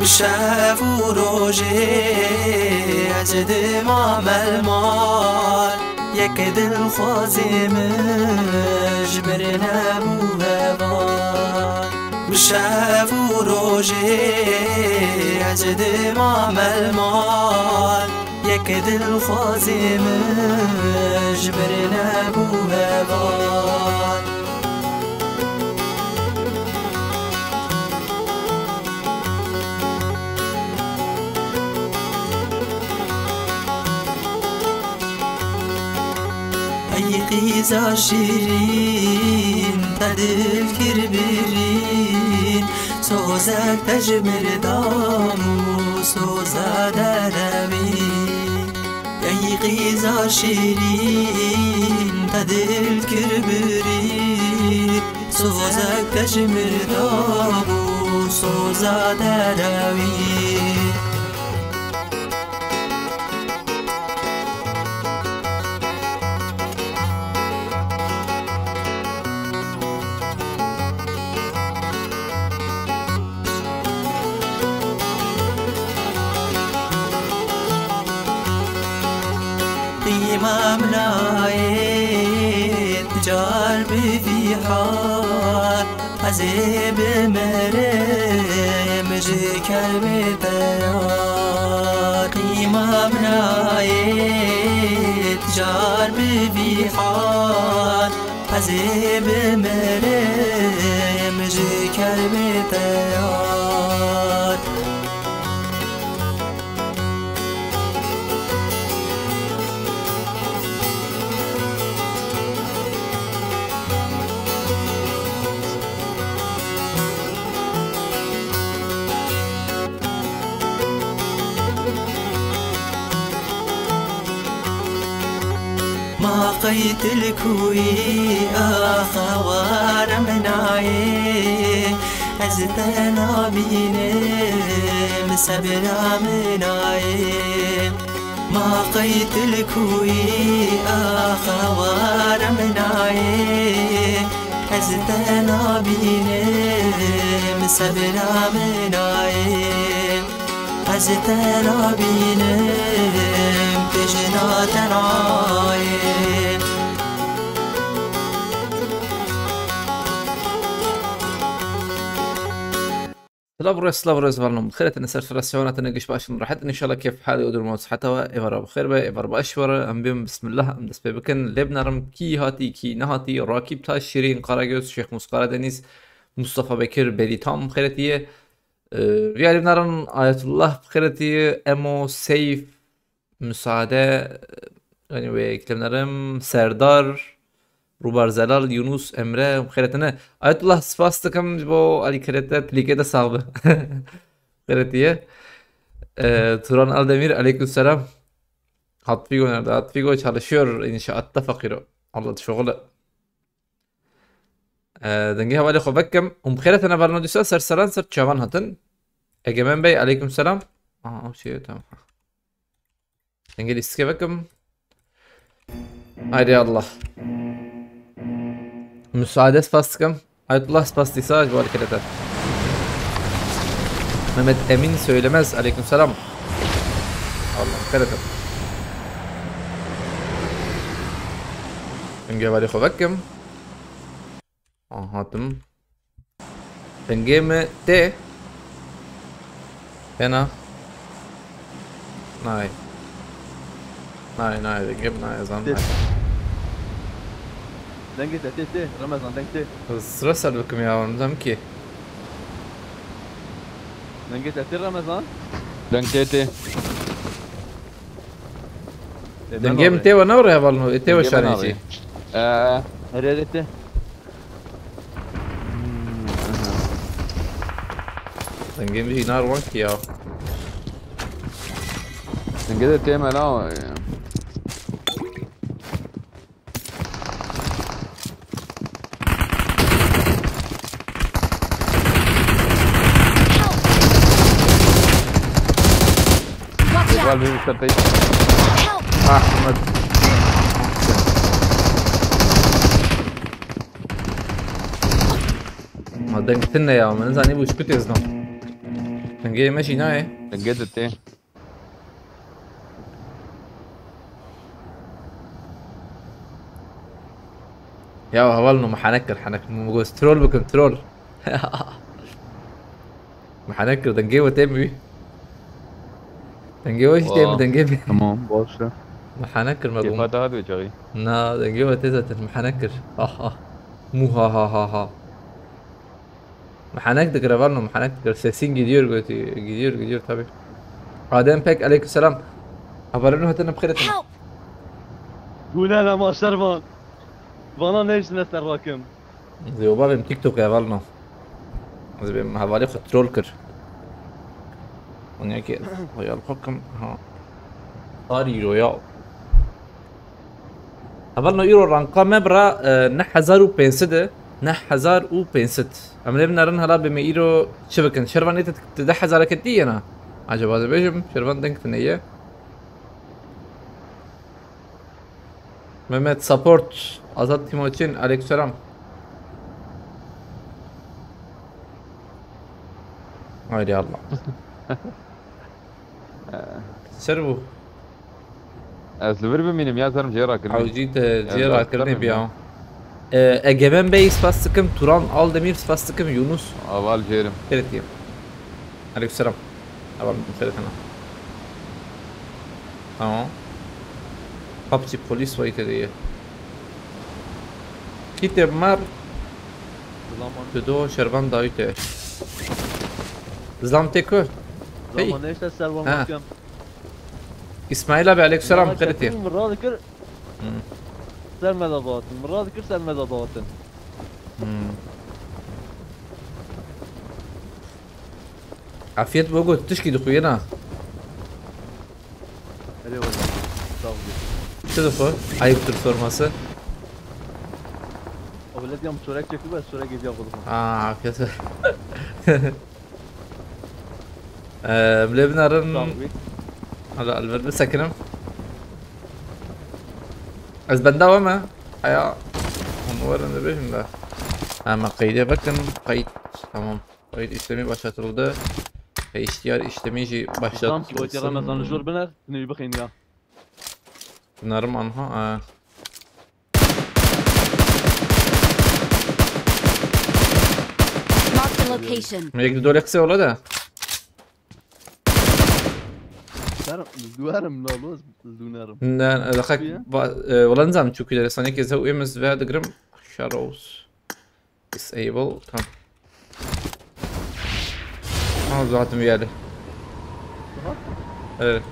بشاف و روجه از دمام المال یک دل خوازمش بر نبو هوان بشاف و روجه از دمام المال یک دل خوازمش بر نبو هوان قیزا شیرین تدل کر برین سوزک تجمر دامو سوزا درمین ای قیزا شیرین تدل کر برین سوزک تجمر دامو سوزا درمین إمام نايت جار بفي حال عزيب مريم جكر بتيار إمام نايت جار بفي حال عزيب مريم جكر بتيار ما قيت الكوي أخوار مناي أزتنا بيني مسبنا مناي ما قيت الكوي أخوار مناي أزتنا بيني مسبنا مناي أزتنا بيني بجنا تنايم سلام روز والنوم خيرت نسر فراسيونات نقش باش راحت ان شاء الله كيف حالي ودر موت حتى ايفر بخير با ايفر باشور ام بيم بسم الله ام دس بكن لبنرم كي هاتي كي نهاتي راكب تا شيرين قراغوز شيخ مسقره دنيز مصطفى بكر بديتام خيرتيه ريال لبنرم آية الله بخيرتيه امو سيف مساعده يعني وكلمنرم سردار روبر زلال يونس امره خيرتنا آية الله سپاس دكم بو علي كريتا بليكه ده صعبه خيرتيه توران Aldemir aleykümselam Hatfigo nerede? Hatfigo çalışıyor inşaatta fakiro Allah şغله دنگه حوالی خوب بکم خیرتنا برنامه سرسران سر چوان هاتن اگمن بی aleykümselam او شيء تمام دنگه لیسته بکم haydi Allah müsaade spastıkım Ayetullah spastıysa bu harekete Mehmet Emin söylemez aleykümselam Allah خيرتنا دنگه حوالی خوب بکم هاتم دنگه می ته هنا ناي دنگه ناي زن دنگه ته رمضان دنگه sıra sar bakım ya anladım ki دنگه ته رمضان دنگه دنگه mi te var ne var ya vallahi te var şarjı هريرة ته دنگه mi inar var ki ya دنگه ته ملا قلبي مستطيع Ahmet ما دنگتن ya men zani bu şkut yazdım دنجي ماشي ناي دنجيت التي يا هولنو محنكر مجوز ترول بكنترول محنكر دنجي وتمي دنجي وش تم دنجي تمام باشا محنكر كيف مقوم هذا هذا جاي نا دنجي وتزت المحنكر مو ها محنك جرافانو محنك سيسين جدير قلتي جدير طبيعي بعدين بيك عليك السلام أبرنو هتنا بخيرتنا Help! قول انا ما شربان وانا ليش نتراكم زي وبابي تيك توك يا فالنا زي ما هبالي ترولكر ونيكي ويا الحكم ها طاري رويا هبالنا يرو رانقا مبرا نحزارو بينسده نحزارو بينسد أمر ابن رن هلا بما يرو شبكن شرفان إنت تدحزار كتير أنا عجب هذا بيجم شرفان دنك تنية مهمت سابورت azat Timoçin aleykümselam. Haydi Allah. سربو اسلوبر بمينم يا زلمه جيرا كرني عاوزين زيارة كرني بياو Egemen Bey spastıkım, Turan Aldemir spastıkım, Yunus اول جيرم Ferit'iyim. Aleykümselam. Tamam, Ferit'ine. Tamam. PUBG polis vayit ediyor. Kitap mar Tudo şervan dayıte. Zlam teko. Hey. زمان ليش السرور ها. محكم İsmail abi aleykümselam Ferit'iyim. مرة ذكر سلمى ضباط مرة ذكر سلمى ضباط Afiyet bogu tışki dukuyana. الو والله صافي Şu duku ayıptır sorması. اولاد يوم شورك شكله بس شورك يجي ياخذهم Afiyet. Mlebnarın صافي هلا البرد سكنم از بنداومه حيا ونور نبيهم لا ama kayda bakın kayıt tamam kayıt işlemi başlatıldı ve ihtiyar işlemi صام قلت يا رمضان başlatıldı الجور بنر انه يبخين يا bunlarım anha Mark the location. ميك دول يقسي ولا ده دوارم لا لوز دونارم دخلك ولا نزام تشوكي ده لسانيك يزهو امز في هذا جرم شاروس disable tamam zaten geldi evet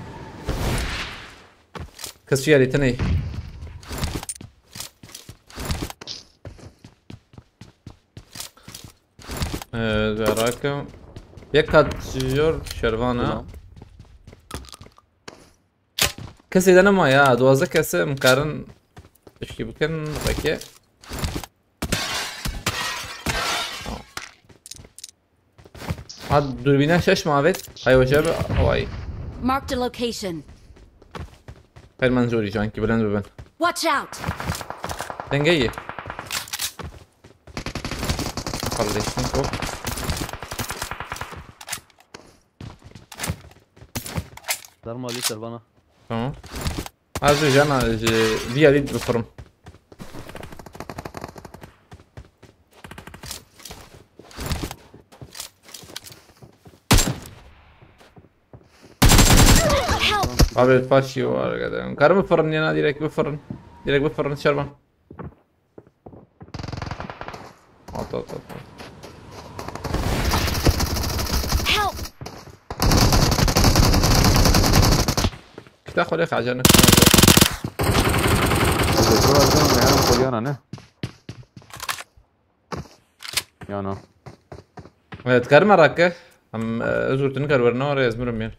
kız في يالي تني راكم يكاد جور شرفانا کسی دنه ما یا 12 کسی مقارن اشکی بکن بکه هاد دوربینه 6 معاود های وجب هوایی Mark the location. خیلی منظوری جان که بلند ببن Watch out. دنگه خلص نکو دار مالي سربانا تمام هذا جانا دي اريد بفرم Help. abi فاشي ورا كده كرم بفرن يا ديريك بفرن شربان طب Help. تاخذ اخ عجنك الدكتور زلمه يا رب كليانا نه يانا تكرم راكه ام ازور تنكر ورنور يزمر مين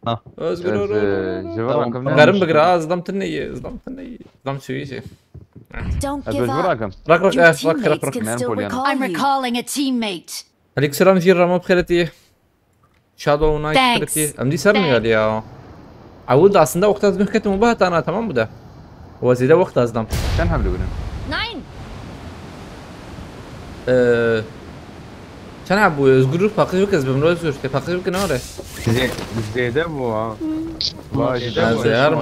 ها ازور جبران كم كرم بقرا ظلمتني ظلمت شوي Don't give جبران up. كم رك Your رك teammates رك can man, still Poliana. recall I'm recalling a teammate. عليك سلام جير رمو بخيرتي شادو نايت Thanks. بخيرتي ام دي سرني قال يا عود aslında وقت از مخكت مباهت انا تمام بده هو زيدا وقت ازدم كان حملوا قلنا Nine. كان عبو özgür pakış bıkız ben özgür te pakış bıkın oraya. زيده بو ها باش زيارم.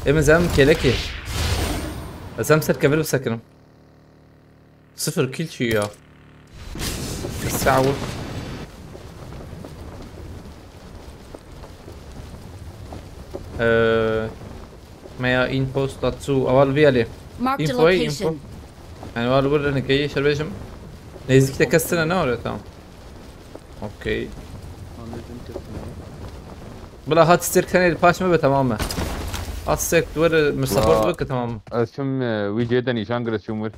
Emin zem keleki. Zem ser كبير بسكنم. 0 kill شو ya. الساعة ما info dazu اول فيالي. Marked a Info info. location. Yani var burada ne ki şerbecim. Nezikte kastına ne oluyor tamam. Okey. بلا هات ستير كان الباش ما تمام هات ستير دور مستقبل بك تمام شم وي جيدا نيشان قرأت شمر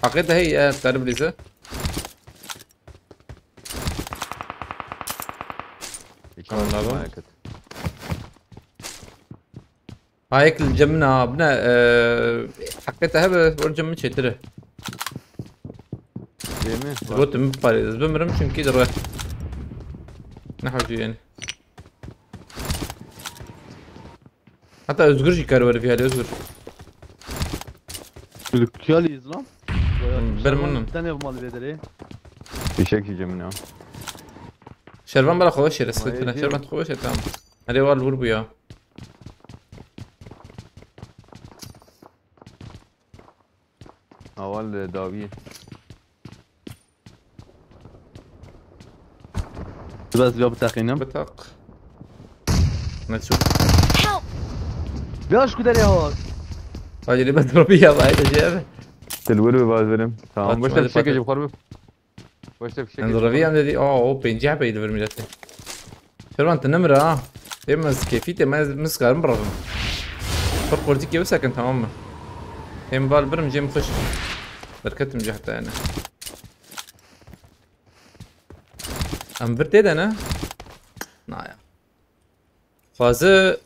حقيقة هي تعرف ليزا هايك الجمنا بنا حقيقة هبه ورجم من شيء ترى قلت مباري بمرم شن كده نحو يعني حتى özgür çıkar var fiyali özgür. Ülküyaliyiz lan. Benim onun. Bir tane malı bedeli. في شك جمنا شربان بلا خوش يا رسلت ما انا يدير. شربان خوش تمام. هذه وال وربو يا. اول داوية بس بيا بتاخينم. بطاق. نشوف. Help! بياش كده يا هاد. هاي اللي بضرب يا باي تجيب. تلولو باز برم تمام بس باش ماذا تفشك فاتت؟ جب خرب باش تفشك نضرب يا عندي او بينجح بيد برميلته. شربان انت نمرة تمز كيفيته ما مسكر مرة. فرق ورتيكي بس كان تمام. هم بال برم جيم خش. بركت مجي حتى انا. ام برتيد انا. نايا. فازه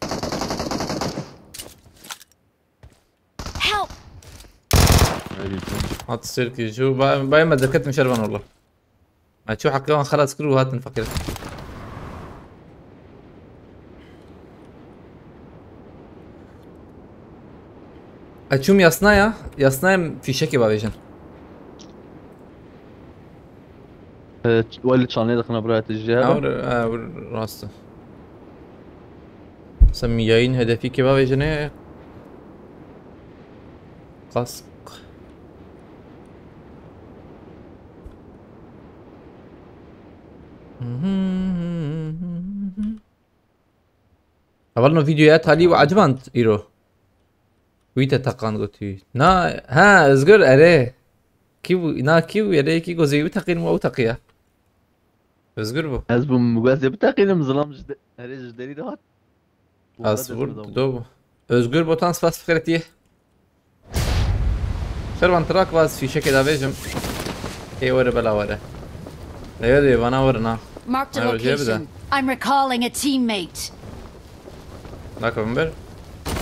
Help! هات السيركي شو باين ما تذكرت من شربان والله. ما تشوف حق كمان خلاص كله هات نفكر. اتشوم يصنايا في شكي بابيجن. والد شاني دخلنا براية الجهة. اور راسته. سميين هدفي كي بابيجن قصق. عملنا فيديوهات هالي وعجبانت ايرو ويتا تقان قلتي نا ها ازقر اري كيو نا كيو يري كي قوزي وتقين مو تقيا ازقر بو از bu mügazi bıtakıydım zılam jde. Her jdeleri de hat. اصبر دوبو ازقر بوتان سباس فكرتيه شربان تراك باز في شكل دافيجم اي ورا بلا ورا لا يدري وانا ورنا Marked a أيوة، جايب ده. location. I'm recalling a teammate. لاك بمبر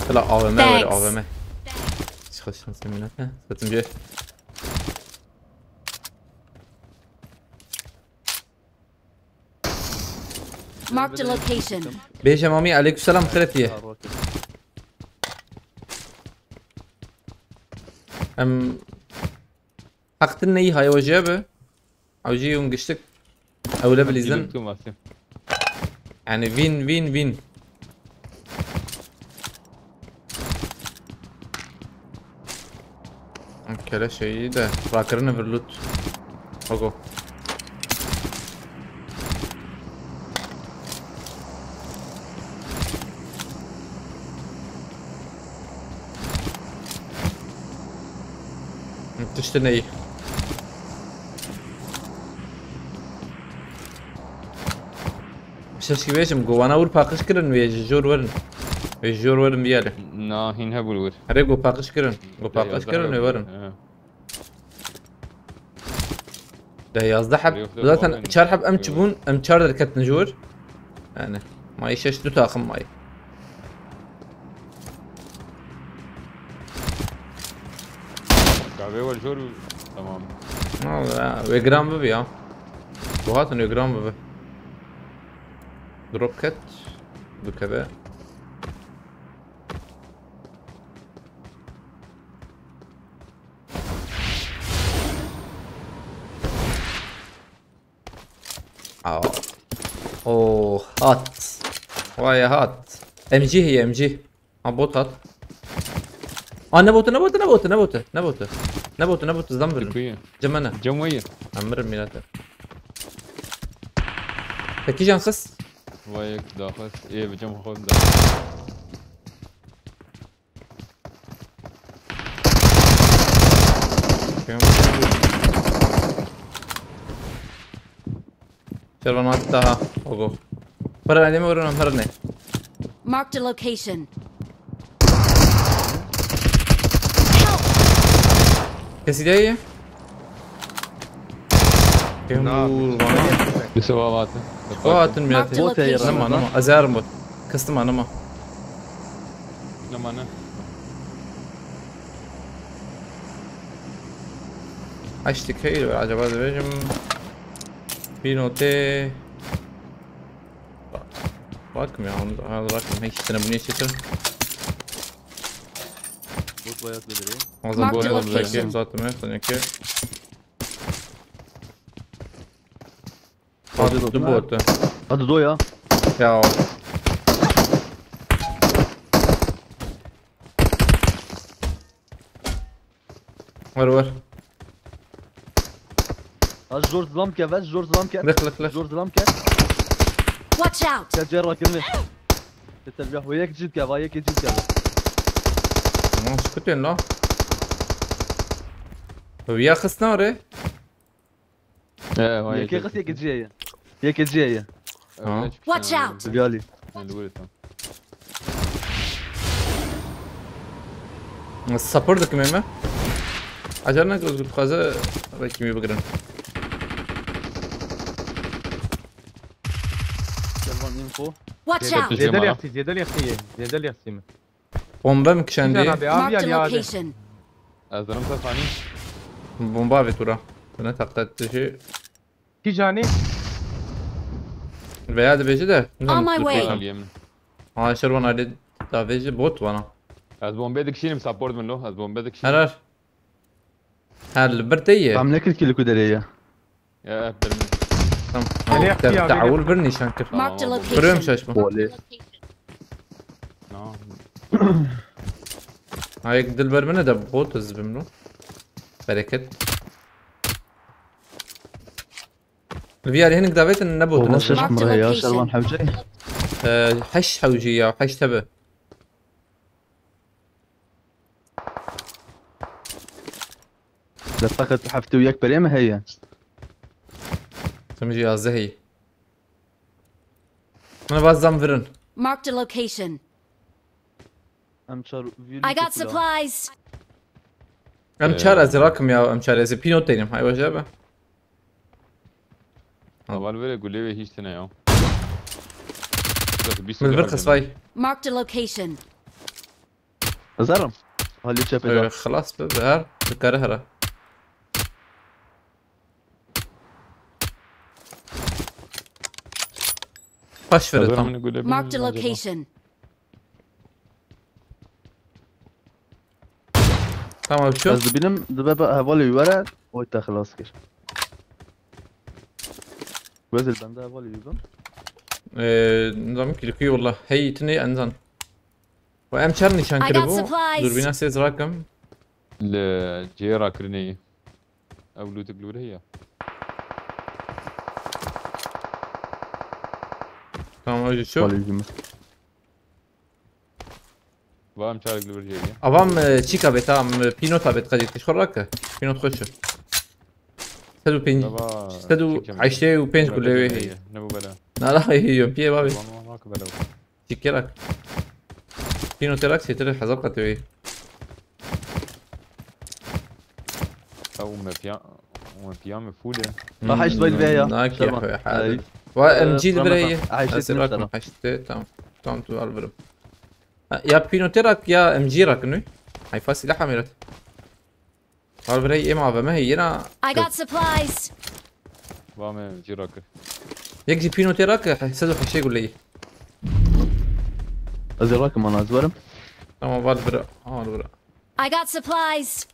لا AVM ورا Thanks. AVM خش خمسة منات ستم جي Marked a location. بيجا مامي عليكم السلام خيرتيه ام حقتنا اي هاي وجابه او جي ونقشتك او ليفل يزن يعني فين اوكي لا شيء ده راكرنا باللوت اوكو تشتري ايه شش كيفاش مقوانا ور باقش كرن ويا جور ورن جور ورن بياله نا هين هبول ور هري جو باقش كرن ورن ده yazdı hep zaten çar hep em çubun em çar derket nejur yani may şeş du takım may كعبه والجور تمام والله ve gram bu ya bu hatun ve gram bu drop cat bu kadar اوه هات وايا هات ام جي هي ام جي بوت هات نبوت زنبل تكوية جمنا جموية عمر الميلاد تكي جان خس وياك داخل ايه بجم خود شربان واتها اوغو برا ديما ورنا مرنا Marked a location. كسي دايه كم لسه واباتنا وات الميلاد Marked a location. نما ازار موت كستما نما لما انا عشتك هي عجبات بيجم بينوتي راكم يا عم هذا راكم هيك تنبني شكل بوت وياك بدري. معظم Marked بولا location. زي كيف ذات ما ثانية كيف هذا دبوت هذا دويا. يا ور هذا جورج لامكا بس جورج لامكا. لك جورج لامكا. Watch out! كان جرى كلمة. تتلبيه وياك جيب كذا وياك جيب كذا. ما سكتين لا ويا خسنا وري ايه وياك غس ياك جاية. ياك جاية. Watch out. بيالي. السبورت كمان ما عجرنا قلت خازة راكي مي بقرن سلمان انفو. Watch out! زيادة لي اختي بومبا مكشاندي Marked a location. ازرمت ثاني بومبا فيتورا انا تقطعت شيء كي جاني البياد بيجي ده On my way. اليمن شروان علي دا بيجي بوت وانا از بومبيدك شيء مسابورت من له از بومبيدك شيء هرار هل برتيه عم ناكل كيلو كدرية. يا برمي يعني أختي يا تعول برني شانكر Marked a بريم location. شاشمه بولي. هايك دلبر منه ده بوت زبمنو بركت الفيار هناك دافيت النبوت والله نزل شاش مريا سلمان حوجي. حش حوجية وحش تبه لطقت حفتي وياك بريمة هي. سمجي زهي انا باز زنفرن Marked a location. امشار I got supplies. امشار ازراكم يا امشار از بينو تينم هاي وجابه اول بره قولي هيش تنا يا من البرخص فاي Marked a location. زرم. هاللي شافه. خلاص بهار الكرهرة فاش فرتهم Marked a location. تمام شو بس بينم دبابة هفالي ورا وانت خلاص كش. بس البندا هفالي يبان. نظام كيلوكي والله هي تني انزن وام شرني شان I got كربو supplies. دوربينا سيز راكم الجيرا كرني او لو تقلور هي تمام شو هفالي يبان. وام شارك قلور هي اوام تشيكا بيتا بينو تابت قديت كش خراك بينو تخش تدو بين تدو عشتي وبينج قولي هي نبو بلا لا هي يوم بيه بابي والله ما بلا تشيكلك بينو تراك سيتر حزقة توي او ما بيام فوله حيش ضيل بيها. ناك يا اخوي حاضر وام جي البريه عايشة اسيركم حشتي تمام تو البرم يا بينو تراك يا ام جي راك نوي هاي فاسي لحم يرت البريه ايه ما هي انا I got supplies. وام جيرا كر يجي بينو تراك حسدو حشي يقول لي ازراكم انا ازورم. تمام بالبرا البرا I got supplies.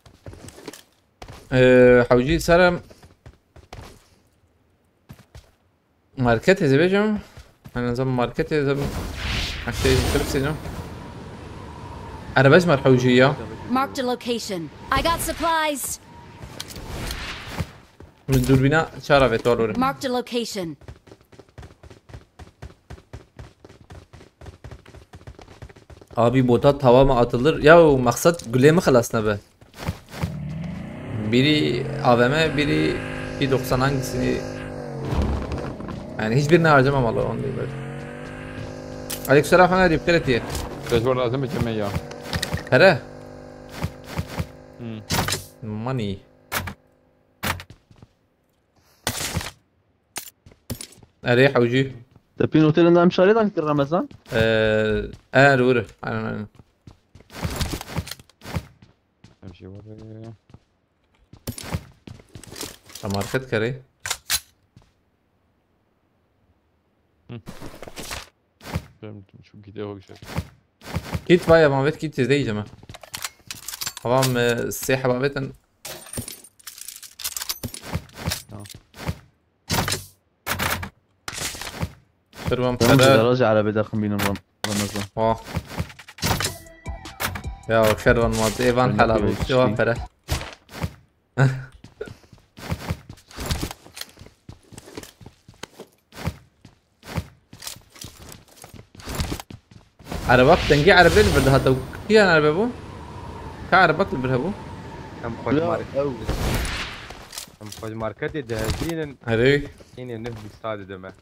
حوجي سلام ماركت زي بيجم. انا نظام ماركت زي عشان تلبسينه. انا بجمع حوجيه Marked a location. I got supplies. من الدوربيناء شارع بيتورور. Marked a location. Abi botat hava mı atılır? Ya maksat güle mi خلصنا be? Biri AVM, biri 190 hangisini? Yani hiçbirini harcamamalı onu değil böyle. Aleykümselam Haner dikkat et diye. تشبر لازم بجمع اياه. Para. امم Money. أريح وجيه. تبين اوتيل انا مشاري دانك رمضان دورة. أنا امشي ورا. ماركت كري. فهمت شو كده هو شايف. كيت بايا ما بيت كيت زي جماعة. طبعا السياحة ما بيتن. شربان مش بخير. راجع على بداخل بين رمضان. واه. يا شربان ما ايفان حلال شو بره. عربك تنجي عربي اللي بدها تو كي انا عربي ابو كعربك اللي بدها ابو كم خود ماركت كم خود ماركت جاهزين هذيك هنا نهب استاد دمه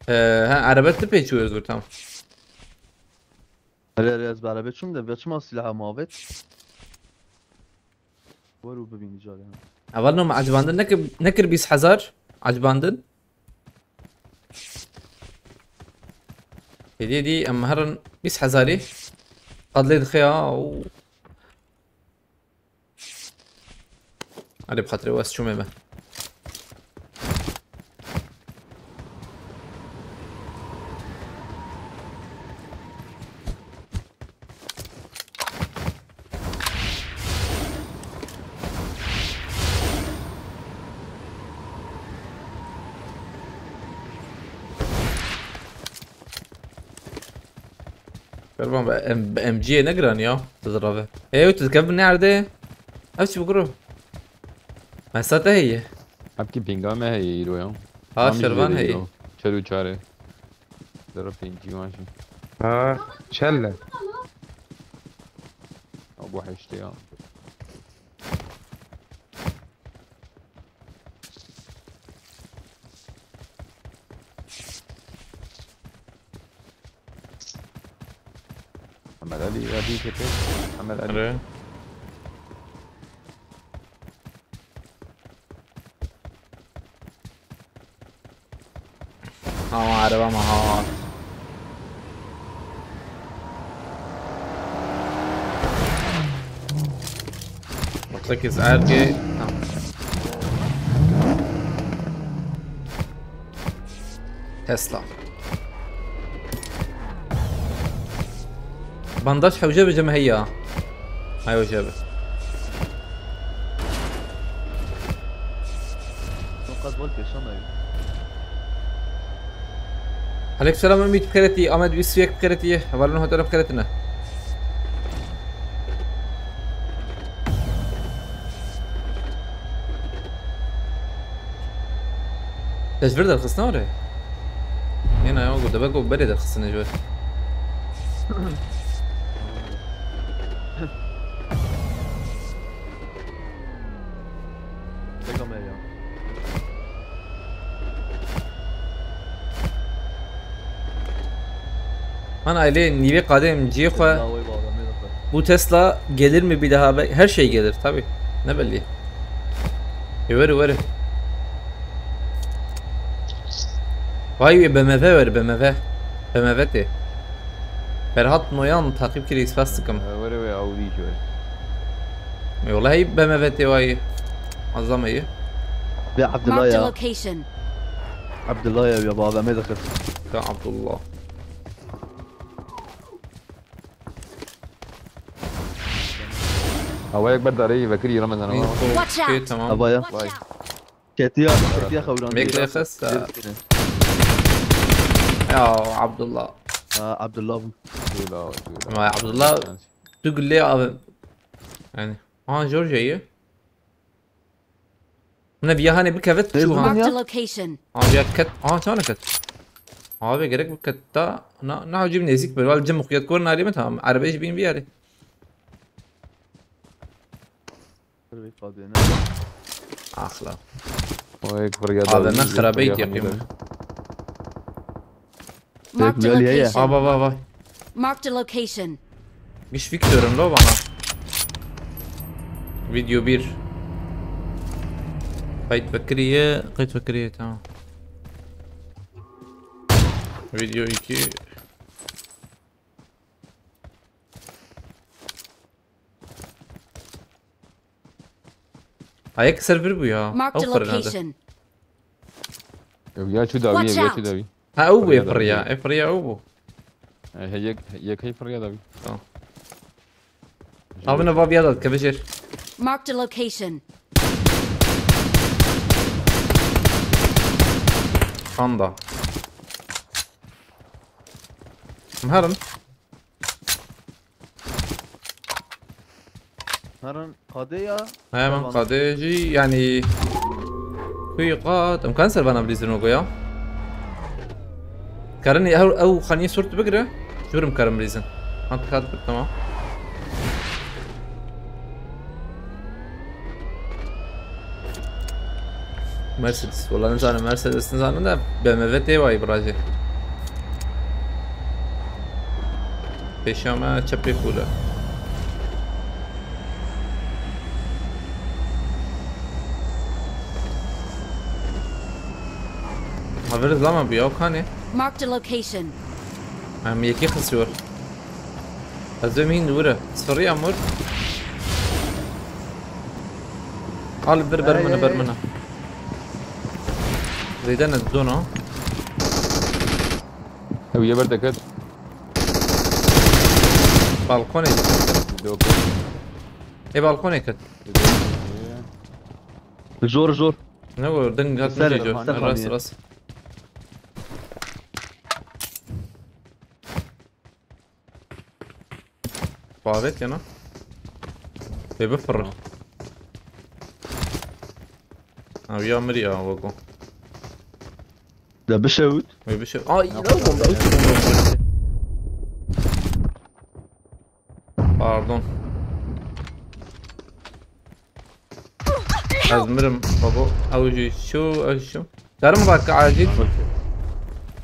ها عربت تبي شو يزور تمام رياض بعربيت شو مدبر شو ما سلاح مافت ورو ببين جاري اولهم عجباندن نكر بيس حزار عجباندن دي اما هرن بيس حزاري قد لي دخيا و علي بخاطري واس شو ميمه شربان ام جي نقران يا تضربه ايوه تتكبني عرضه ايش بقرو ما ساته هي आपकी पिंगा में है हीरो है हाँ शर्वान है चलो चारे जरा पिंकी ماشي ها شله ابو حشتي محمد علي ابي كيف محمد علي हाँ अरे वाह हाँ मतलब किस ऐड के تسلا بنداش حوجبه جمهية هاي وجبه قد قلت شو ما عليك السلام أمي بكرتي أمد بيسويك بكرتي أولنا هتنا بكرتنا ليش برد الخصنا ولا هنا يا موجود بقى برد الخصنا جوي أنا أيلين نيبي قادم جيخوا bu Tesla gelir mi bir daha? Her şey gelir tabi. Ne belli. Ver. Vay BMW ver BMW. BMW de. Ferhat Noyan takip kiri ispat sıkım. ورا اودي شوي Vallahi BMW de vay. Azam iyi. يا عبد الله Marked a يا location. عبد الله يا بابا ما دخل Ya Abdullah. هواك برد علي بكري رمضان Watch out. Tamam. ابايا Watch out. كتيا خوران ميك لخس يا عبد الله عبد الله أبو. دولا ما عبد الله تقول لي يعني جورجيا هي من بيهاني بكفت شو ها Marked a location. بيا كت شلون كت بيا جرك بكتا نا جيب نيزك بالوال جم خيات كورنا علي متى عربي ايش بين بيالي اخلا وهيك فريق هذا نخرة بيت يا قيمة Marked a Really, yeah, yeah. location. با Marked a location. مش فيك دورم لو بنا فيديو بير قيد فكرية تمام فيديو 2 هيك سيرفر بويا Marked a اوفر هذا location. يا شو داوي Watch يا out. شو داوي ها اوبو افريا اوبو هي كيف فريق داوي هابنا باب يضل كبشر Marked a location. خاندا مهرن هرن قضية هاي من قاديجي يعني كويقات مكنسل بنا بليزنوغو يا كارني او خانية صورت بقرة جورم كارم بليزن انت كاتب تمام مرسيدس والله نزان مرسيدس نزان ده BMW تي واي براجي پیشامه چپی کوله هاور زمان بیاو خانه Marked a location. هم یکی خسور از مين دوره صفري امور قال برمنا زيدان الدونا هو بردكت بالكوني اي بالكوني كت جور نقول دنقات سرع، نجي جو سرع راس يعني. راس فاضيت انا بفر يا مريا وقو ده بشوت بيش لا باردون ازمرم وقو اوجي شو دارم bak acil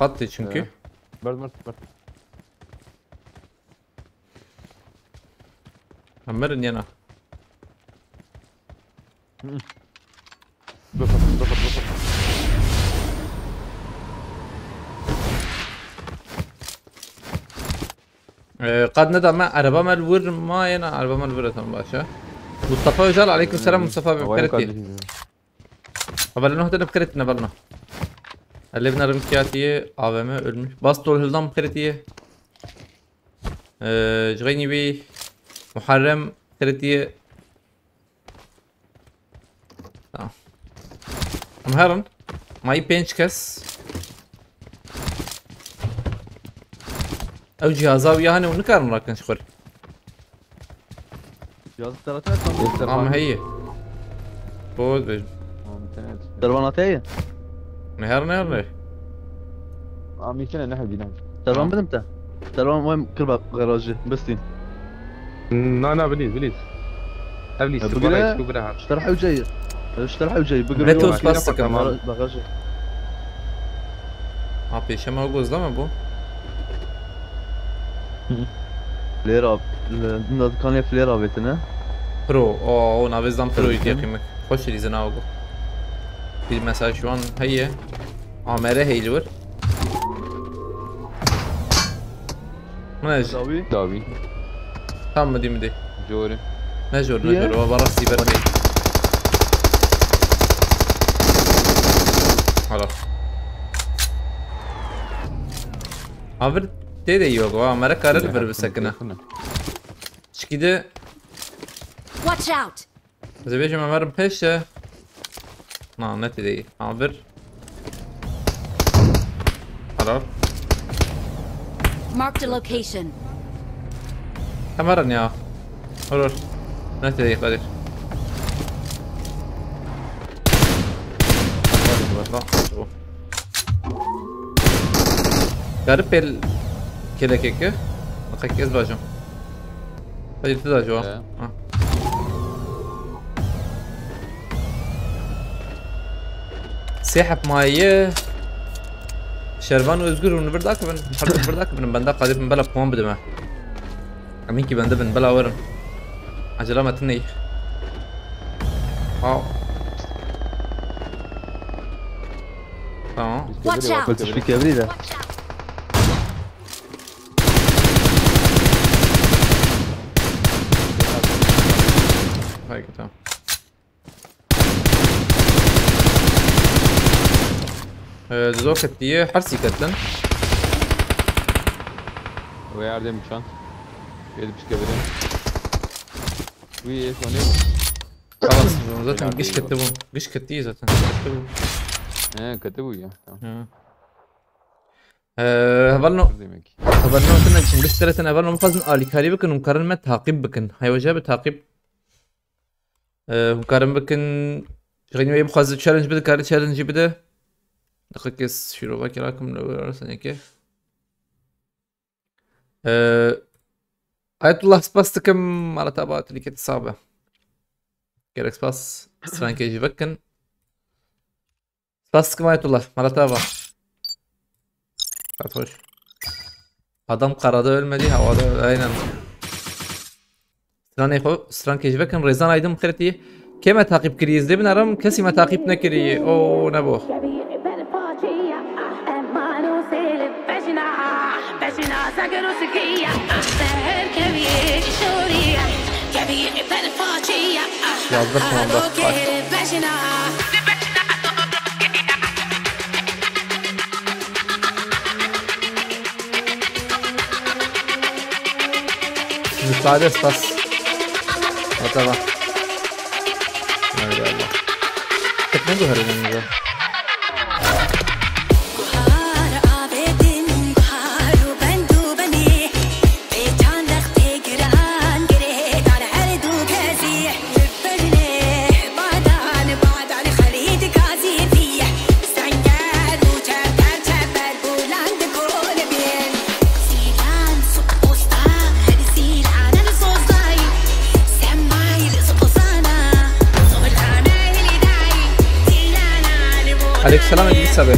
Attı çünkü. برد Ömer'in yana. بفر قد ندى ما عربة ما الور ما ينا عربة ما الور تم باشا. مصطفى وجال عليكم السلام مصطفى بكرتي. قبل انه هدنا بكرتنا بلنا. اللي بنا رمكياتية AVM ölmüş. Bastol hıldan بكرتية. جغيني بي محرم بكرتية. tamam. مهرن معي بينش كاس. او جهازا وياهن ونكار نراكن شخور. جهاز الثلاثات عم هي. بود بيج. درباناتية مهرن ميتين نحن بينا دربان بدمته دربان وين كربا غراجي بستين لا بليز ابليس اشترحي وجاي Retos bastık ama. bagajı Abi peşeme o gözleme bu. Flera kan flera vet ne Pro. O navezdan pro يديقيمك. خوش ريزن اوغو. Bir mesela şu an هي AMR هيلور. ماشي. داوي Tam mı değil? جوري نجور o براسي برمي. خلاص. Abi de yok o AMR karar ver بسكنه. Şkide Watch out! زبيش ما مرم بيشه نتي دي عابر قرار Marked a location. تمرن يا قرار نتي دي قدر garip el kele keke akak ez bajım hayır da jo ساحب مايه شربان وözgür onu bir dakika ben harbi bir dakika ben de قادر من بلا puan بدمه امين ki bende ben bela varım acele matni tamam Watch out! قلت في كبريده Hayır tamam. Zokat diye harsi katlan. ويردم شان يد بشكبرين وي شلون خلاص zaten gış كتبون gış كتي zaten كتبون. كتبوا يا تمام هبلنا demek كنا نشوف gış ثلاثة هبلنا مخزن آلي بكن ومقارن ما تعقيب بكن هاي وجه بتعقيب مقارن بكن شغلني ما يبغى تشالنج بده كاري تشالنج بده دقيقة شروع باكي راكم لو راسنا كيف آية الله سباستكم على تابعات اللي كانت صعبة كيرك سباس سران كيجي بكن سباستكم آية الله على تابع هاتوش adam karada ölmedi havada aynen سران كيجي بكن ريزان ايدم خيرتي كما تعقيب كريز دي بنرم كسي ما تعقيب نكري او نبو yazdırsın onda müsaade stas atama hadi Allah tekne görelim Aleykümselam İdris abi.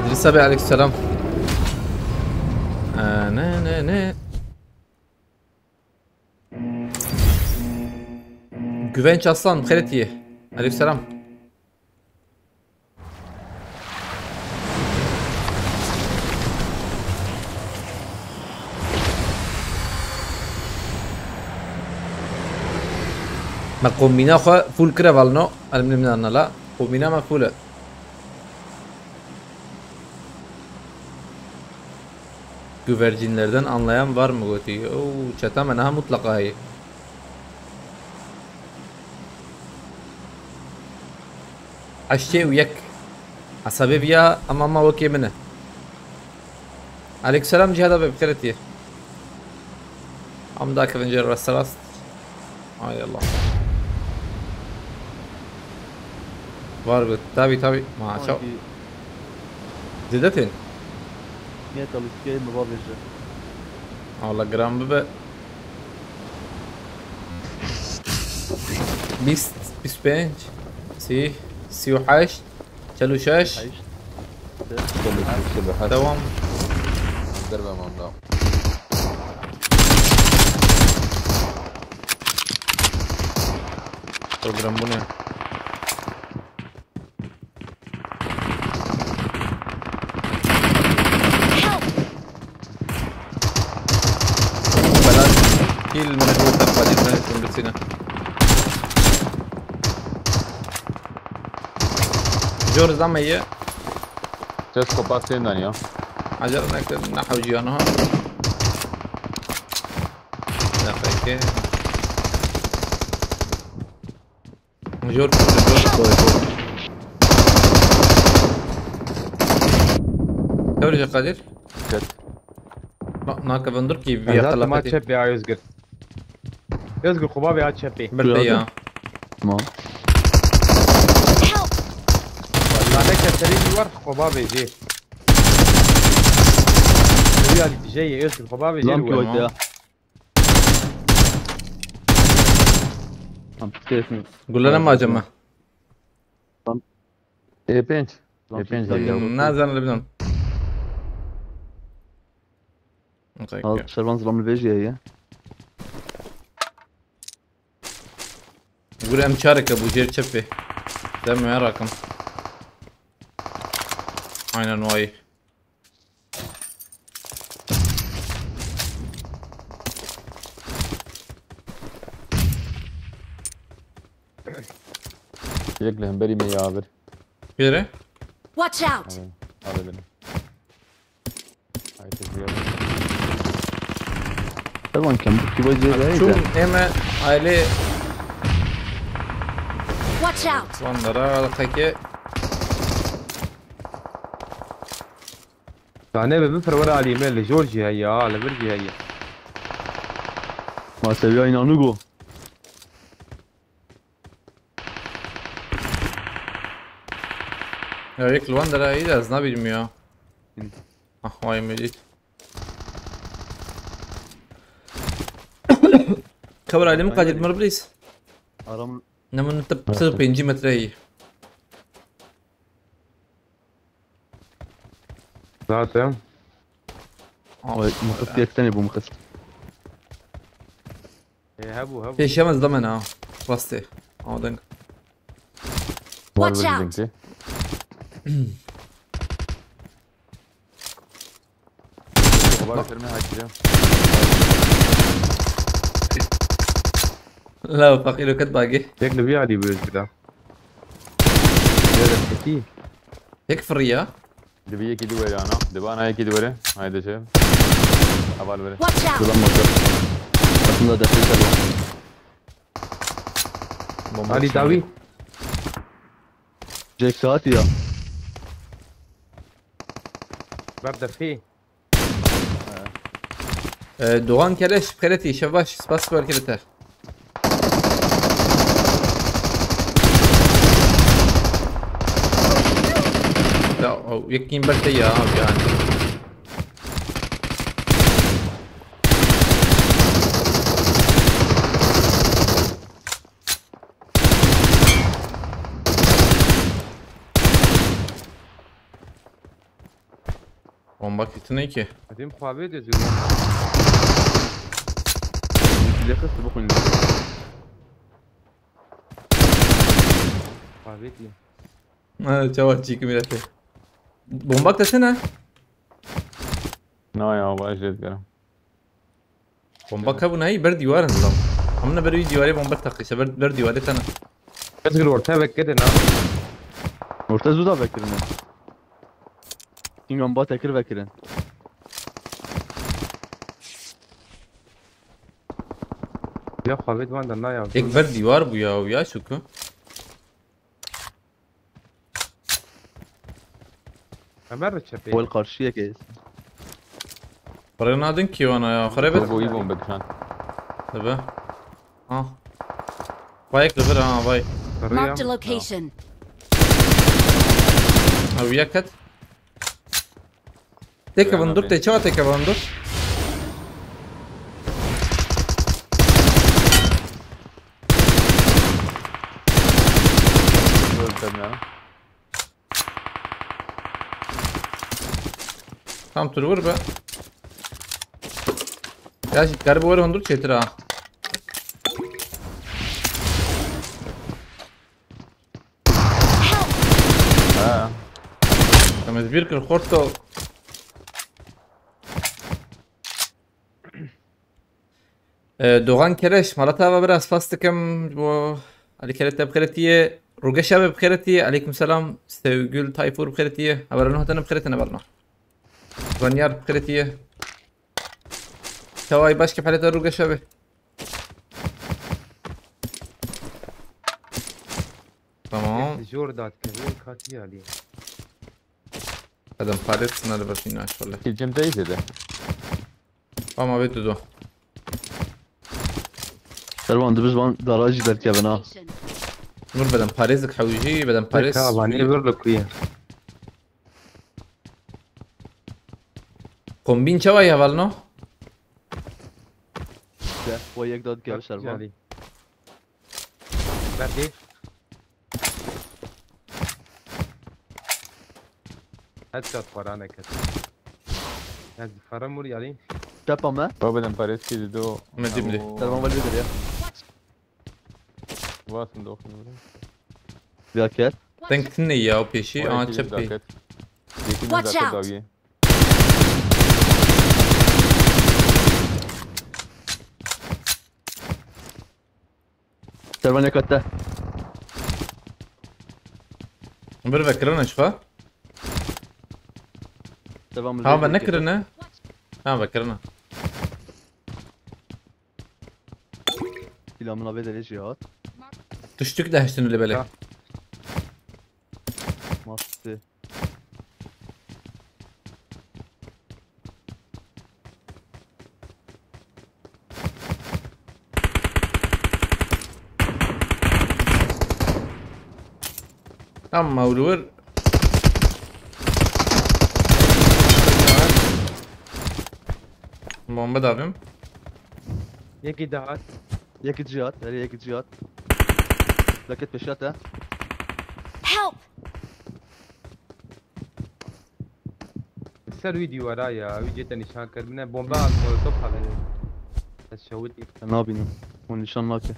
İdris abi aleykümselam. Ne. Güvenç Aslan Xeretiye. Aleykümselam. ما قومينا خو فول كره والنو المننا لا قومينا ما فول güvercinlerden anlayan var mı Goti? Oo, çatamen ha mutlaka hayır. Aşçı uyak. Asabi biya ama ma okey mene. Aleykümselam Cihad abi bikireti. Amda kıvınca rast. Ay Allah. var tabi ma شو زدتين مية الاسكيل مبابجة والله جرام ببا 25 سي 26 36 عيش دوام ضربة ممنوع. بروجرام بني بلاش كيل من الهوتا بعدين تنقصينا جورز دام هي تسكو باسين دانيا. عجلنا كده نحو جيانها لا فاكر جور دوري قادر كت. لا ناك بندر كي في ذات ما طلعتي تشبي يا يزقر. يزقر خبابي هاد تشبي. برتيا ما عليك التريد ورخ خبابي جي. ريالي جاي يزقر خبابي جي. لامكي الوين. وديها عم تكيفني قول لنا ما جمع ايه بينش. ايه بينش. نازل لبنان هذا شربان ظلام الفيجي هي قول ام شارك ابو جير تشبي دم يا راكم عينا واي يقلهم بري مي عابر. Watch كده out! هذا بني. هاي تزيد. طبعا كم بكي وجه شو هيدا اما عائلة Watch out! صندرا خيكي يعني بفر ورا على اليمين لجورجي هيا على برجي هيا. ما سوي اين انوغو يا ريك الوندرا ايه از نبي المياه واي ميديت خبر علي مقاعد المر بليز ارم نما انت بتصير بينجي متري ذات مخفتي اكتني ابو مخفت هبو هبو. في شمس ضمنها راسته دنك Watch out! خبابي ترمي هاي تجي. لا باقي له كد باقي هيك نبي علي بيزقر. هذا كتير. هيك فريا دبي كي دوره انا. دبانا هاي كي دوره. هاي ده شيء. ابال بره. Watch out! ظلام مصر اصلا داخل سلوى علي داوي. جيك ساعتي يا برده فيه. دوغان كلاش بخيرتي شباش سباس بار كده لا او يكين برتيا يعني bombak yeteneği ki. قديم خبابي يزقر. اللي خفت بخوني خبابي. Ha çavat çiğ milete. Bombak desene. نا يا ابو ايش تقرا. Bombak ha bu neyi? Ber divar nizam. Hamna beri divare bombak takışa ber divare tane. يزقر ورتها كده نعم. مرتزو دا فكرنا كينغ با تكر فكرن يا خبابي ما عندنا يا. Ek ber divar bu ya şuku. مرة تشبي. هو القرشيه كيس Parayı nadın ki ona ya. Xarabet. ابو يبون بكشان. Tabi. Ha. Bayek lever ha bay. Marked a location. وياكت تيكا بندور تيشوا تيكا بندور Tam tur vur be. Ya garip var hundur çetir ha. Tam bir kır korto. Doğan Kereş Malatava biraz fastıkım bu Ali Keret'e bkhiretiye Ruga şabab bkhiretiye Aleyküm selam Sevgül Tayfur bkhiretiye Haberano hatanı bkhiretine barna Vanyar bkhiretiye Tavay başka paleta Ruga şabab Tamam جور داد كذا كاتي عليه. Adam palet sınırı var yine aç valla Kilcim teyze de. Ama betu do سروان دبز وان دراجي دركبن ها نور بدن باريزك حويجي بدن باريس كاباني بيرلك وياه. Kombin çavay havalno وياك داد كاب سروان عليه. بعدين هات فرانا كده. هات فراموري عليه. شابا ما Baba ben Paris ki de o. Medimli. سروان ولي دريا Vasın da okunu. وياك Denktin ne ya o peşi aa çapı Watch out. سروان يكتا Bir vekrana şfa سروان ha ben nekrana ha vekrana سلامنا بدري جهات düştük de heştin öyle böyle ماستي ama olur Muhammed abim يجي دهات. ياك جهات هري ياك جهات لكت بشاتا Help! سر ويديو ورايا ويجيت نشان كربنا بومبا مولوتوف على الشوتي. انا بينا ونشان ناكي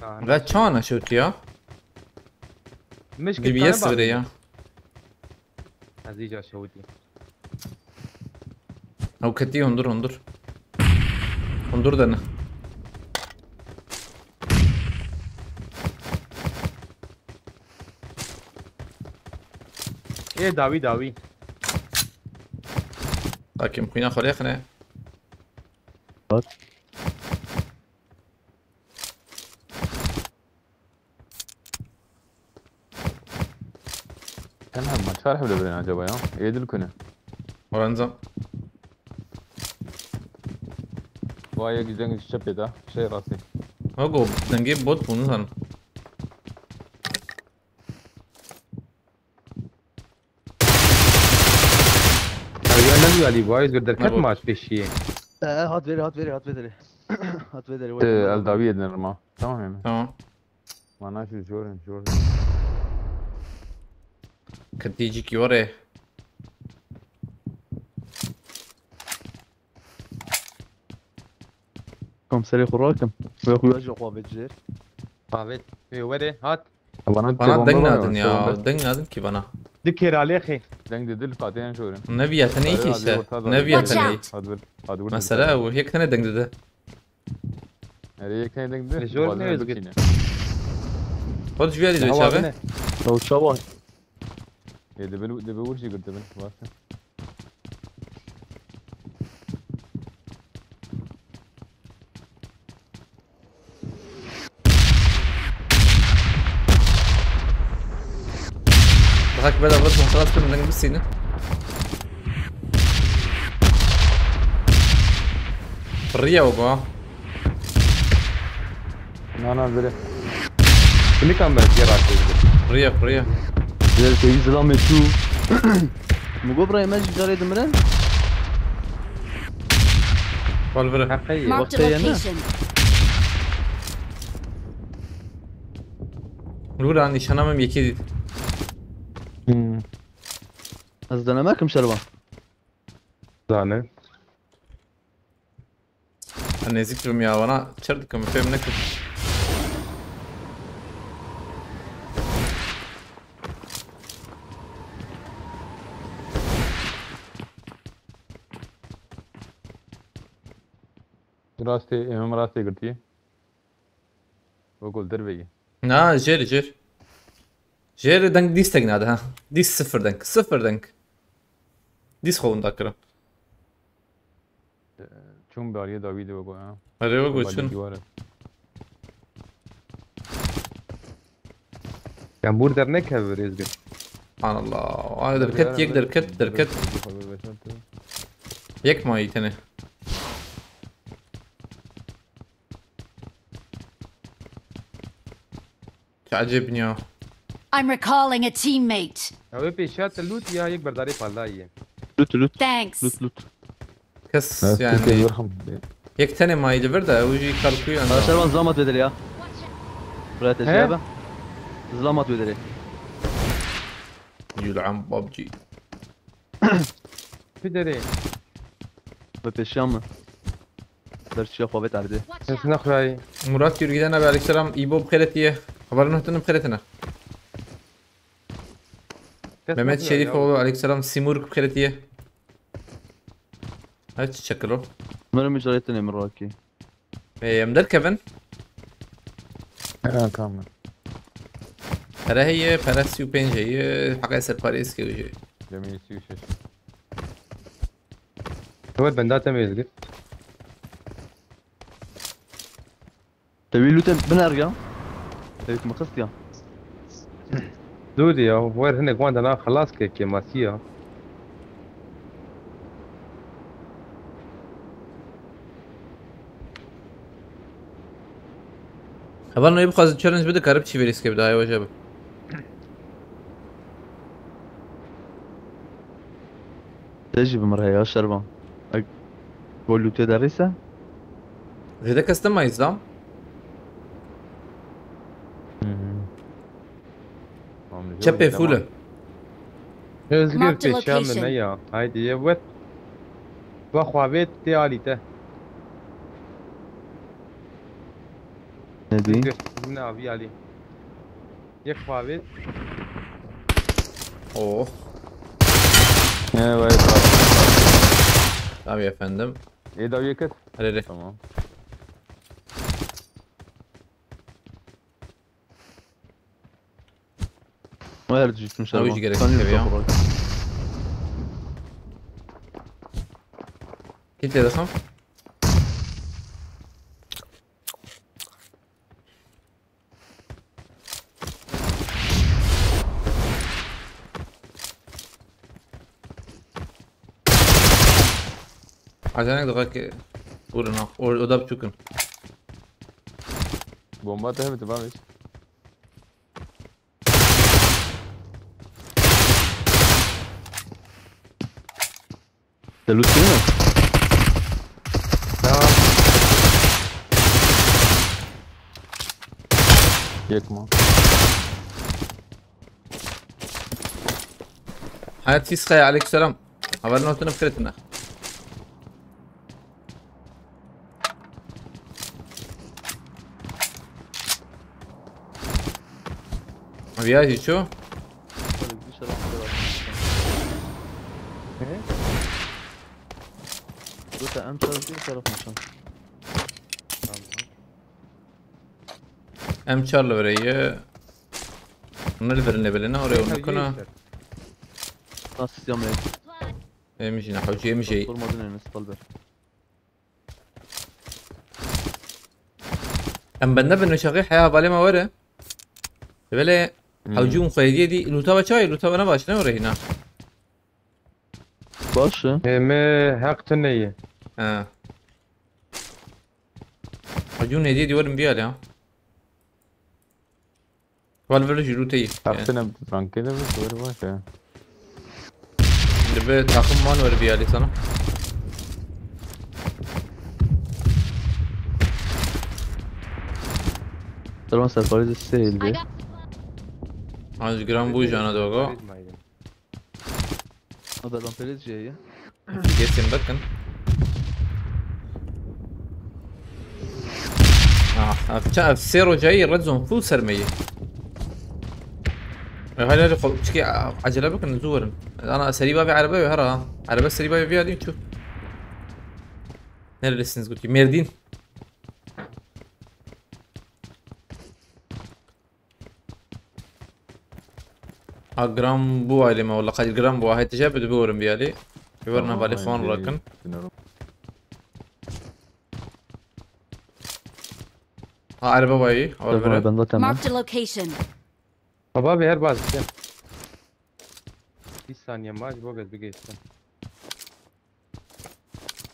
ve çana şut ya مش DBS sıvırı ya هذيجا شوتي. او كتي hundur hundur da ne ايه داوي lakin kuyna خليه خنا Sen hem maç var bile böyle acaba ya. Eğdil konu. وانزم Vay güzel iş yapıyor da. Şey rası. هاجو نجيب بوت ونزن انا نبي علي بويز قدر كت نبو. ماتش بشي. هات فيري هات فيري هات فيري هات فيري Eldavi edin ama. Tamam mı? tamam Mana şu jor. كتيجيك ورا كم سري خراكم وياكو يرجع قوة بتجير طابت ايه وري هات. bana dengadın ya dengadın ki bana ذكر عليه اخي. Denk dedil Fatih'in şöyle. ne biyatını iyi ki işte ne biyatını iyi Hadi vur. mesela o hek tane denk dedi Nereye kayın denk dedil? Jor ne yazık. خد شويه دي شباب لو شوان De vur şey gördü ben. Varsa. بخاك بدأ بس خلاص كنا نجيب السينة فرية وقوا Ana böyle. اللي كان بس يراك. فرية زي زلامي شو مقبرة ماجي جاري دمرن والفره حقيقي Marked a وقتها أنا. location. الأولى عندي شنامم يكي دید از دنمارک شربان زانه أنا نزيك بمياه وانا شرد كم فهم نكت रास्ते एमएम रास्ते करती है वो कुलतर भाई है جيري جيري جيري دنك ديس تقناد ها ديس صفر دنك صفر دنك ديس خون ذاكرة चुम बारी है दावी दे वो हाँ अरे वो बाली कुछ दीवार है كامبور درنك هذا سبحان الله هذا دركت يك دركت دركت يك ما يتنه تعجبني I'm recalling a teammate. هو پیشات لوت یا یک برداری پالا ہے لوت لوت Thanks. لوت لوت كس يعني يرحم يك تاني ما يدبر ده ويجي كالكوي هذا أنا شربان زلمت بدري يا ولا تجابه زلمت بدري يلعن بابجي في دري بپیشم در چی خوابت عرده بس نخراي مراد يريد أنا بعليك سلام إيبو بخيرتيه خبرنا هتنا بخيرتنا مهمت شريف هو عليك سلام سيمور بخيرتيه هاي شكله مرة مجريتني من راكي مدر كيفن हाँ काम है ترى هي باراسيو بين جاي حاجة سر باريس كي وجاي जमीन सी विशेष هو بندات ميز قلت تبي لوت بنرجع تبيك مخصت يا دودي هو هنا كمان انا خلاص كي ماسيا خبرنا يبقى التشالنج بده قرب شي فيريس كي بداية وجبه تجي بمرة يا شربان قول لوت درسه غير كاستمايز ده شبه فوله هز Marked قلت a الشام location. من هيا هايدي يبوت وخوابيت تي عليته نادي من ابي علي يك خوابيت اوه है भाई تمام يا فندم ये दावी कत هريري تمام ما يرجيك من شربان ويجي قريب ثاني كيف يا؟ بخرج. كنت دخل عشان دقائق قولنا وده بتشوكن बॉम्बा तो है बता भाई ده لوت هنا एक माँ حياة تيسخي عليك السلام عبرنا وتنا بكرتنا أبياتي شو؟ لوت ام شرف في شرف مشان ام تشارلو بريه نلفر نبلنا وريو نكونا ناس يوم يمشي نحوجي يمشي طول ما دنا نستلبر ام بنب انه شغيل حياة بالي ما ورا بلا هجوم خيدية دي لوتا بشاي لوتا بنا باش نوري هنا باشه ما حق تنية اه هجوم هدية دي ورم بيها ها والفيلوج لوتي आपसे ना फ्रंके तो फिर बात है دبي تاخم مان ور بيالي سنة طالما سربرايز السيل I بي got عايز جرام بوج انا دوغا هذا الامبريز جاية جيت مبكن في سيرو جاي الرزون فول سرمية هاي اللي تشكي عجلة بك نزور انا سريبا بي عربي هرا عربي سريبا بي علي شوف نير لسنز قلت ميردين جرام بو علي ما والله قاعد جرام بو هاي تجاب دبورم بيالي بيورنا بالي خون راكن عربي باي اول طبعا مرة بنضل تمام marked a location. شبابي هر باز 20 ثانية ما بوقت بقيت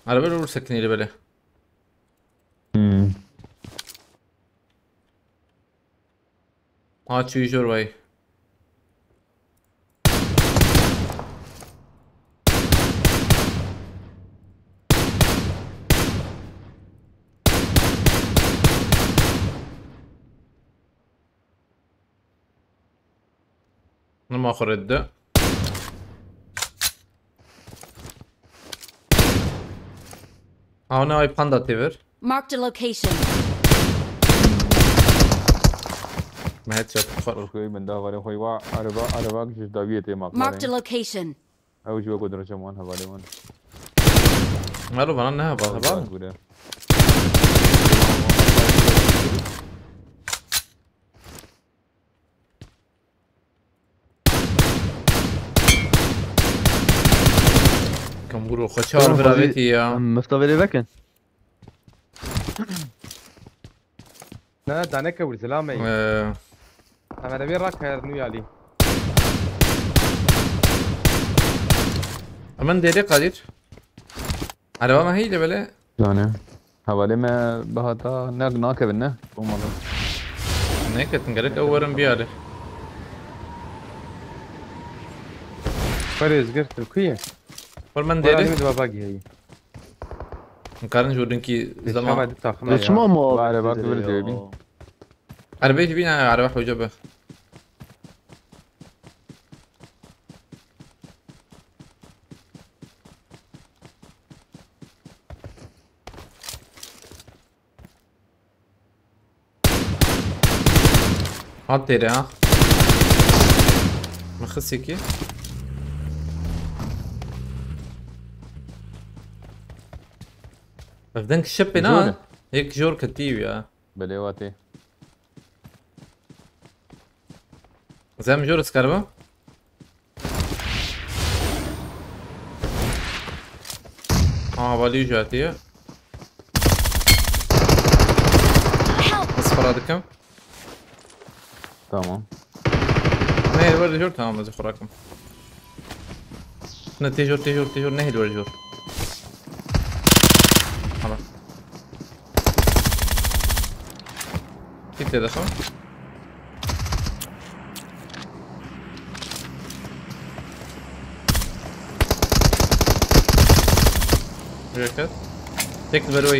عربي لو سكني لي بله شو يجور باي انا ما اخر الدق هنا هاي باندا تيفر Marked a location. ما هيد شات خر کوئی بندہ ہمارے ہوئی وا عربا کی دعوی تے Marked a ماکلے location. او جو کو درجہ مان حوالے مان مالو بنانا بابا پورا كم بقولوا خشار برافيتي يا مفتوى بكن لا دانك والسلام انا نبي راك نو يالي امن ديري قادر على ما هي جبله جانے حوالے میں بہتا نہ کہ بننا او مطلب هيك تنقلك اول بياله فريز قرت الكويه والمن ديري ديري ما باقي هي مقارن جوردنكي ما زمان ليش ما وعلى باقي بالجيبي على بيتي بينا على واحد وجبه هات ديري ها ما خسيكي بدنك الشب هنا هيك جور كتيب يا بلیواتے زي ما جور سكربه بالي جاتيه اصفر هذا كم تمام نهي الورد جور تمام زي خراكم تيجور نهي الورد جور خلاص كنت دخل ركز تكت بروي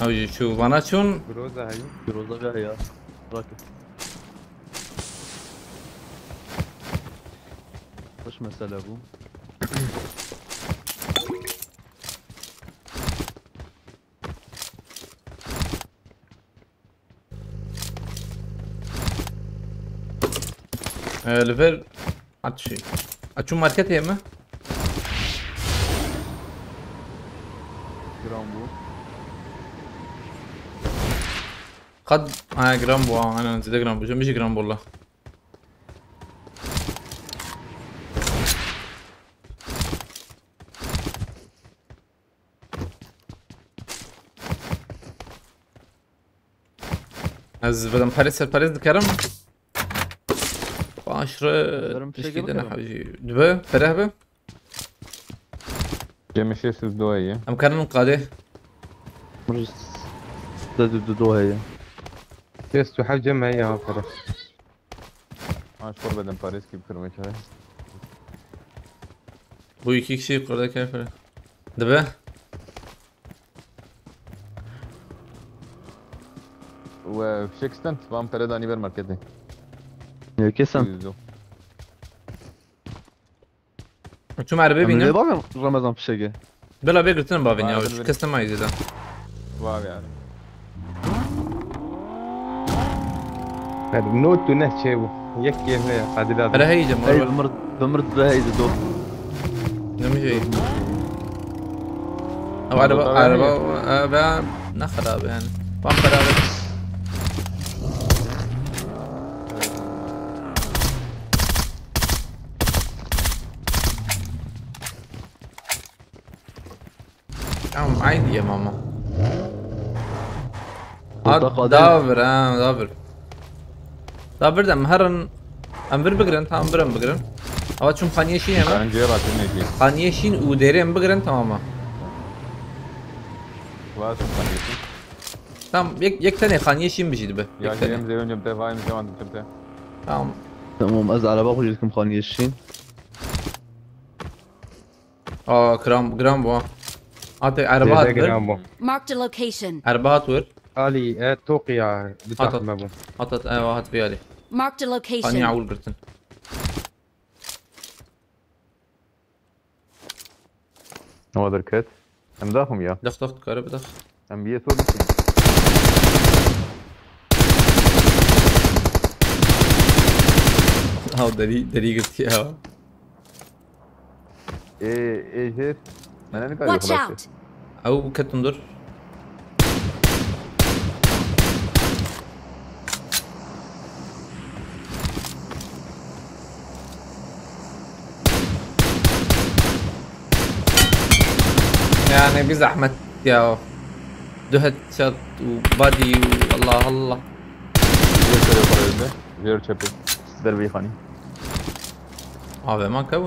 او شو بنات شون بروزة هي جروزة جاية راكب وش مسألة ابو ليفل عطشي اتشو ماركت يما جرامبو قد جرامبو انا نزيد جرامبو مش جرامبو والله از بدم باريس كرم 10 تشكيل انا حاجي دبا فرهبه جمشي سدوية ام كرم قاده مرس دو هي تست وحجم هي ها فرس. شور بدم پاریس کی بکرم چه. Bu iki kişi yukarıda keyifli. Dibe. و شکستن وام پردانی بر مرکزی. كسم Şu merbe من binin. بابا رمضان في الشقة Bela bir gırtın babin ya. Abi, Kısım mayız da. واو يعني. هذا نوت ونهشة يكي هنا قاعد Hele heyeceğim. هاي Var بمرت بهاي دو ne mi şey? Ama araba ben ne kadar abi yani. Bak beraber. Tamam عادي يا ماما. دابر دابر. دابر ده مهرن ام بگرن tamam برم بگرن. Ama چون خانیشین هم. کارن جیرا تنیکی. خانیشین و دریم بگرن تماما. واس خانیشی. Tamam یک تنه خانیشین بجید به. یا جیم زیون جم تفاهم جوان جم ته. Tamam. تمام از على باخذ لكم خانية الشين جرام بوا. أعطي عربات ور. Marked a location. عربات ور. علي توقيع بتاع مابو. أعطت واحد فيالي. Marked a خانية location. عول قرتن. هو دركت. ام داهم يا. دخت كهرباء دخ. ام بيه سود. هاو دري قلت يا. ايه هير. انا نقدر Watch خلاص. out. أو كتندر. يعني بزحمة يا دهت شط وبادي والله الله. زير سريع قريب. زير شبي. دربي خاني. ما كون.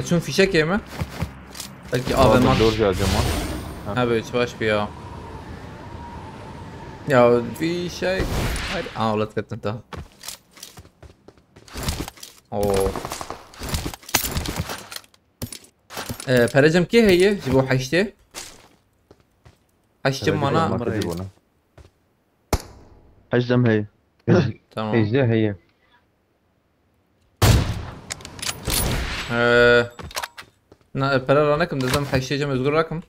شون في شك يا ما بلكي ما دور يا جماعة. ها باش بيا يا في شيء والله تكتم انت اوه فرجم كي هي جيبوا حشته حشتم انا حجم هي تمام ايش ده هي؟ برا رانكم دزم حشته جم يزغر راكم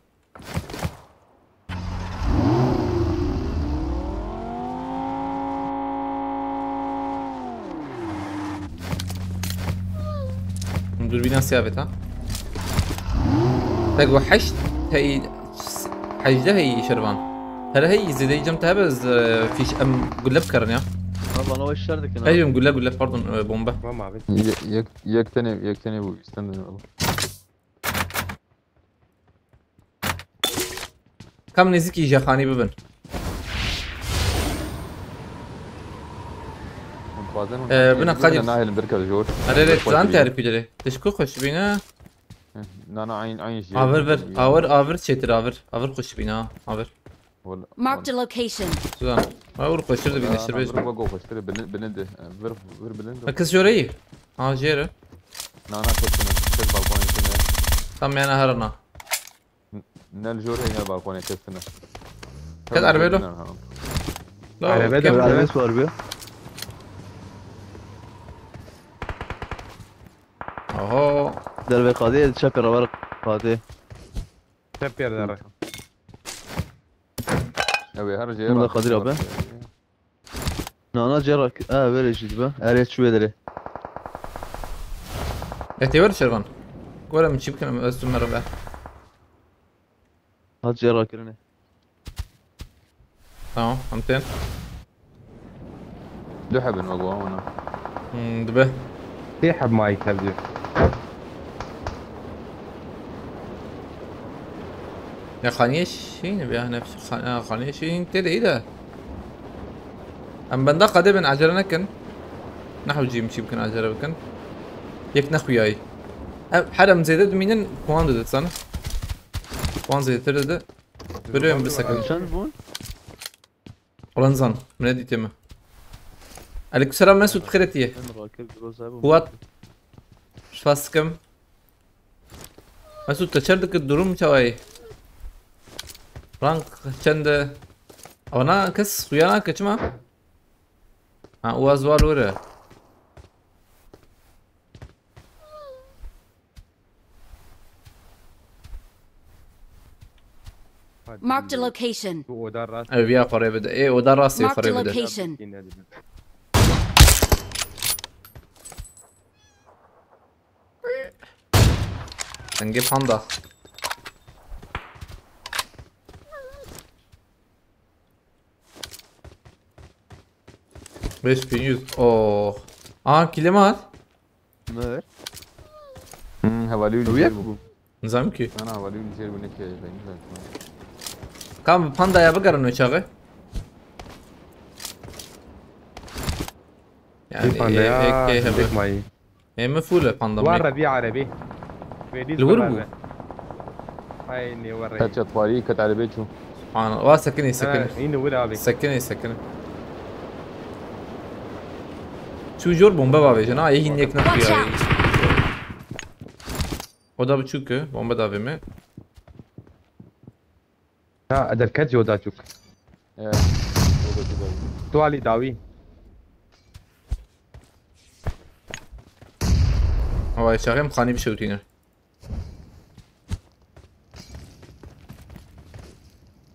دوربينا ثابت ها تقوى حشت هي حشده هي شربان هلا هي زي جمتها بس فيش ام قول لك كرنيا والله انا وش شردك انا ايوه قول لك برضه بومبا ما معبد. يكتني ابو استنى والله. كم نزيكي جاخاني ببن بنا قادر ناهل بركب جور. هذا زان تعرف كده تشكو خوش بينا انا عين شيء. آور شيتر آور خوش بينا آور Marked a location. زان آور خوش ده بينا شربيش بقول خوش ترى بلند فير بلند. مركز جوري جيره انا كنت في البالكون كنا. تم انا هرنا نال جور هنا البالكون كنا. كده عربي له لا على بس عربية اوه دربي قاضي شابر ورق قاضي شابير دارك. ابي هرجع. والله قادر أبا. انا جرك böyle جدبه اريت شويه دري اعتبر شربان ولا من شبكة بس مرة بعد هات جرك رني تمام 200 دحب المقوى هنا. دبه سيحب مايك هبدي. يا خانيش شين بيها نفس خانيش شين تدري ايه ده؟ ام بندا قدم عجلنا كن نحو جيم شي بكن عجله بكن يك نخوياي حدا مزيدد مينن كوان دد سنه كوان زيد ترد بريم بسكن شن بون؟ رنزان من هذه تمه عليك السلام مسعود بخيرتيه من راكب روزا قوات شفاسكم مسعود تشردك الدروم شوي رانك چند اونا كس خويانا كچما ها اوازوال وره Marked a location. تو اوضاع راست اي بيا قريب ده ايه وده راسي Marked a قريب ده location. نجيب حندا بيش بيوز اوه كلمات مر هواليو وياك اللي نظام كي انا هواليو اللي شير بنك يا كم باندا يا بقر انه يشغل يعني هيك هيك معي هي مفولة باندا ورا بي عربي فيديز الوربو. هاي اني ورا تاتش اطفالي كت على بيت شو سبحان الله سكني سكني اني ولا بي سكني سكني شو جور بومبا بابي جنا يهي نيك Watch نفسي out. O da buçuk bomba da mi? ها ادر كات جودا تشوك ايه تو علي داوي Hava şahım khani bir şey utiner.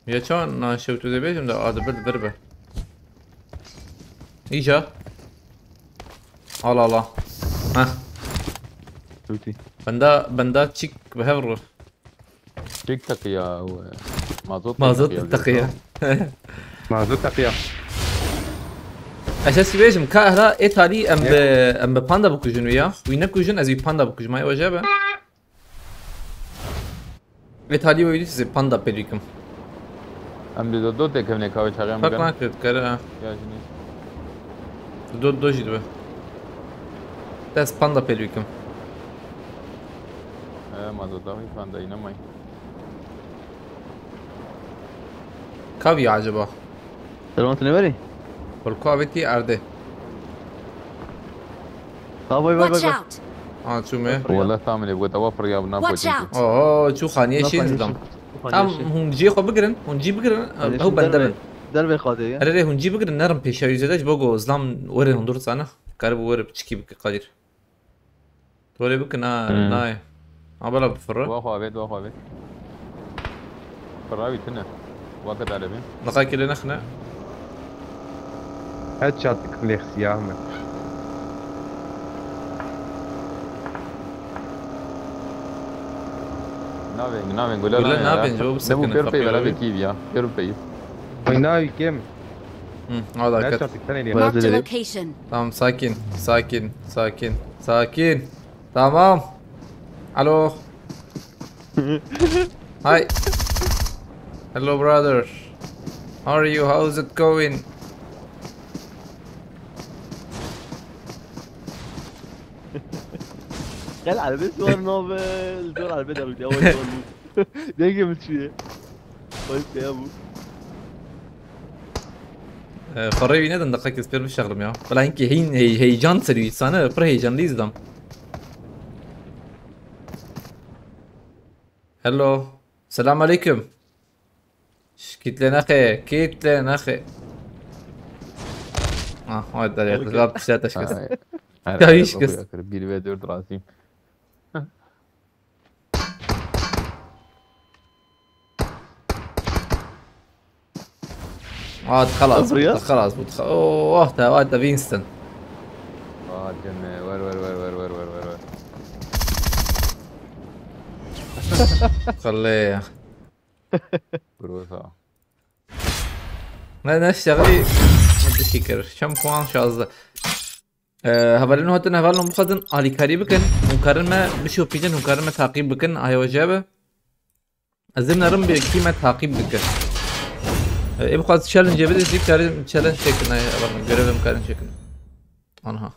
Ya çan na şey utu debejim de adı bir verbe. İja. Allah Allah. Ha. شوتي Benda çık behevru. تيك تقيا مازوت Mazot takiye. ما زلت تقيا Esas bejim ka hala etali em be panda bukujun ya. Uyna kujun az panda bukujum ay wajaba. Etali oydu size panda pelikum. ام دو دو تك من كاوي شغام Bak lan kırık kara. يا جني Do jidwe. Tas panda pelikum. ايه مازوت داوي فان داينا ماي Kavi acaba. سلامت نبري Polkoviti arde. ها باي باي Watch باي out. شو مه؟ والله ثامن يبغى توفر يا ابنا Watch out. شو خانية شين زدم. هم جي خو بقرن هون جي بقرن هو بندبن. دربي خاطي أري هون جي بقرن نرم بيشا يزداش بقو زلام وري هون دور سنة. كارب وري بتشكي بك قادر. تولي بك ناي. عبالة بفرة. واخو عبيد واخو عبيد فراوي تنا وقت على بين نقاي كده نخنا. هاد شات كليخ يا احمد نافين قول ولا نافين جو بس نبو كنا بيربي خبي ولا قوي. بكيف يا بيربي ويناوي كم هذا هاد كت. شات الثاني Marked a دليل. location. تمام ساكن ساكن ساكن ساكن. تمام. الو. Hi. Hello brother. How are you? How's it going? قال على بس صور نوبل دور على البدر ودي اول صور دقيقة من شوية طيب يا ابو فريبي ندن دقيقة سبير بالشغل يا ولا هيك هيجان سري سنة بر هيجان ليزدم هلو السلام عليكم كيت لنا اخي كيت لنا اخي هاي الدليل غاب تشاتش كس تعيش كس. ربي لي دور دراسي خلاص أبرياء؟ خلاص اوه تا فينستون جنة ور خليه بروثا لا نشتغلي متشكر شم بوان شازده هبالين هاتن هبالين مخدن آلی کاری بکن هنکارن ما بشو پیجن هنکارن ما تعقیب بکن آیا وجبه از این نرم به کیمت تعقیب دکه ای بخواد چالنج بده دیگه کاریم چالنج شکل نه اول görevim کاریم شکل آنها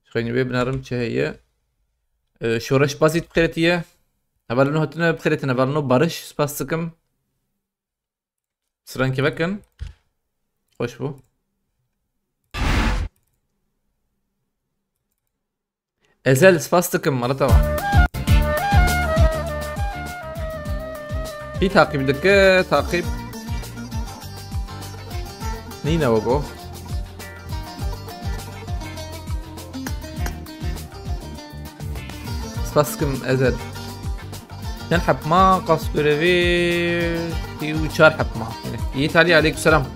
خیلی ببینم چه هیه شورش بازیت بخیرتیه اول نو هتونه بخیرتین اول نو barış سپاس دکم سران که بکن خوش بو ازل سپاس دکم مرة طبعا في تعقيب دكة تعقيب نينا وجو سباسكم ازل نلحب ما قص كريفي في وشار حب ما يتالي عليكم السلام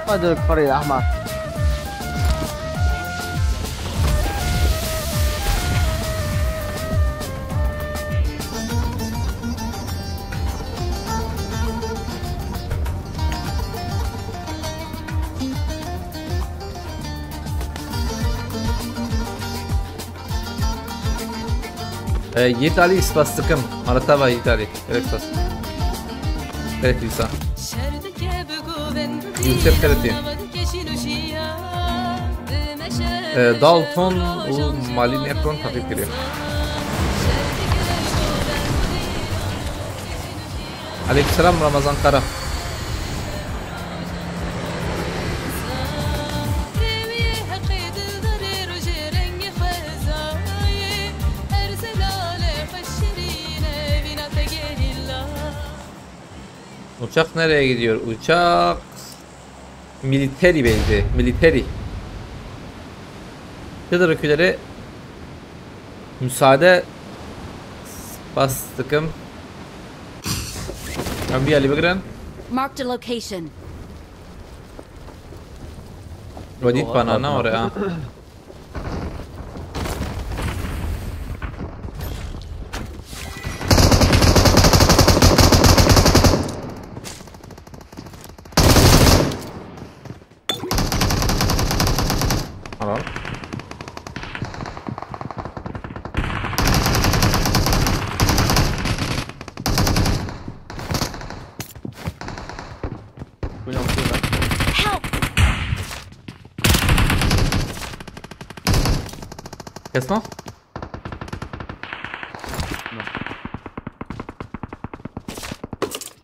هذا الفريق الأحمر يتالي سباستكم مرة تابع يتالي كريك بس كريك لسا يوسف كريتين دالتون ومالي نيكرون تقريب كريم عليك السلام رمضان قرا Uçak nereye gidiyor? Uçak militeri bence. Militeri. Kıdır ülkelere müsaade bastıkım. Ben bir yerli bakıran. Marked a location. Vadit banana oraya. Kesma?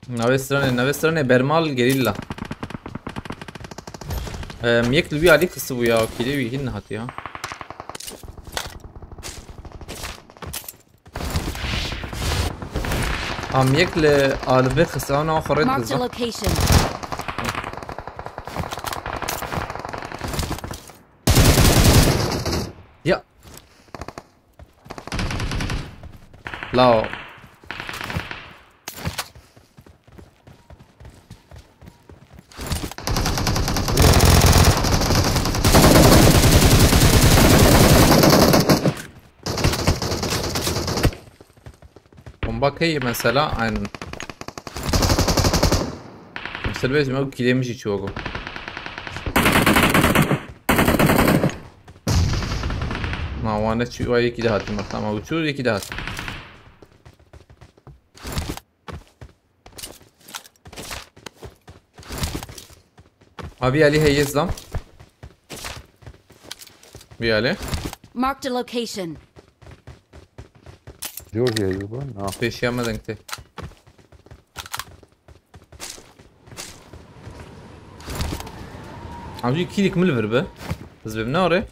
نوې strane برمال gerilla. یک لوی علی قصه بو یا کلی وی هن هاتی ها. یک ل آلوه قصه آن آخرت Marked a بزن. location. یا. لا. Bak iyi mesela aynen. Mesela bizim kilemiş hiç yok. Nawane çu ay iki daha timur tamam uçur iki daha. Abi Ali heyezzam. Bir Ali. Marked a location. جورجيا يبون Peşiyama denkti. Abi ikilik mi ver be? بس بمنوري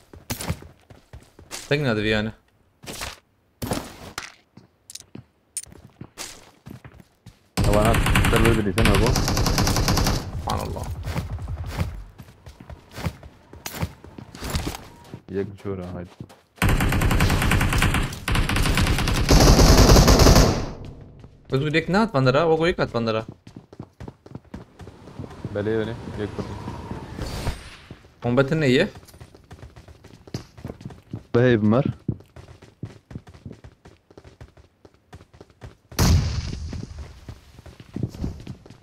تقنادي فيانا طبعا هذا اللي سمع ابو سبحان الله. يك شورا هاي بس بديك نات بندرة وقوي كات بندرة بلي يك هم بتنية بهي بمر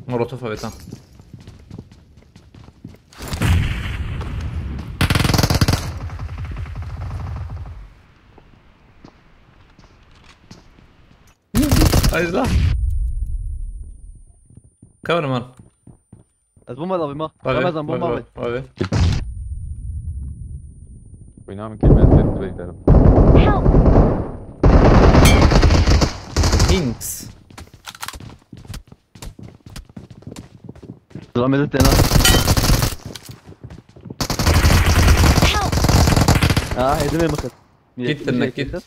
مرة فبيتها هاي لا كون مان از بوم هذا بما رمضان بوم هذا طيب وينام كلمات زي كده انكس رمضان انا هيدمي مخت كيت انك كيت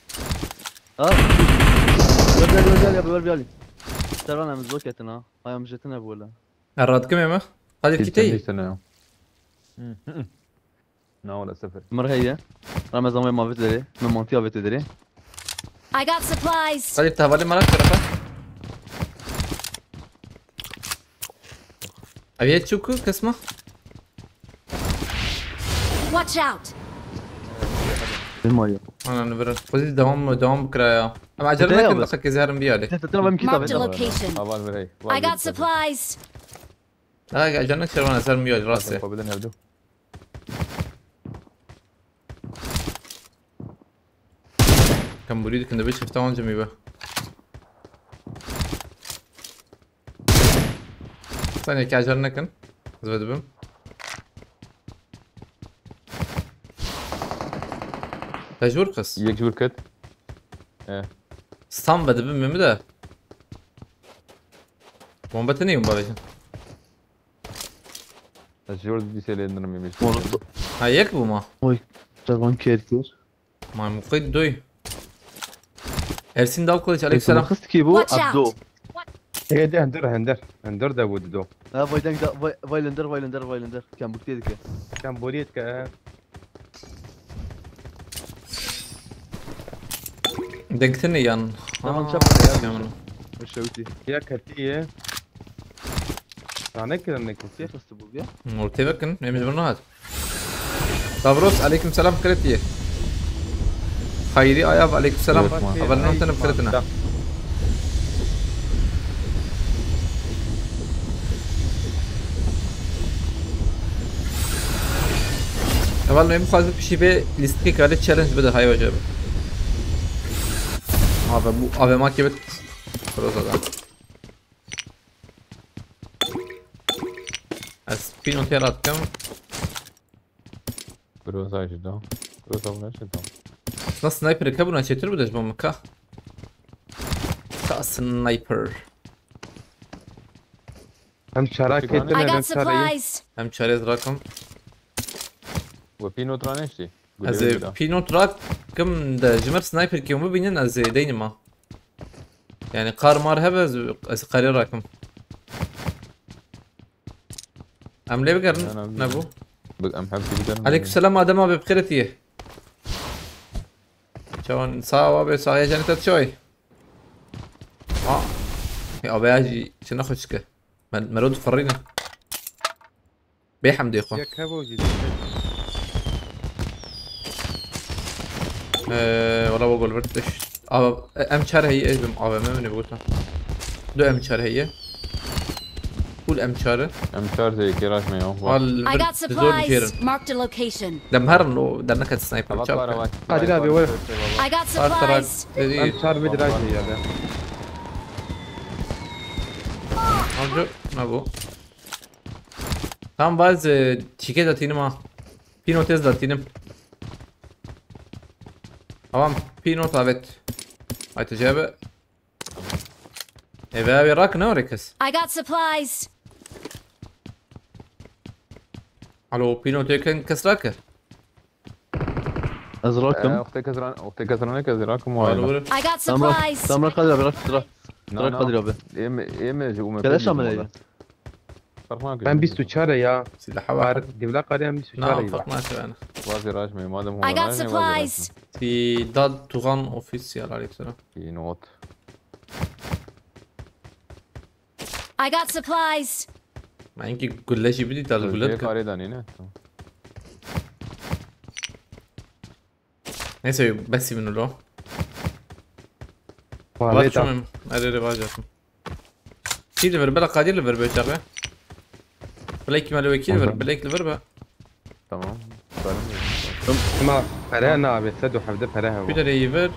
رجالي ترى انا مزوكتنا هاي مجتنا بولا الراد كم يما هذه الكتي سنة لا ولا سفر مر هي رمضان وين ما بتدري من منطقه بتدري I got supplies. هذه تهبالي مالك ترى ابي تشوكو كسمه Watch out. المايو انا نبرر خذي دوام بكرايا اما عجلنا كل اخك زهر بيالي انت ترى بمكي Marked a طبعا location. أبغى المري I got supplies. لا عجلنا كثير وانا زهر بيالي راسي بدنا يبدو كان بريد كنا بيش شفتها جميع بقى ثانية كي عجلنا كان زبد بهم تجور قص يك جور كت ايه ستان بده بهم مده بومبتني يوم بابيش الجور دي سيلين نرمي مش هاي يكبو ما ترى كير ما مقيد دوي Ersin Dal Kılıç aleykümselam. خست كيبو Watch عبدو out. هي دي هندر ده ودو ها فايلندر كان بكتير كان بوريت Denkteni yan. Tamam, çabuk ya. Yaman. وشوتي يا كتيه انا كده انك كيف استبوق يا قلت لك مش منه هذا. طبروس عليكم السلام كرتيه. خيري اياب عليكم السلام. قبلنا انت بكرتنا. طبعا ما مخالف بشي به ليستي كاله تشالنج بده هاي وجب. ابي ما كبت خلاص هذا. اسبينو تيرات كم بروز هاي شدو بروز هاي شدو نص سنايبر كابونا شتر بدش بمكة سنايبر هم شراكه I got supplies. هم شاريز راكم وفي نوترانشتي از بينوت راك كم ده جمر سنايبر كيوم بينن از دينما يعني قار مار هبز از قرير راكم ام ليه بقرن نبو ام حبتي بدنا عليك السلام ادم ببخيرتي شلون صاوا بصايا جنت شوي يا ابي اجي شنو اخشك مرود فرينا بيحمد يا اخوان يا كابوجي والله بقول برتش ام شهر هي ايش بمقاومة من بقولها دو ام شهر هي قول ام شهر ام شار زي كراش ما يوم I got supplies. Marked a location. دمهر انه دمك سنايبر قادر ابي ولا I got supplies. هم شار بدراجي هذا ارجو نبو tam bazı çike de tinim ha pinotez da tinim tamam pinot evet aytacabe eve abi rak ne orekas I got supplies. alo pinot yeken kasraka ازرقكم. اختي كسرانه كزراكم وايد. I got تمرة supplies. تمرة قدر ابي ترى قدر ابي. يم جو كلاش عمل من 24 يا سلاح واحد. دبلا قرية من 24 نعم فوق ماشي انا. وازي راشمي مادام هو I got supplies. في داد توغان اوفيسيال عليك سلام. في نوت. I got supplies. ما يمكن قلاش بدي دال ये قلت कारे दानी ना نسوي بس منه لو والله شو من اري باجاتم كي ليفر بلا قادر ليفر بيشغله بلايك مالو كي ليفر بلايك ليفر بقى تمام ما فرقنا بيسدوا حفظة فرقها في ليفر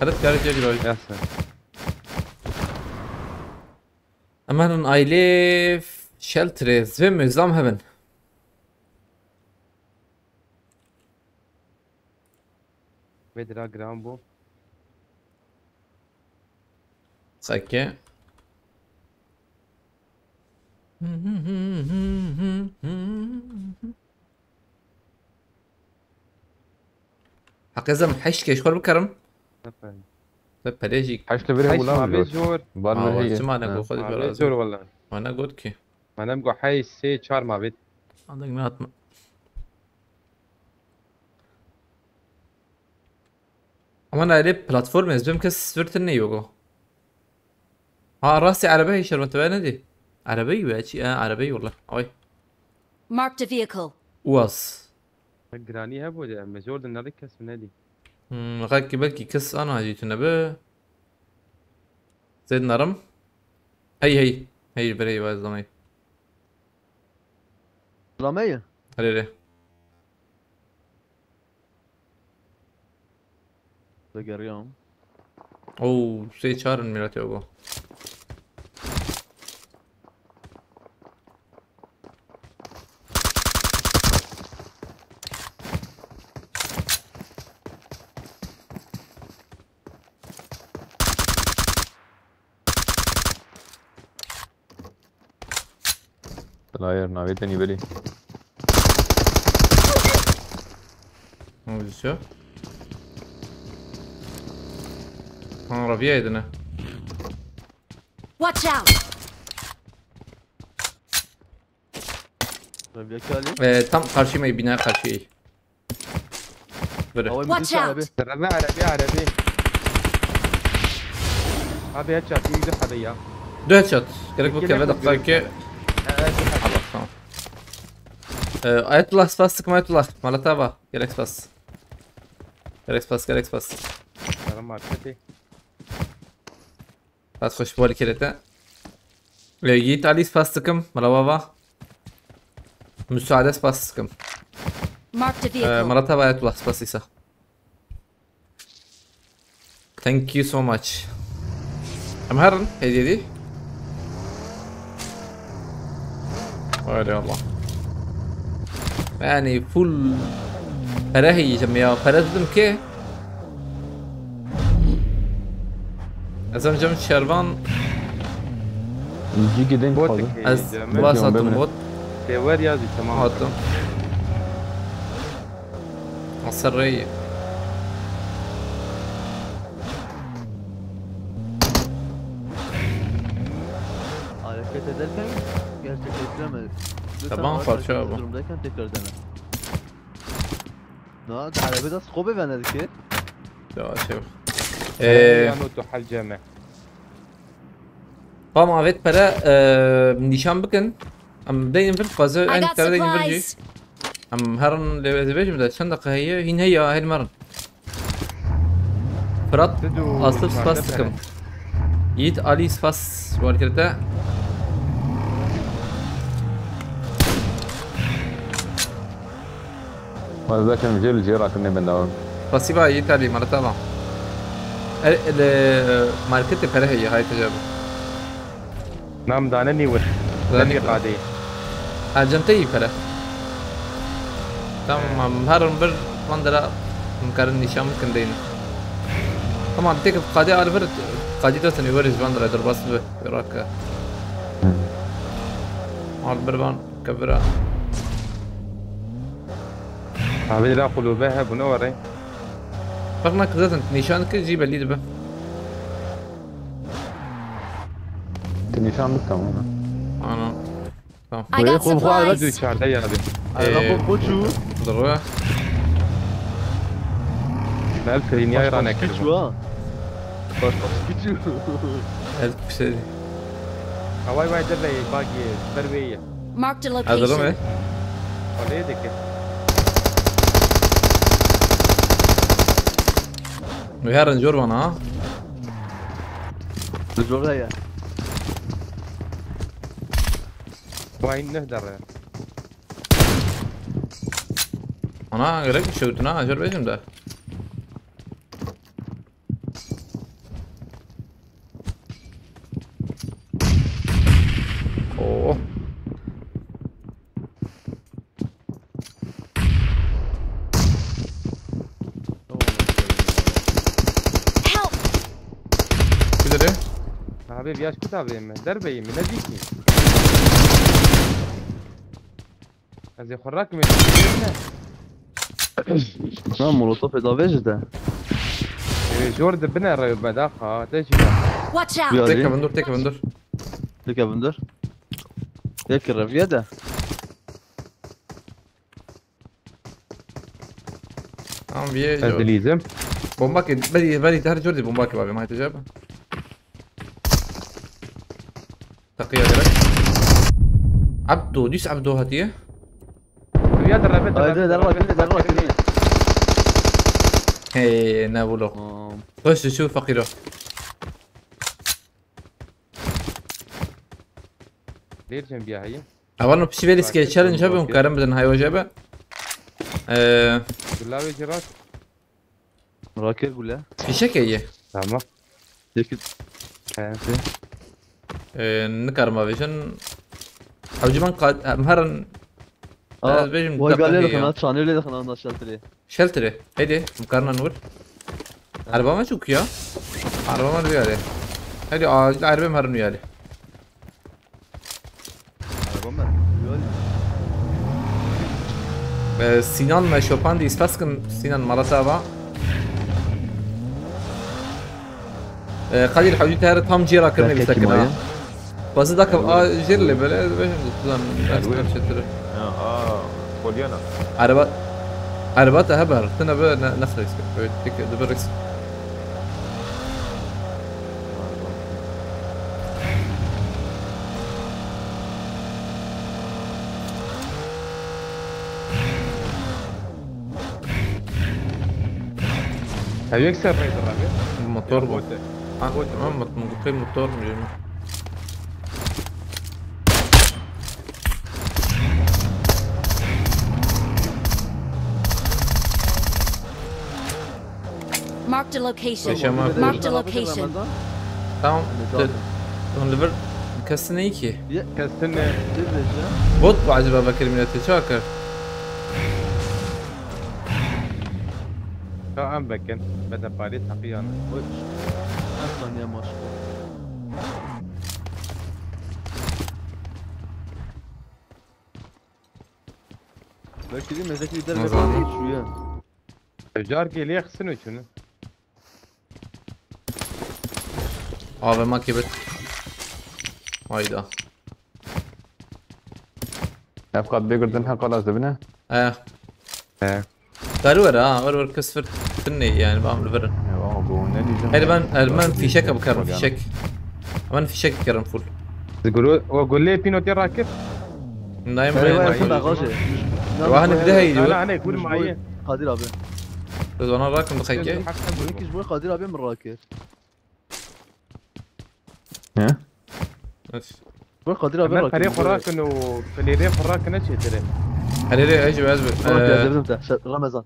هذا كارت جاي يا سلام اما اي ليف شلترز vem özlem hemen بدرا جرامبو ساكي حقيقة محش كيش خور بكرم بليجيك حش لبره حيش ولا ما بيجور بيجور بار هي ما انا خذ ما بيجور والله وانا قلت كي ما نمقو حي سي 4 ما بيت عندك نات اما انا ليه بلاتفورم ازبم كس سورتني يوغو راسي عربي شربت بينا دي عربي واشي عربي والله اوي Marked a vehicle. واس جراني هبو ده مجور ده نركز من هذه غاكي بلكي كس انا جيت نبه زيد نرم هي بري واز ضمي رمية هريري دقر يوم او سي شارن ميراتي اوغو لاير ناويتني بلي شو ربيع يدنا Watch out. ربيع كالي tam karşı mı bina karşı böyle اول Watch مدرسة عربي out. ربع عربي هذا هيتشات يقدر حدا اياه 4 shot gerek bu kere dakika tamam Ayetullah spas sıkma Ayetullah Malatava gerek spas gerek spas ترى ماركتي بس خوش بالي كده جيت علي سباس sıkım Malatava müsaade spas sıkım Marked a vehicle. Malatava Ayetullah spas ise thank you so much أم هرن هدية دي ويلي والله يعني فول فراهي جميع فرازدم كي أزم جم شربان يجي جدين بوتك فاضي از واسطم بوت تيور يازي تمام هاتم السرية hareket ederken gerçekleştiremedik. Tamam, parça bu. Durumdayken tekrar dene. Ne? Arabada scope vermedik ki. يا شوف يعني تحل جامع طبعا عفيت برا نيشان بكن ام داين في القازة I عند got ترى داين برجي supplies. ام هرن لبيج بدا شندق هي هين هي هاي المرن فرات اصل سباس كم يد علي سباس والكرتا هذا كان جيل جيرا كنا بنداوم بسيبا يد علي مرة طبعا ماركت فرا هي هاي تجربة نعم دانني ور دانني قاعدي الجنتي فرا تمام هرن بر مندرا مكرن نيشان ممكن دينا طبعا تيك قادي على برد قادي توتني ورز بندرا درباس براك على بربان كبرا عبيد لا قلوبها بنوري. فرنك زادن نيشانك جيب اللي دبه. نشان بالتمام. أنا. تمام. I got خذ على بدو supplies. شعر يا ابي. إيه. خذ شو؟ ضروري. لا الفرين يا رانا شو كلمه. ها؟ باش شو؟ ألف بسري. هواي واي دري باقي برويه. Marked a هذا رمي. location. ولا يدك. ويا رنجور وانا. الجور هيا. وين نهدر. أنا غيرك شوتنا أجر بيجم ده. أوه. Help! كده ليه؟ حبيبي ياش كتابي من دربي من نجيكي. هذه خراك من لا مولوتوف إذا بيج ده. جورد بنا بداخة تيجي. Watch out! يا تك لي. بندور تك بندور. لك يا بندر. لك الرفيدة. بيه جو. تدليزم. بومباك بدي تهر جوردي بومباك بابي ما يتجاب. تقية غيرك. عبدو ديس عبدو هاتيه. رياض الرابط. دروك. هي نابولو. خش شوف فقيره. ليش جنبيها هي؟ أولا بشي بيلي سكيت تشالنج هبه مكرم بدن هاي وجبه. بالله جرات. راكب ولا؟ في شكل تمام. لك. نكر ما فيشن او جمان قاد مهرن بيجم هو قال لي دقة دخلنا هي. شاني لي دخلنا نشلت لي. شلتري هيدي مقارنة نور عربة ما شوك يا عربة ما ريالي هيدي العربة مهرن ويالي سينان شوبان دي سباسكن سينان مرة سابعة قليل حوجي تهر تام جيرا كرني بسكنها بس ذاك جير لي بلا بيجم شلتري بوليانا. عربات هبر تنا نفرس ديك دبركس هل يكسر ريد الرابط؟ الموتور ممكن موتور مجمع Marked a location. Yaşa ما في. Marked a location. tamam دليفر كسنه يكي كستنة. بوت بعد بابا كلمة شاكر شو عم بكن؟ بدأ باريس حقيقة. اصلا يا مشكور. بكري مزاكي درب مزاني. شويه. جاركي ليه خسنوا شنو؟ abi ما كبت هايدا أفقد بيقدر نحق خلاص ابنه. ورور كسفر تني يعني بعمل برن المان في شك بكرم في شك امان في شك كرم فول تقولوا وقول لي بينو تي راكب. نايم ايوه بين كنا غاشي. وانا بدها هي أنا يقول معي. قادر ابي. انا راكم دخيكي وينك شوي قادر ابي من راكب. ها؟ شوي قادر ابي أنا فريق وراك إنه في اليدين وراك نشي ترى. هلي اجي ازبط رمضان.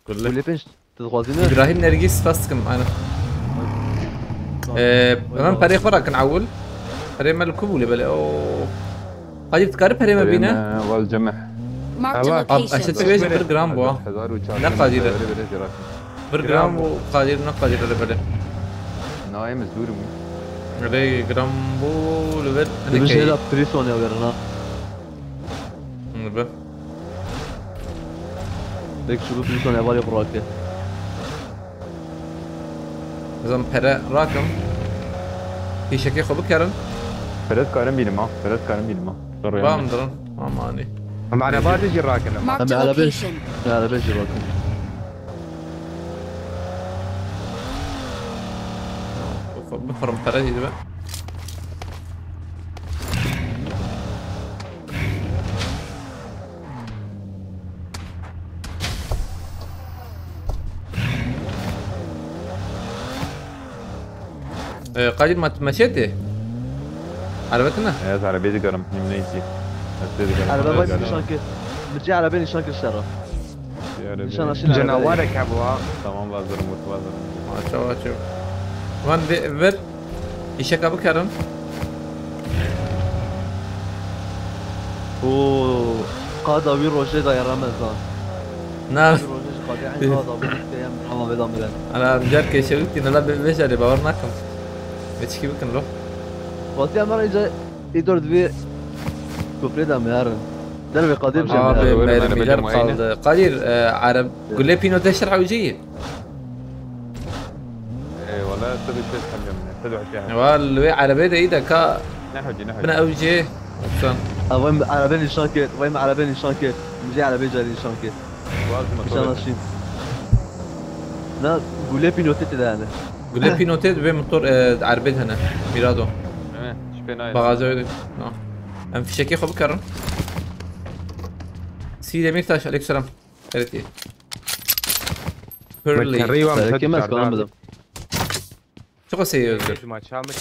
كله واللي بينش تتغازينا. ابراهيم نرجس فاستكم انا امام فريق وراك نعول فريق مالكم ولا بلا او قد تقارب فريق ما بينا والجمح. Marked a أشد location. سويش برجرام بوا نقادير برجرام وقادير نقادير ولا بلا نايم زور ربي جرام بو لبر مش هلا بريسون يا ورنا. ليك شو بيكون عبالي براكه زم پره راکم پیشکی خوب کردن فرد کارم بیلم ها فرد کارم بیلم ها بام درن امانی معنا بعد يجي راكن Marked a على بيش location. على بيش براكه بفرم پره دیده بقى قاعد ما مشيتي عرفتنا از عربیه کارم نمی‌نیسی على بالي نشانك بتجي على بالي نشانك الشرف نشان اشيل على بالي. جنوارك ابوا Tamam vazırım vazırım. شو شو وان فير يشكا بكرم قاد وير روجيدا يا رمضان نعم وير روجيدا قاد يعني قاد وير ايام رمضان بدون بدن انا مجرك شوقتي نلا بشري باورناكم بتشكي بكن روح وقتها مرة اجى يدور دبي كوبريدا ميارن دربي قديم اه جميل بمجرد قدير عرب قول لي بينو تشرح وجيه ولا تبي شيء تحجم تدعو فيها. والله عربي ده ايده كا نحوجي بنا اوجيه احسن وين على بالي نشانك وين على بالي نشانك مجي على بالي جالي نشانك مشان ماشيين لا قول لي بينوتيت ده انا قول لي بينو تيد بمطور عربي هنا ميرادو شبينا بغازوي نعم ام في شكي خب كرم سيدي ميرتاش عليك سلام قالتي بيرلي تقريبا كم اسكو بدو شو قصي ما شامك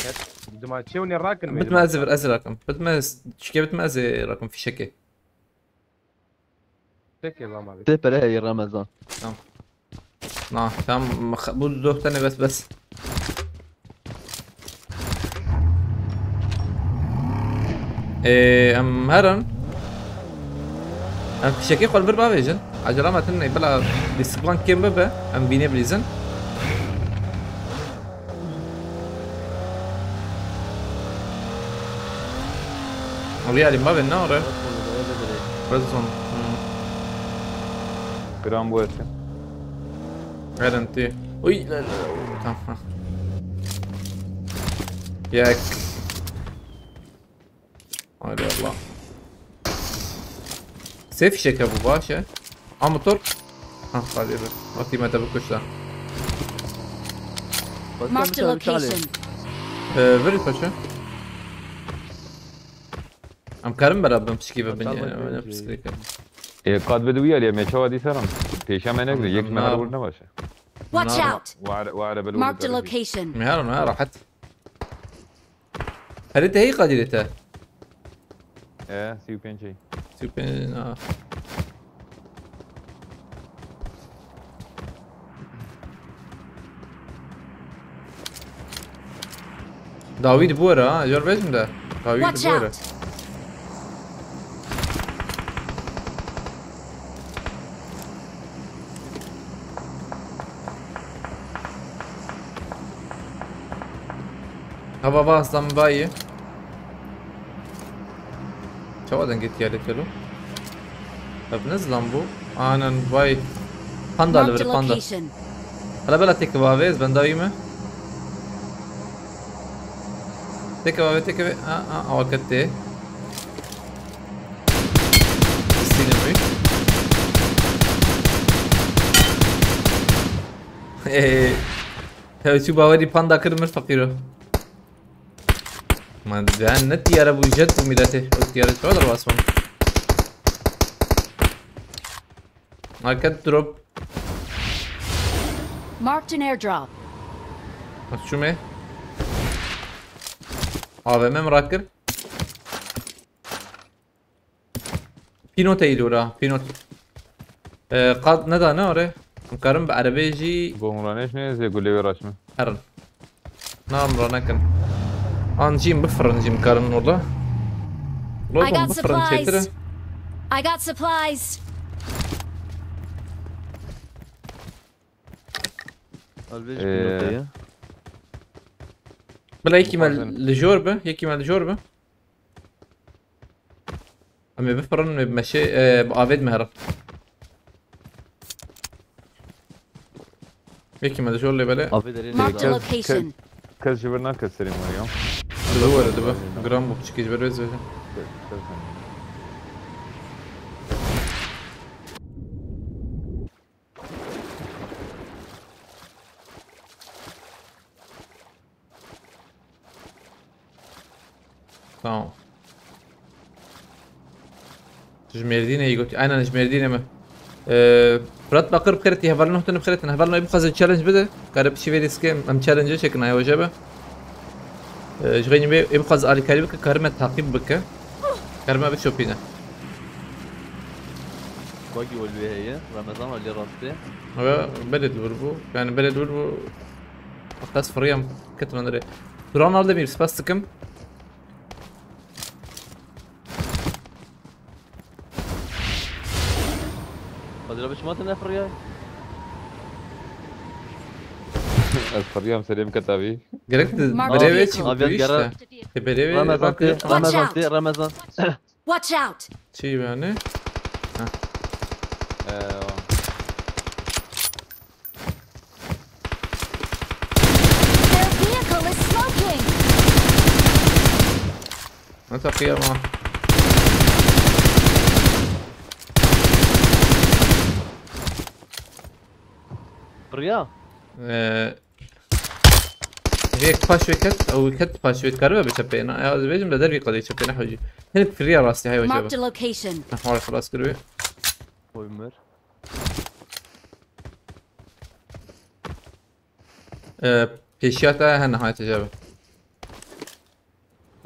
ما تشوني راكن بتمازر ازرقكم بتماز شكي بتمازر رقم في شكي تكي ما تبر هي رمضان نعم تمام بده تاني بس ام هرن ام في شكي قول بربا فيجن عجلا ما تني بلا ديسبلان كيم ببا ام بيني بليزن ريالي ما بالنار رزون جرام بوسه. غير انتي وي لا تمام ياك هاي والله سيف شيك ابو باشا موتور قادر وقتي ما تبكش له Marked a location. فيري باشا ام كارم برا بمشكي ببني انا بسكريك قاد بدوية ليه مشوا دي سرم پیشا میں نگری یک نمبر ورد نباشه Watch out. وعلى بلو Marked a location. مهارة راحت هل انت هي قادرتها ايه سيو بين شيء سوبر داوود بورا جور بيجم ده داوود Watch بورا out. هبا باص ضم بايه شو هذا قلت يا ليتلو طب نزلم بو انا باي باندا Marked a ليفل باندا location. هلا بلا تيك بافيز بندايمه تيك بافي تيك بافي اول كتي سينمي ايه شو باوري باندا كرمل فقيره ما جان نت يا رب جد وميلاته قلت يا رب شو هذا اصلا ما كنت دروب Marked an airdrop. شو مي هذا ما مراكر بينوت ايلورا بينوت قاد ندا ناره مكرم بعربي جي بومرانيش نيز يقول لي وراشمه هرن نعم رانكن نجيم بفرن نجيم مكرم والله I لازم got بفرن شترة supplies. I got supplies. البيج بينوتيه بلا يكي مال الجوربة يكي مال الجوربة أمي بفرن بمشي بقافيد مهرب Vicky ما شو اللي بلا Abi derin. Marked a Kız- location. كز شبرنا كسرين مريم. دور دبا جرام بتشكيش برز وجه tamam. جميردين هي قلت انا جميردين ما برات بقر بكرتي هبلنا هتن بخرتنا هبلنا يبقى زي تشالنج بده قرب شي فيدي سكيم ام تشالنج شكنا يا وجبه جغيني يبقى زي كاريبك كرمه تعقيب بك كرمه بتشوفينا باقي والبي هي رمضان اللي راسته. هو بلد البربو يعني بلد البربو اختص فريم كتر ندري رونالدو ميرس بس كم هذا ليش ما تنفر ياي؟ الفريم سليم كتابي. قرقت Mark بريويتش vehicle. أبيض قرق. بريوي رمضان Watch out. رمضان. Watch out! شي يعني Their vehicle is smoking! انت قيامة فريا. هيك باش ويكت او ويكت باش ويت كاربا بتشبينا هذا بيجم لدربي قضية تشبينا حوجي هنك في الريال راسي هاي Marked a وجبه location. نحوال خلاص كروي ويمر. بيشياتا هنا هاي تجابه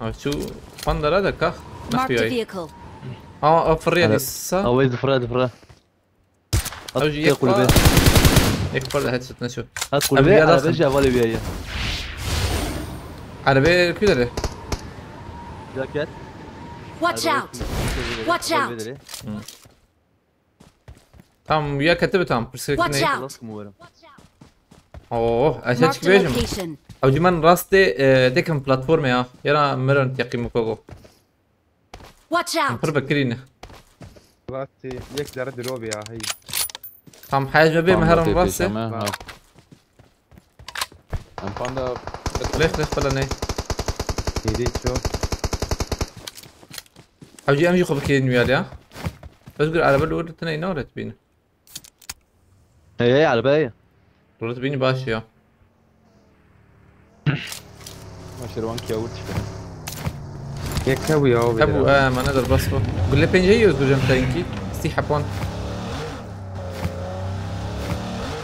او شو فندر هذا كاخ ما Marked في a هاي vehicle. في الريال لسه أويز فرا. اوجي يقول به. يكبر هاد ست نشوف هتقول أبي به. أدخل. أنا بيجي أولي بيا. عربية كده جاكيت. Watch out! Watch out. تمام ويا كتبت تمام Watch برسكني out. خلاص كمورم. اوه عشان Marked a بيجم location. او جمان راستي ديكم بلاتفورم يا يلا مرن تقيم فوقه Watch out! قرب كرينه راسي يك درد روبي يا هي. تمام حاجة بي مهرم راسي أم فاندا. ليش بلاني يدي شو. او جي امجي خبر كيرين ويالي ها بس قول على بلو ورد تنين نورت بينا هي على باية. ورد بيني باش يا ما شروان كياوت. يك سوي يا هو. ابو ما نقدر بصفه قول لي بين جاي وزقول جنب تانكي ستي حبون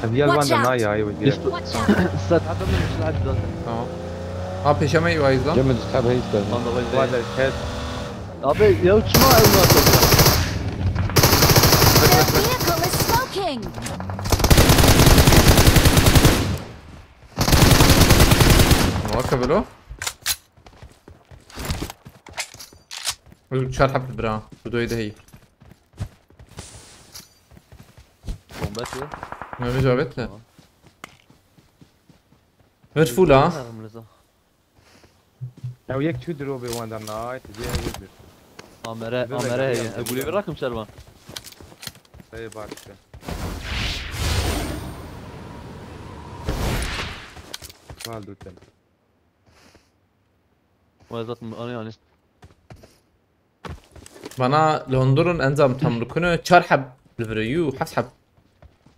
هذه الوان Watch out. دنايا هاي ودي. Watch out! استاذ حتى من مش العب ذاته. تمام بيشامي وايزا جمد تسحب هي استاذ. أنا وين وهذا باية. الكيت. أبي يا وش ما أنا أصلا. Their vehicle is smoking! مركب له شار حب برا بدو يده هي بومباتي. ما جابت له مش فولا او يك شو دروبي وان دناي تجي وزر. أمرة هي. أقول لي براكم شلون. هي بعد. ما دوتن. وزات أنا يعني. بنا لهندرن انزام تملكونه چار حب الفريو حس حب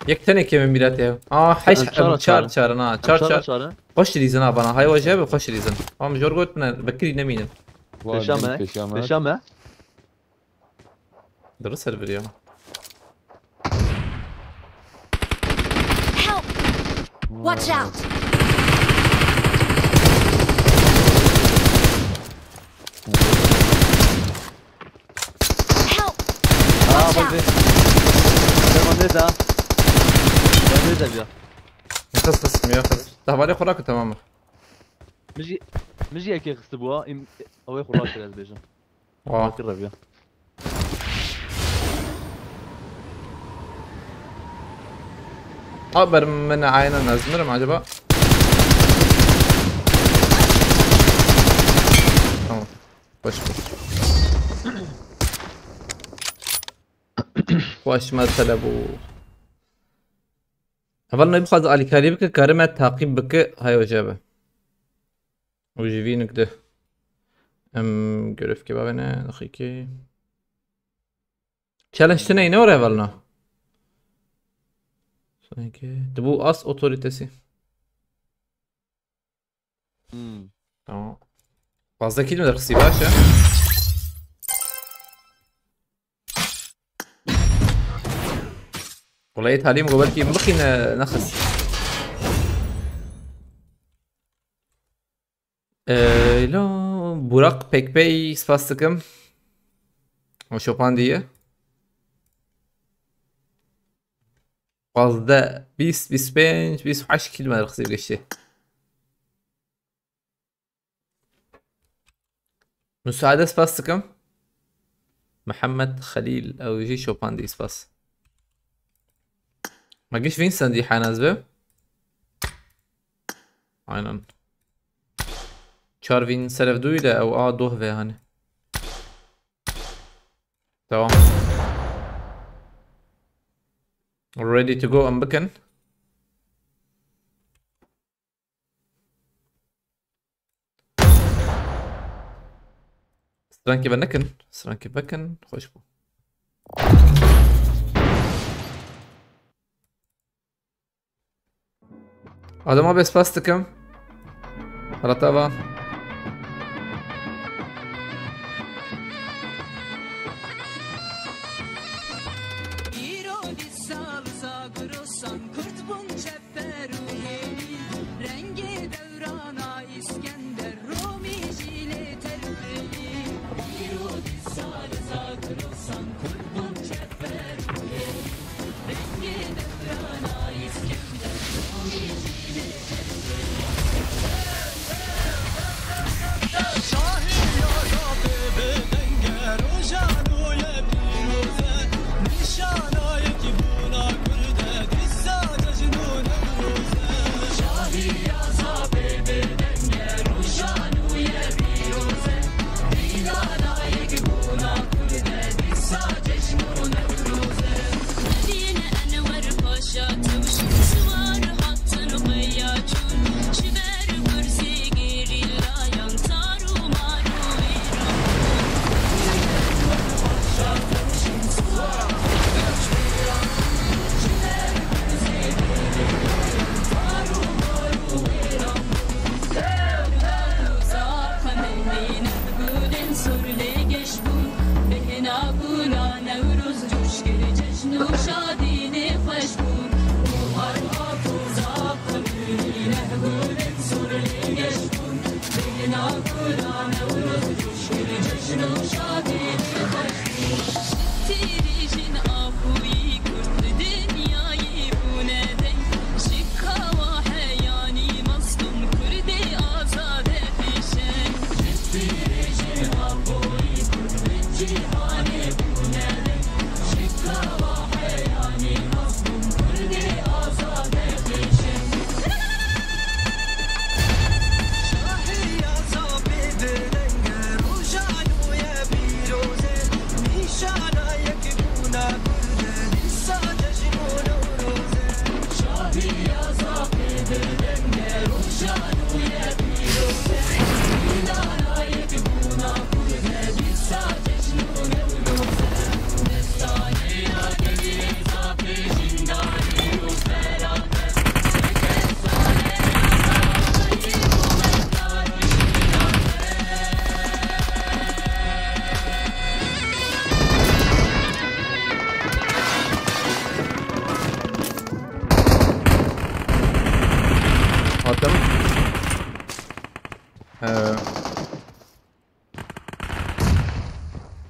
يك تاني كم ميراته حيش چار انا چار خوش ريزنا بنا هاي وجهه خوش ريزن جور قلت بكري نمين بشامة. درس الفيديو Help! Watch out! Help! Watch out! تمام ده. خص ياخذ تهبالي خوراك تمام مجي هيك يخسبوها أو ياخذ راسي لازم بيجي. قرب يا. اكبر من عينا نزمر مع جبا وش وش ما تلبو أظن يبخذ على كلامك كرمة تعقيب بك هاي وجابه وجيفينك ده جرف كبابنا أخيكي challenge تنين نورة بالنا sanki bu az otoritesi. Tamam. Fazla kill mi de kısayım aşağı? والله تعليم قبل كي مبقي نخس. لو براق pek bey spas takım. O Chopin diye. Fazla 20 20 كلمة رخصي بقشتي. مساعدة سباس تكم محمد خليل أو يجي شوبان دي سباس ما جيش فينسنت دي حنازبه aynen Charvin Serevduyla أو دوه ve hani tamam ready to go أمبكن Stranki بنكن Stranki بكن خوش بو Adama best pass takım Ratava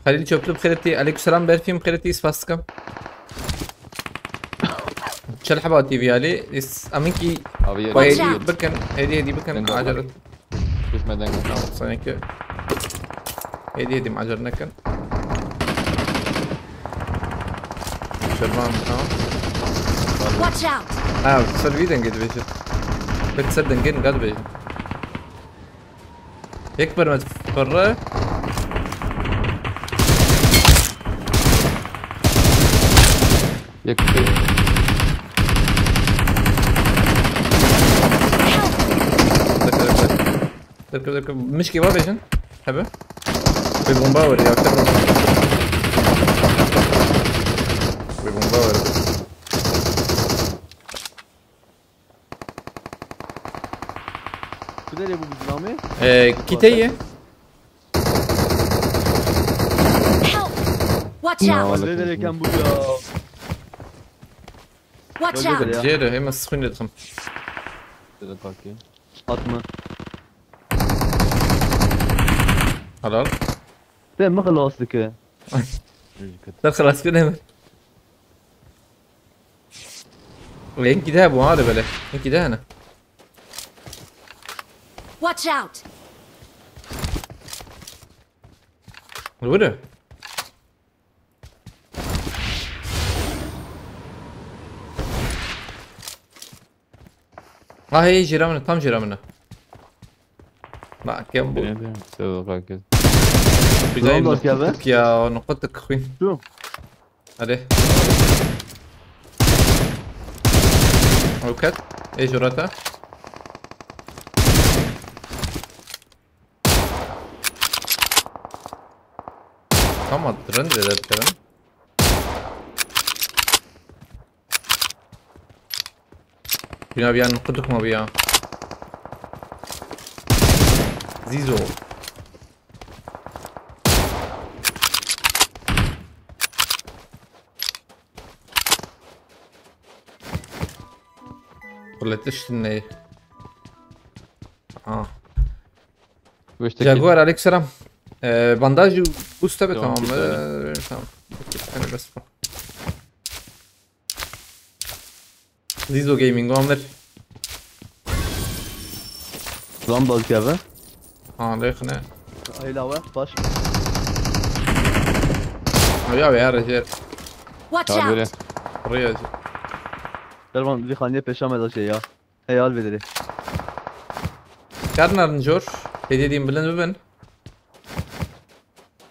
Halil çöplü بخيرتي aleykümselam berfim بخيرتي سباسكم شل حباتي فيالي امينكي وهذه بكن هذه بكن عجلت اسمه دنجا صانك هذه معجرنا كان شربان Watch out! سلفيدن قد بيجي بتصدق جن قد بيجي يكبر ما تفرق يكفي اركب مش كبار يا جن حبه ببومباور يا كبر ببومباور شو داري ابو بزلامه؟ كيتيه Help! Watch No. out! ليه داري كان بويا Watch Where out! did جيره هي مسخين الخم اوكي حاطمه خلاص تم ما خلص لك لا خلاص كده يمكن ده ابو عارف ولا يمكن ده انا Watch out! الورا هي جيراننا tam جيراننا لا كم بو ركز بداية والله كيف؟ نقطتك يا نقطتك اخوي شو؟ عليه اوكي ايه جراتها Tamam, render eder bir Bina bir نقطتك ما بيها زيزو قلتش اني وش تكي؟ جاكوار عليك سلام بانداج وبوست تبع تمام، تمام بالتالي. تمام انا بس زيزو جيمنج عمر لامبل كيف؟ ليه خنا هاي لاوه باش يا رجال Watch تعال بلي out! حريه درمان دي خانيه پیشام ادا şey ya هي al بدري كارنا نجور هدي بلند ببن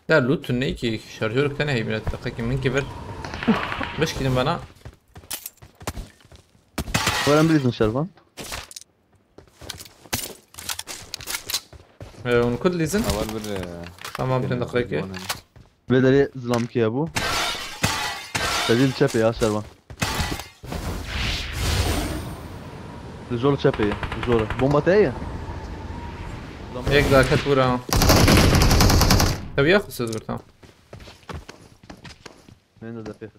لا لوت نيكي شارجورك تاني هي من الدقيقة من كبر باش كده بنا وين بليزن شربان ونكد ليزن اول بلي تمام 2 دقيقة بدري زلام كي ابو تجيل شابي يا شربان الجول شابي الجول بومبا تايه هيك دا كتورة طب ياخذ صدر تمام وين ده فيها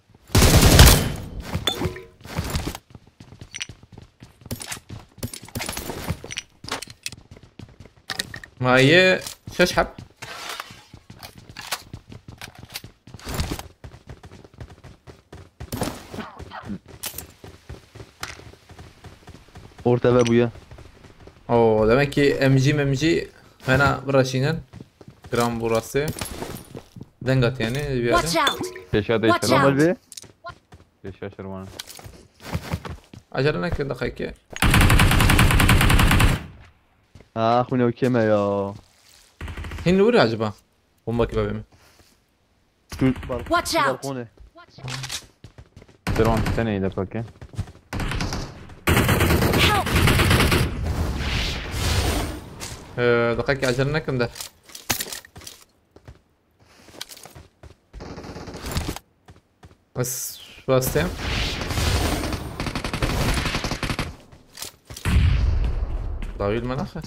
ما هي ششحب orta ve buya Oo demek ki MG هنا برا شينن جرام burası Dengat yani bir Watch yerde out! peşa Watch değiştir. out. normal bir Peşa şermanı. Acele 2 dakika ah bu ne o keme ya Hindi vuruyor acaba? Bomba gibi mi? şu Watch out. balkone Şerman sen iyi de peki. Help! دقيقة عجلنا كم ده بس باستيم طويل مناخه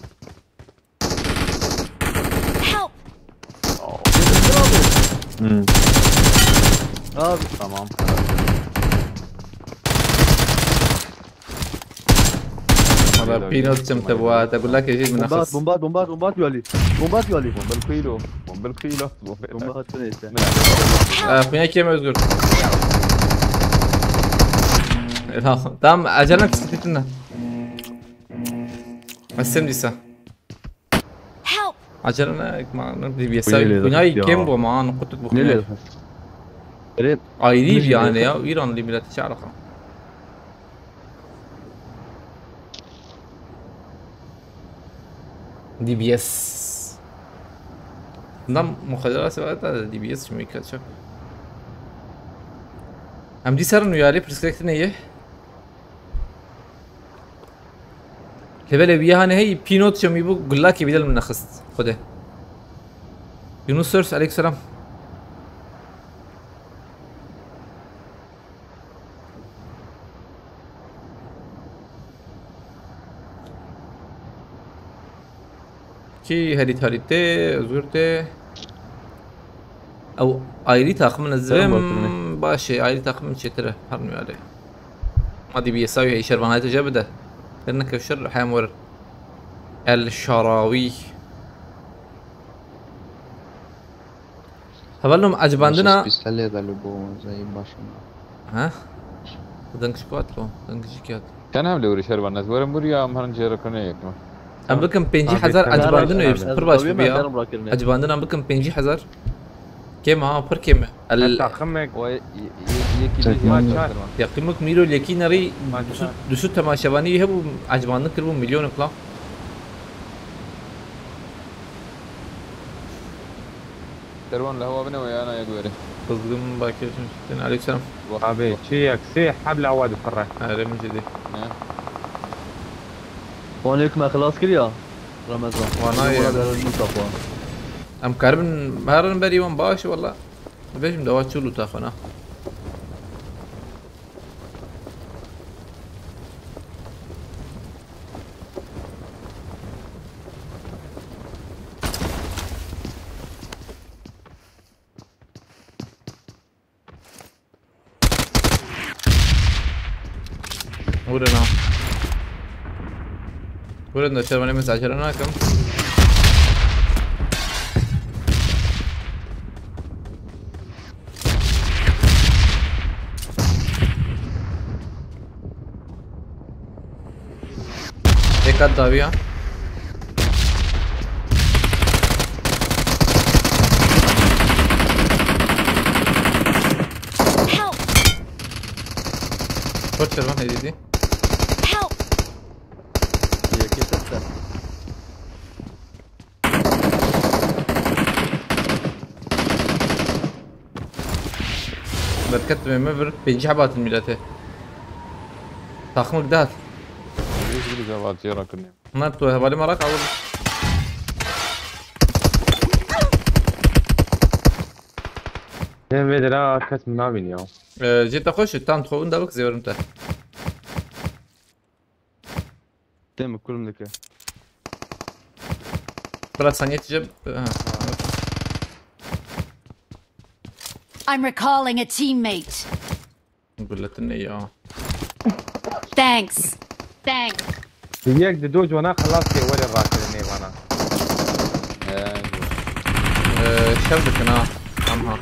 Help! abi Tamam. والله بينوت كم تبغى تقول لك يجيب من bombat أخص bombat bombat bombat يولي bombat يولي Bombil kilo. Bombil kilo. bomba hattı neyse أخويا كيف ما يذكر تمام عجلنا كسبتنا السم دي سا Help! عجلنا ما نبدي ويلي بيساوي ده بناي يا. كم معاه نقطة neyle بخير Rep ايدي مش يعني اللي يا ايران اللي بلا تشعرخ دي بي اس نعم مخدرات وقتها دي بي اس شو ميكاتشف هم دي صار انه يالي برسكريكت نيه تبالي بيهاني هي بينوت شو ميبو قلاكي بدل من نخست خده يونس سيرس عليك سلام كي هريتي زورتي او ايري تاخم من الزلم باشي ايري تاخم من شتره حرني عليه ما دي بيساوي هي شربان هاي تجبده لانك الشر حيمر الشراوي هبلهم عجباندنا بيستلي غلبو زي باشا ها دنك شكوات لو دنك شكيات كان هم لوري شرب الناس ورا مريا مهرن جرا كنا يكما ام بكم بينجي حزر عجباندنا يبسر باش بيا عجباندنا ام بكم بينجي حزر كم ها پر كم تاخمك و Çek يكي lan. يقيمك ميرو لكي نري دوسو تماشواني يهبو عجباندنا كربو مليون كلا تروان لهوا بنا ويانا يقولي تصدم باكر شنو عليك سلام ابي شي اكسي حبل عواد القرة هذا من جدي فونك ما خلاص كريا رمضان وانا المصطفى ام كاربن مهرن بري وان باش والله بيش مدوات شو تاخنا ورنا ورنا شرماني من ساعة كم एक आध दाविया Help! छोड़ शर्मा है दीदी Help! هي كيف تفتح بركت من مبر بيجي حبات الميلاته تاخمك دات يقولي زوات جرا كنا ما تو هبالي مراك اول زين بدرا كاس منابين يوم جيت اخش التام تخون دابك زي ورمته تم كل ملكه 3 ثانية تجيب I'm recalling a teammate. نقول لك اني Thanks. Thanks. هيك دودوج وانا خلصت ولا الراكب اني وانا شبك انا عمها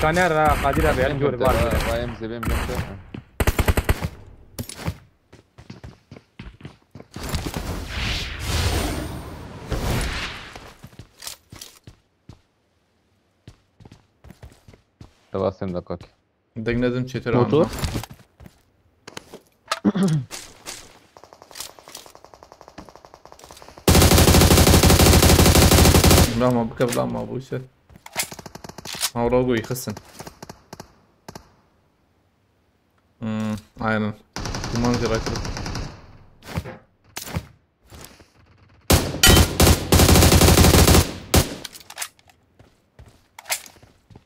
كان يرى قادر ابي انجور بارك وايم زبين بنت تباسم دقك بدك نزم شتر موتور لا ما بكب لا ما ابوشه ما هو روجو يخسن عينا المنظر اكله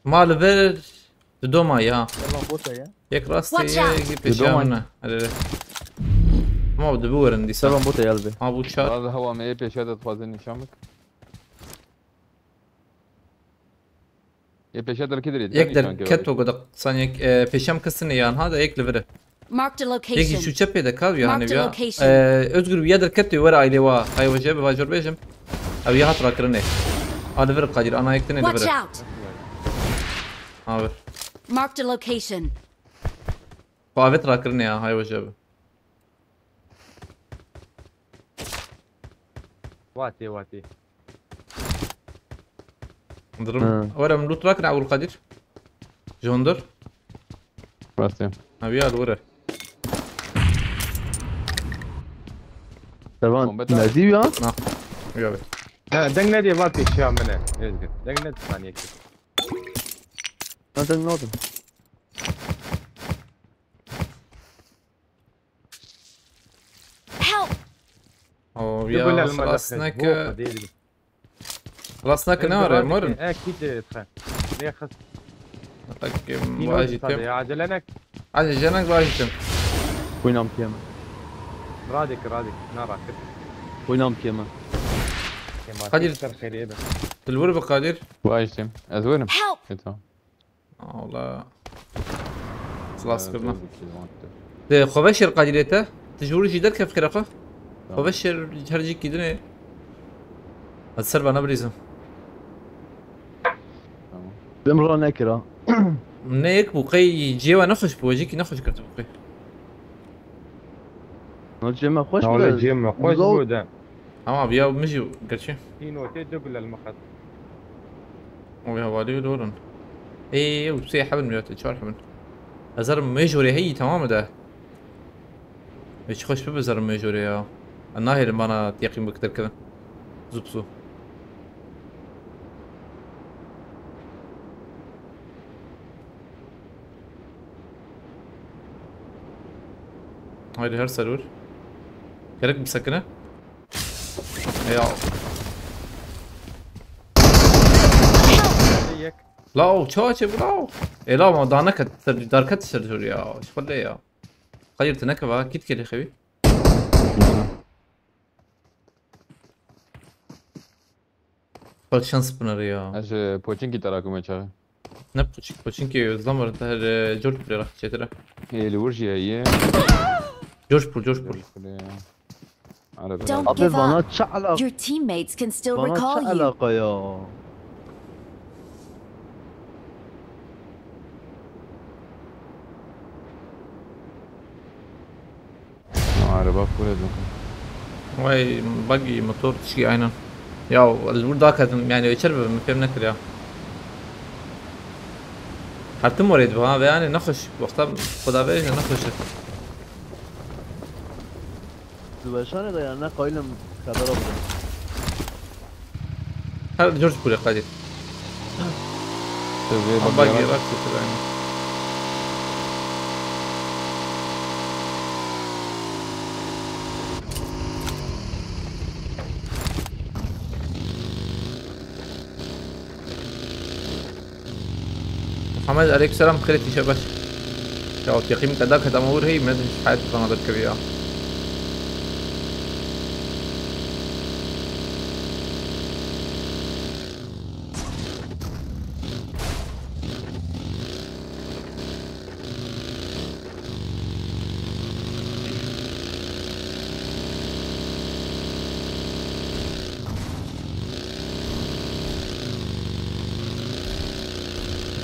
ما لفير دوما يا يلا بوتا يا يك Watch راستي out. يجيب بيشامنا ما بدي بور عندي سلام سلام بوتا يا قلبي ما ابو شار هذا هو ما يبي شهادة فازني شامك يبي شهادة كده يقدر كتو قد صانيك بيشام كسن يان هذا يك لفير Marked a يجي شو location. تشبي ده كاو يعني Marked بيا location. ازغر بيادر كتو ورا ايلي وا هاي وجه بواجر بيجم او يا هات راكرني هذا لفير قادر انا يكتني Watch لفير out. هاور Marked a location. فافت راكرني هاي وجه واتي واتي ضرب ورا من لوت راكن اول قادر جوندر باسم ابي ورا تمام نادي يا نعم يا بي دقنا دي ما في اشياء منه يزقد دقنا ثانيه كده انت نوض Help! او تقول يا للمدخل خلاص فوق نك ديدي. خلاص نك نار مرن ايه اكيد تخان ليه خس نك في واجي نوت هذا تم يا عجلنك عادي جنك واجي تم وينام كيما رادك نارك وينام كيما قدير. كثر خير ايه الورب قادر واجتم ازورم Help! كده والله خلاص كنا ده خبشر قادرته تجوري جدار كيف خرقه خبشر هرجي كده السرب انا بريزم بمرة نكرة منيك بوقي جيوا نخش بوجيك نخش كرت بوقي نجمع خوش والله بس جيم خوش زود. بودا اما بيا مجي قرشي في نوت دبل المخد وبيا والي دورن ايه وبسي حبل ميوت شو حبل ازر ميجوري هي تمام ده مش خوش بزر ميجوري يا الناهي لما انا تيقين بكتر كذا زبسو هاي هر سرور كرك مسكنه يا هيك لا تشوتش لا ايه لا ما دانك داركت سرور يا ايش خلي يا غيرت نكبه اكيد كده خوي قلت شانس بنر يا اش بوچینکی تراکم چه نبقى بوشينكي زمر انتهى جورج بول راح تشتري هي لورجي هي جورج بول عربي Don't أبي give up. بنات شعلق Your teammates can still بنات recall you. شعلق يا عربي كله دوك واي باقي موتور شي عينا يا الورد ذاك يعني يشرب من فيلم نكر يا حتى مريد بها يعني نخش وقتها خدا بيش نخش دوشان ده يعني قايلم خبر أبدا هذا جورج بول قادر باقي وقت يعني محمد عليك السلام خيرتي شباش شاو تقييم كذاك تمور هي من حياة بنادر كبيرة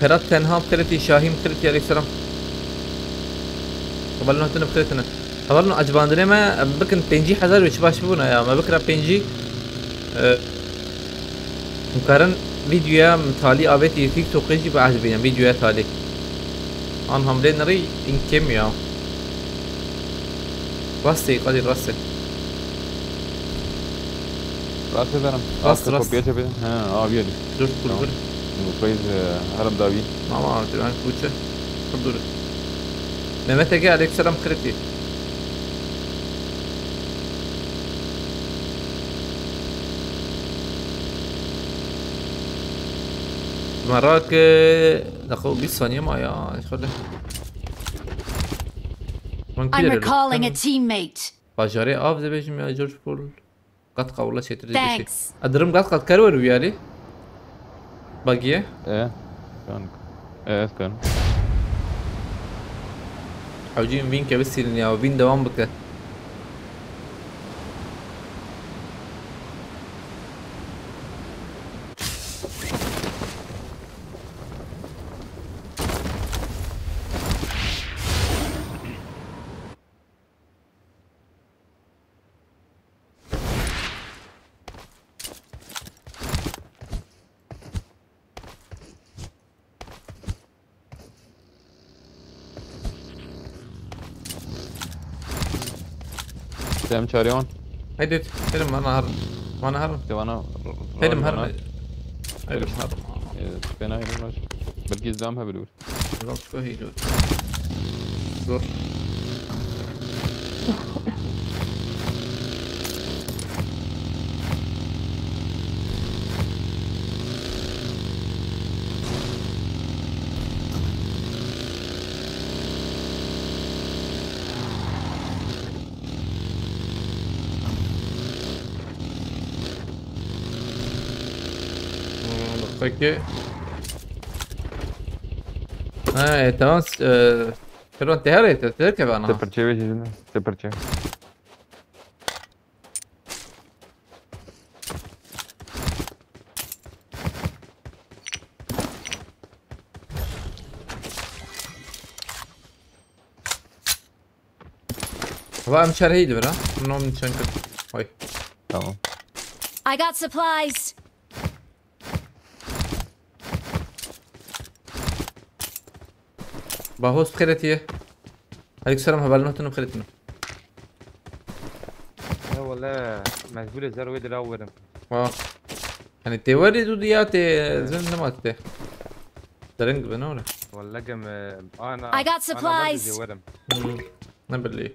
خيرات تنهام خيرتي شاهيم خيرتي عليك السلام قبلنا هتنا بخيرتنا قبلنا أجباندنا ما بكن بينجي حذر وش باش بونا يا ما بكرة بينجي مقارن فيديو مثالي أبيتي تيك توك يجي بعجبين فيديو تالي أنا هم لين نري إن كم يا راسي قادر راسي راسه دارم راس. كوبيه چه ها بيدي جورج بول كويس هرم داوي ما تبان كوتشة خدور مهمت اجي عليك السلام خيرتي مرات دقيقة 20 ثانية ما يا ايش خله I'm recalling a teammate. باجاري اف ذا بيجم يا جورج بول قد قولا شيء تريد شيء Thanks. ادرم قد كرور ويالي باقية ايه كان ايه كان حوجين بين كبسي يا وبين دوام بك تم شاريون هيدي فيلم انا هر وانا هر وانا فيلم هر فيلم هر بنا هنا ماشي بلقي زامها بدور بالضبط شو هي جود دور اوكي تمام شنو انتهى تركب انا تبرچه بشی تبرچه بقى مش هيدي برا منو من شنكر هاي تمام I got supplies. باهوس بخيرتي عليك السلام هبالنوتن بخيرتنا لا والله مجبور الزر ويد الاول. اه يعني توري دوديات زين ما تته درنج بنولا والله جم I got supplies. نبلي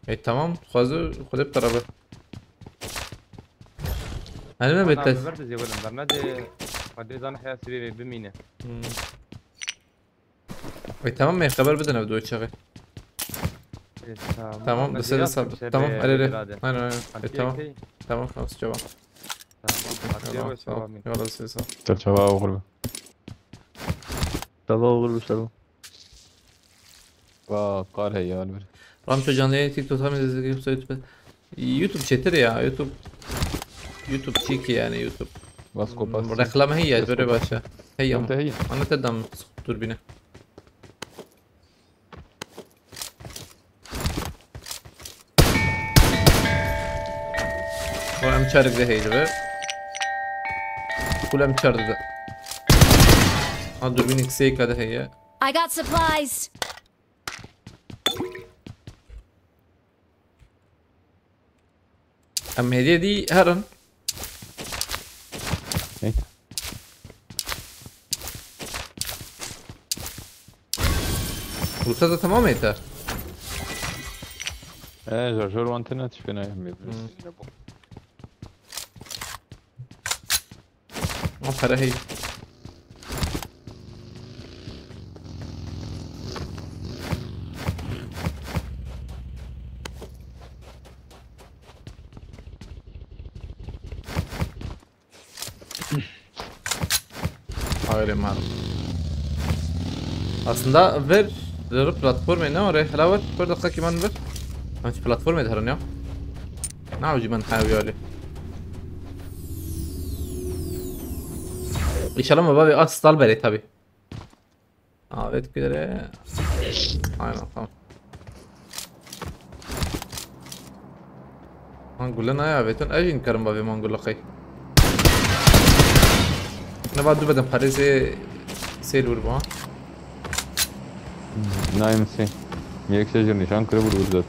اي تمام خذ بطربه انا ما بتت برد زي ولم برنادي ودي زان حياة سريري بمينه. اي تمام ما خبر بدنا بدو يشغل تمام بس تمام علي انا تمام تمام خلاص جواب يلا سيسا ترچه و غربه تظاهر بالسلام. و قال هي البر رام شو جاني تيك توك هم يوتيوب شتر يا يوتيوب تشيكي يعني يوتيوب بس كوباس رقلمه هي جوري باشا هي انتهي انا تدم توربينه وأنا مشارك ده هيدا بقى كلها مشارك ده هاد دوربين اكسيك هذا هي I got supplies. أما هدية دي هرن ايه وصلت تمام ايتا ايه جرجور وانتنا تشفينا يا حميد ما فرق هي Hayır emar. Aslında ver platform ne oraya لا ver bir dakika كمان ver. ما في platform يظهر يا نعوجي من حاوي عليه ان شاء الله ما بابي طالبه لي تبي بيت كده aynen tamam ما نقول لنا يا بيتون اجي نكرم بابي ما نقول لك انا بعد بدم حارسي سيل وربا نايم سي یک شجر نشان کرده بود ورزد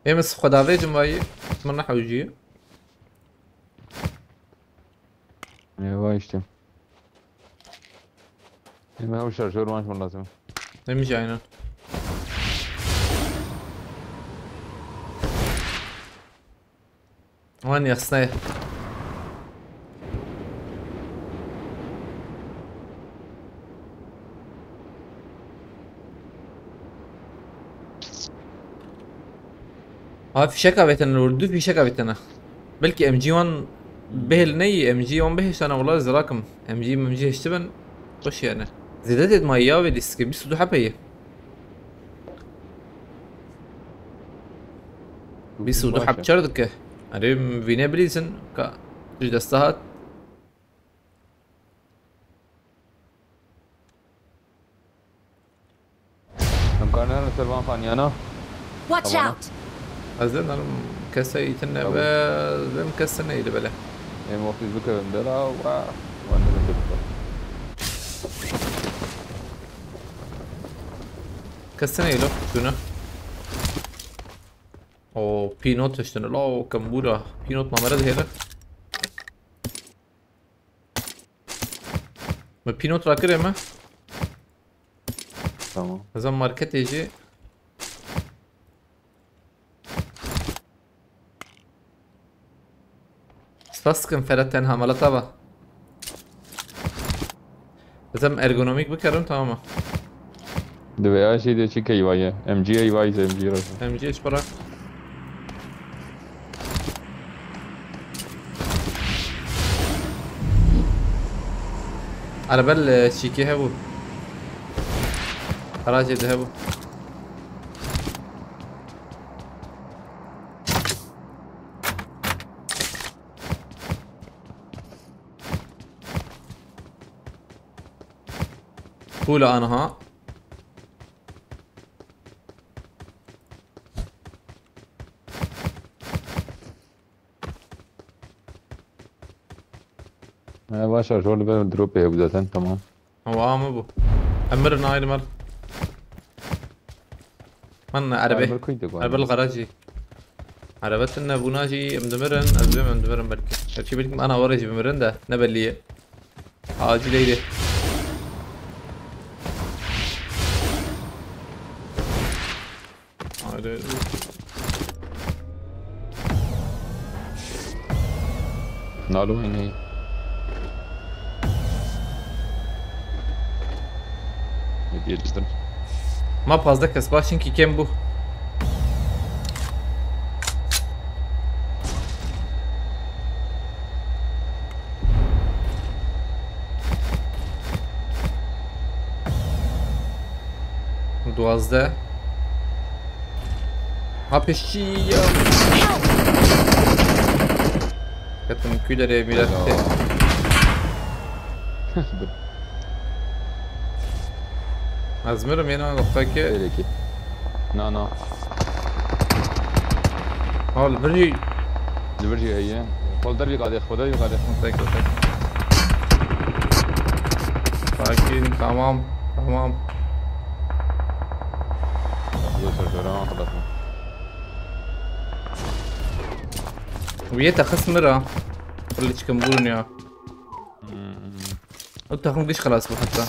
يمس خداوي جمعي اتمنى حوجيه وایشتیم این هم شرشور ماش من لازم نمیشه اینا وين يا خصني في شكا بيتنا الوردو في شكا بيتنا بلكي ام جي 1 بهلني ام جي 1 بهش انا والله زراكم ام جي اشتبن خش انا زيادات مايا وديسك بيسدو حبيه بيسدو حب شردك اريم فينا بريزن كا دستهات امكاننا سلمان فانيانا Watch out. ازن انا كسي تنا بم كسنا يد بلا اي مو في ذكر بلا وانا بندبر كسنا يلو شنو او بينوت اشتنا لا كمبورا بينوت ما مرض هنا ما بينوت راكر ما تمام لازم ماركت يجي فاسكن فرتن همالا تبا بزم ارگونومیک بکردم تماما. دبي شيء ده شيء كي وايه ام جي اي واي زي ام جي راسه ام جي ايش برا؟ على بال شيكي هبو خلاص يذهبوا. فولا انا ها ما باشا شغل بقى دروب هي بدأت تمام. هو ابو امرنا هاي المرة من عربي عربي الغراجي عربتنا ابو ناجي مدمرن ازبم مدمرن بركي شي بالكم انا ورجي بمرنده نبليه اجي ليلي نالو هنا هي جدا ما بازدك كسباشين كي كم بو دوازده ها پیشی کتم کی داره میرفته از میرم یه نقطه که الکی نه حال برجی البرجي هي فول دربي قاعد ياخذ قاعد ياخذ تك باكين تمام خلصنا ويتا خسمرة اللي تكملون يا انت خمديش خلاص حتى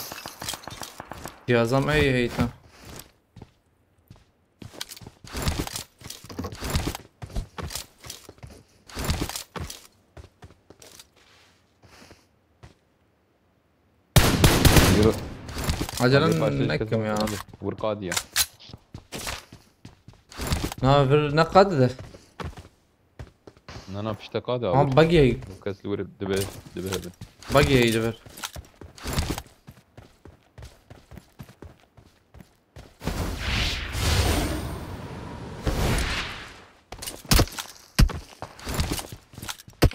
جهازم اي هيتا عجلا نكم يا ورقادية نافر نقد ده انا بشتقادة هم باقي هي كاس الورد دبه هذا باقي هي دبر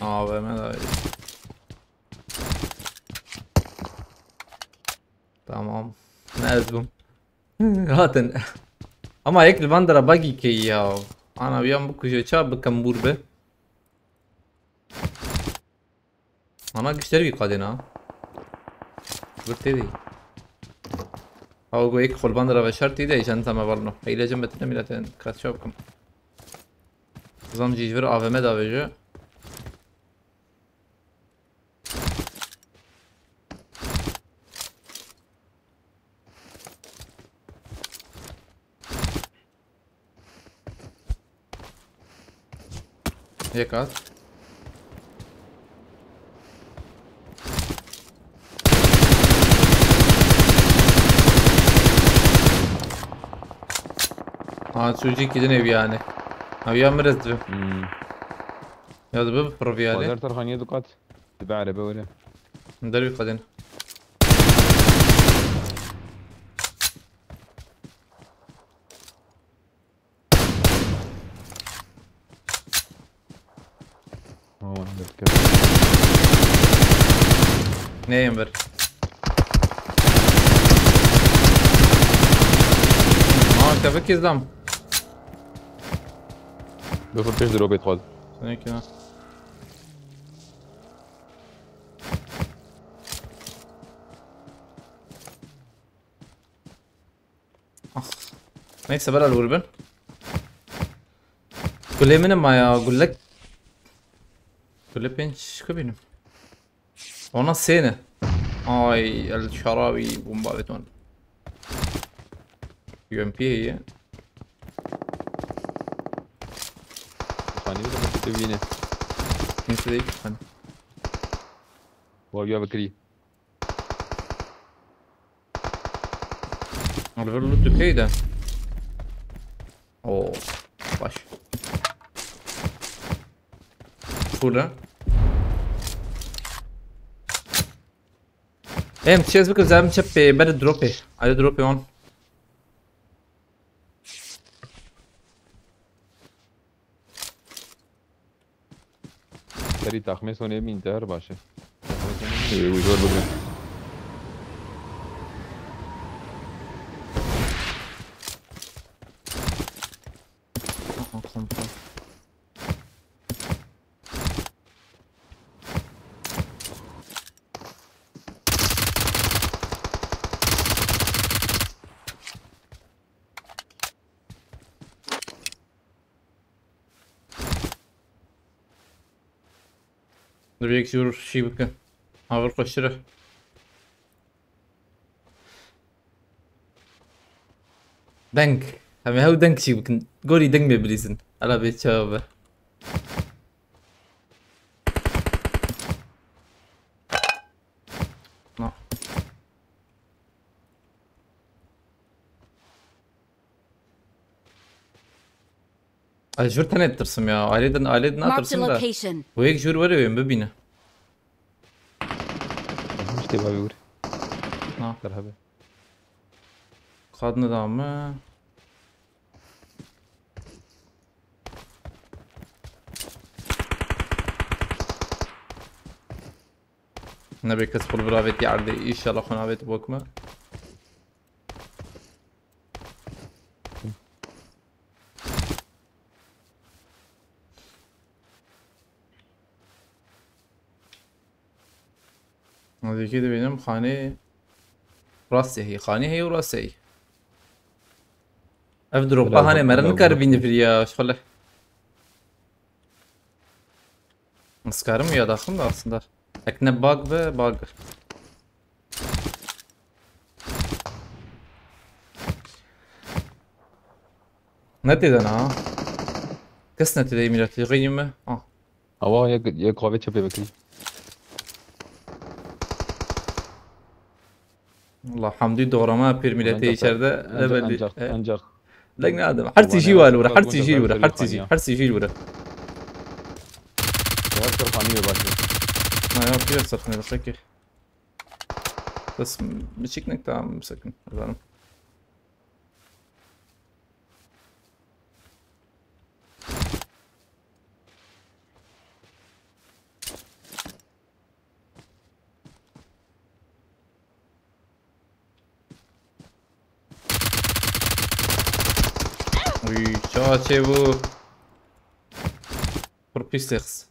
ما تمام نازلهم هاتن اما هيك البندرة باقي كي يا انا وياهم بكو شاب بكمبور به انا اشتري قادنا قلت لي او هيك خل بندرة بشرتي ده عشان تما برنو هي لازم بتنميلتين كات شوبكم زمجي جبر افم دا بيجو هيك هات سوجي كده نبيانه أبي أمرز به يا دبب بروفيالي قدر ترخانية دقات تبع عربي ولا ندري قدنا نايم بر كفك زدم بفر فيش دروب يدخل ثانية كده نيكس برا الوربن قول لي من ما اقول لك قول لي بنش كبينه وانا سينه اي الشراوي بومبابتون يو ام بي هي خاني ولا تبينه انت ذيك خان وابيع بكري على بالو تكيدا اوه باش فولا ايه متشيز بك زعما تشبي بلد دروبي على دروبي هون سری تخمه سونه مینتر باشه ویدور بگم نبي يكسر شي بك هاور قشره دنك هم هاو دنك شي بك قولي دنك ببليزن على بيت شباب جور تاني ترسم يا عليدنا Marked a ترسم ده location. وهيك جور ولا وين ببينا مش تبغى بيقول اه ترهبه خدنا دعمه نبي كسب البرافيتي عردي ان شاء الله خنا بيت بوكما هذه كده بينام خانه راسي هي خانه هي وراسي هي افدرو بهانه مرن كاربين فريا شغله مسكارım ya daxım da aslında ekne bug ve bug ne dedin ha kız ne dedi millet yiyeyim mi هوا یک قوه چپه بکری Allah hamdi doğrama bir milleti içeride ancak لكن هذا حرتي شي والورا حرتي شي ورا حرتي شي ورا هر سرخانی باشه ما يا في صرخني لك بس بشكلك تمام مسكن زعما وي شاتي بو بروبيستيرس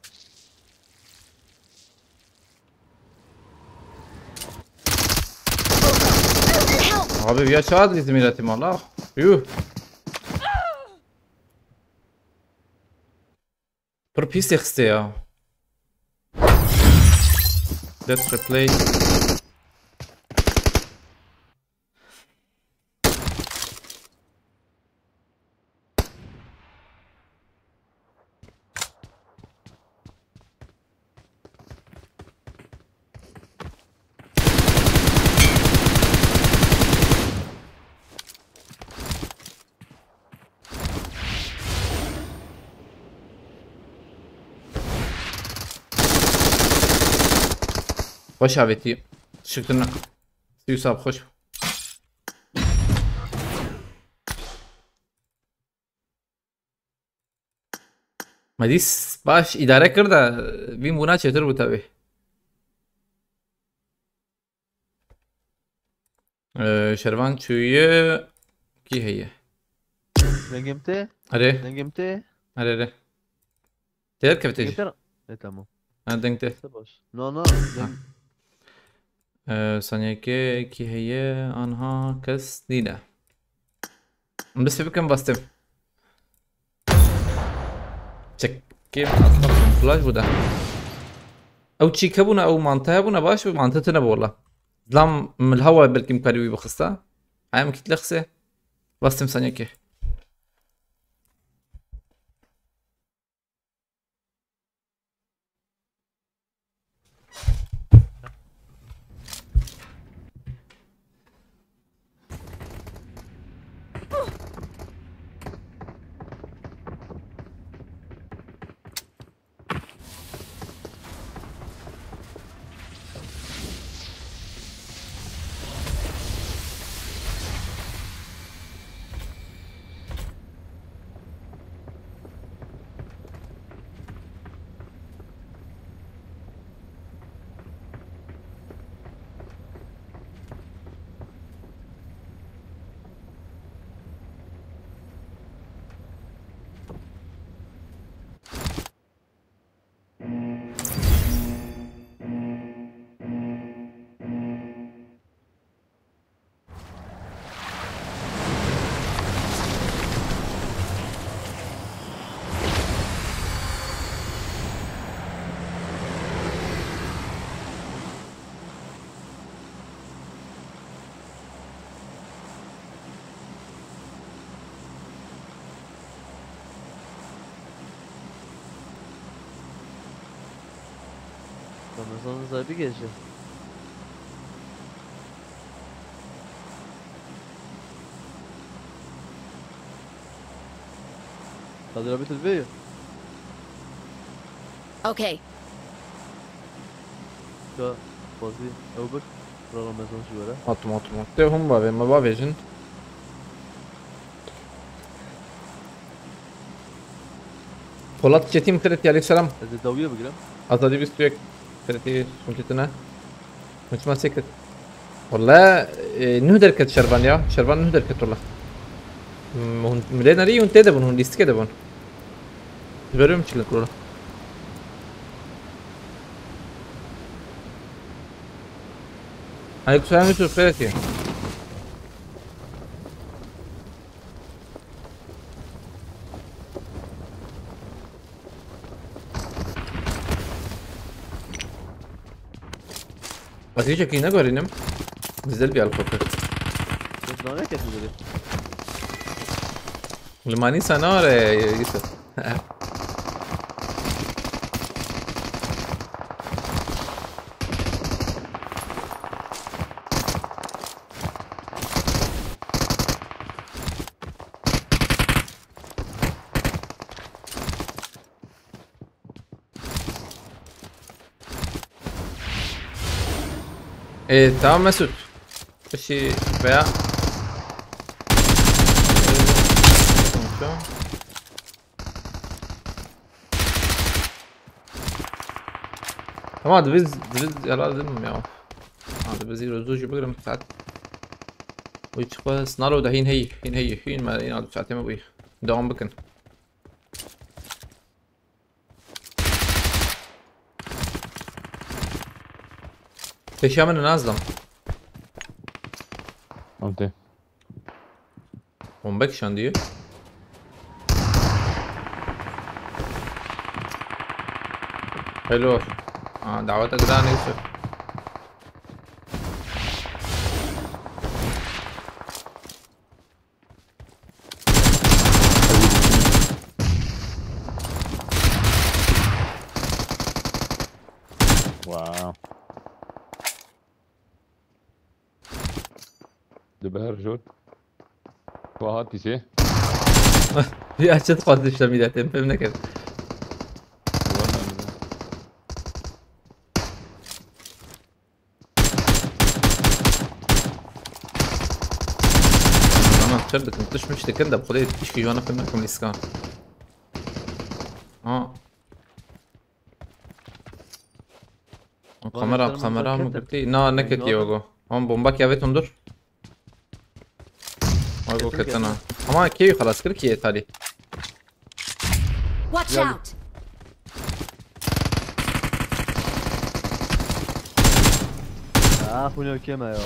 Abi ya çağır bizim milletim Allah. Yuh. Pis işte ya. Let's replay. خوش عبيتي شكرا يوسف خوش مديس باش اداره کرده بیم بونا چطور بود تبه شروان چویه کی هیه رنجمته اره رنجمته اره تیر كيف تمام انا دنگته باش نو ثانية كي هي آنها کس دیده بس بكم باستم چکیم اصلا فلاش بوده او چیکه بونه او منطقه بونه باش و منطقه نبو والله ظلام من الهوا بلكي مكاريوي بخسته عام كي تلخسه باستم ثانية كي Ramazan'ın sahibi gece. Kadir abi telbeyi. Okay. Ya bazı Öbür Ramazan şu böyle. Automat. Det هم ما با ویژن Polat Çetin Kırıt aleykümselam. Hadi davuya bugün. Azadi bir sürekli Kırıt'ı sunçetine. Mutma sekret. والله نهدر كت شربان يا شربان نهدر كت والله ملينا ري وانت دبون هون ليست كده بون بريم تشيل كولا عليكم السلام يوسف خيرك يا بس يجي كينا قرينم نزل بيا الفوكر Sen ne kettin dedi? الماني سنار يا يوسف tamam Mesut. Şey veya tamam hadi biz yarar dedim ya. Hadi biz يرزوش بقرم ساعات ويتشقى سنارو ده هين ما ينادو ساعتين ما بيه دوام بكن Peşamen nazlam. Okey. Bombek şan diyor. حلو دعواتك ده انا يوسف واو دبها رجل وهاتي شيء يا açık kardeşler milletim memleket. شردك مش مشتي كده بقولي تشكي جوانا كنا كم الاسكان kamera mı gitti? Na ne keti yogo. Ama bomba kıyafetim dur. Ay bu ketana. Ama keyi خلاص kır ki tali. Watch out. Ah bu ne keme ya.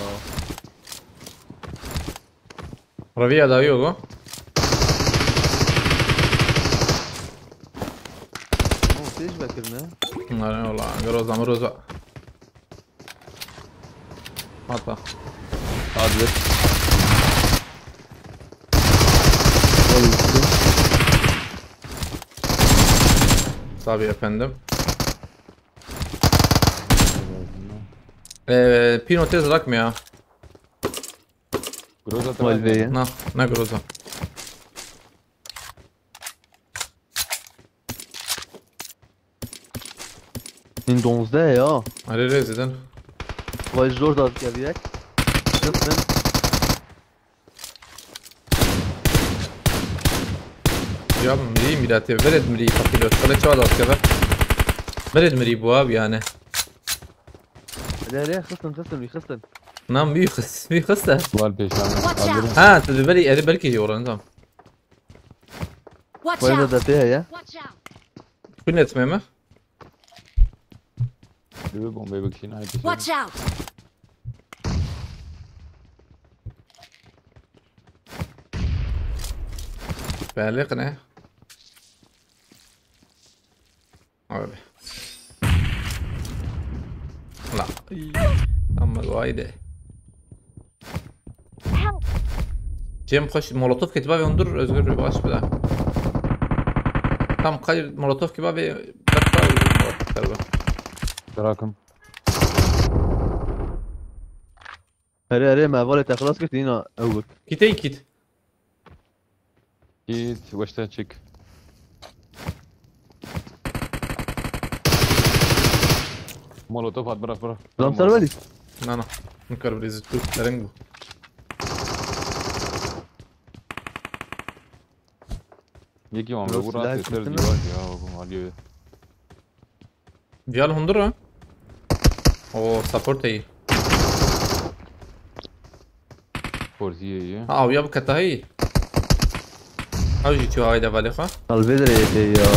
Ravia da yogo. Sej bekir ne? Ne ola groza. Hatta. Hadi. Tabii efendim. Pino tez rakma ya. Groza Valve'ye. Ne groza. In donzde ya. Ali reziden. Vay zor da geldik. Kısmen. Ya مري ميلاتي بلد مري فكيلو طلع شو هذا كذا بلد مري بواب يعني لا خصن نعم بيخسه سؤال peşanlı. Hazırım. ها تبي بالي بالك يجي ورا نظام Watch Vay out. da fiyah ya. Watch out. كنا تمامه Bir bombayı bakışın. Hadi. Watch out. بالغنا أوه. لا اما وايده Cem koş molotof ketiba ve ondur özgür baş bir daha. Tam kayır molotof ketiba ve bakma Bırakın. هري ما فالت خلاص كنت هنا اول. كيت جيت وشتا تشيك. مولوتوف هات برا. رام سرولي. انا نكر بريزتو ترنجو يجي وعم لو بقول سلاح راسي سير كنتنا. جواتي اه عليه. ديال هندرة او سابورت اي فورزيه ويا بكتا هي او جيتو هاي دا بالخا الفيدر يا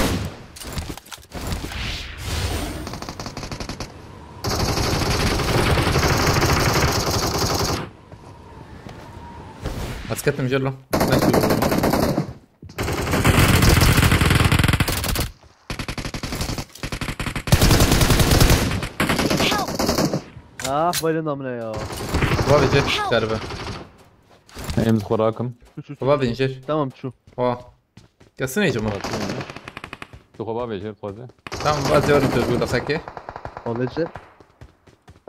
اسكت مجلو بالي نامنا يا. بابا جت تربه ايمز خوراكم. بابا نجر تمام شو. واه كسني يا جماعه تو خبا بيجي خوازه. تمام بعد يوري تقول ساكي والله شيء.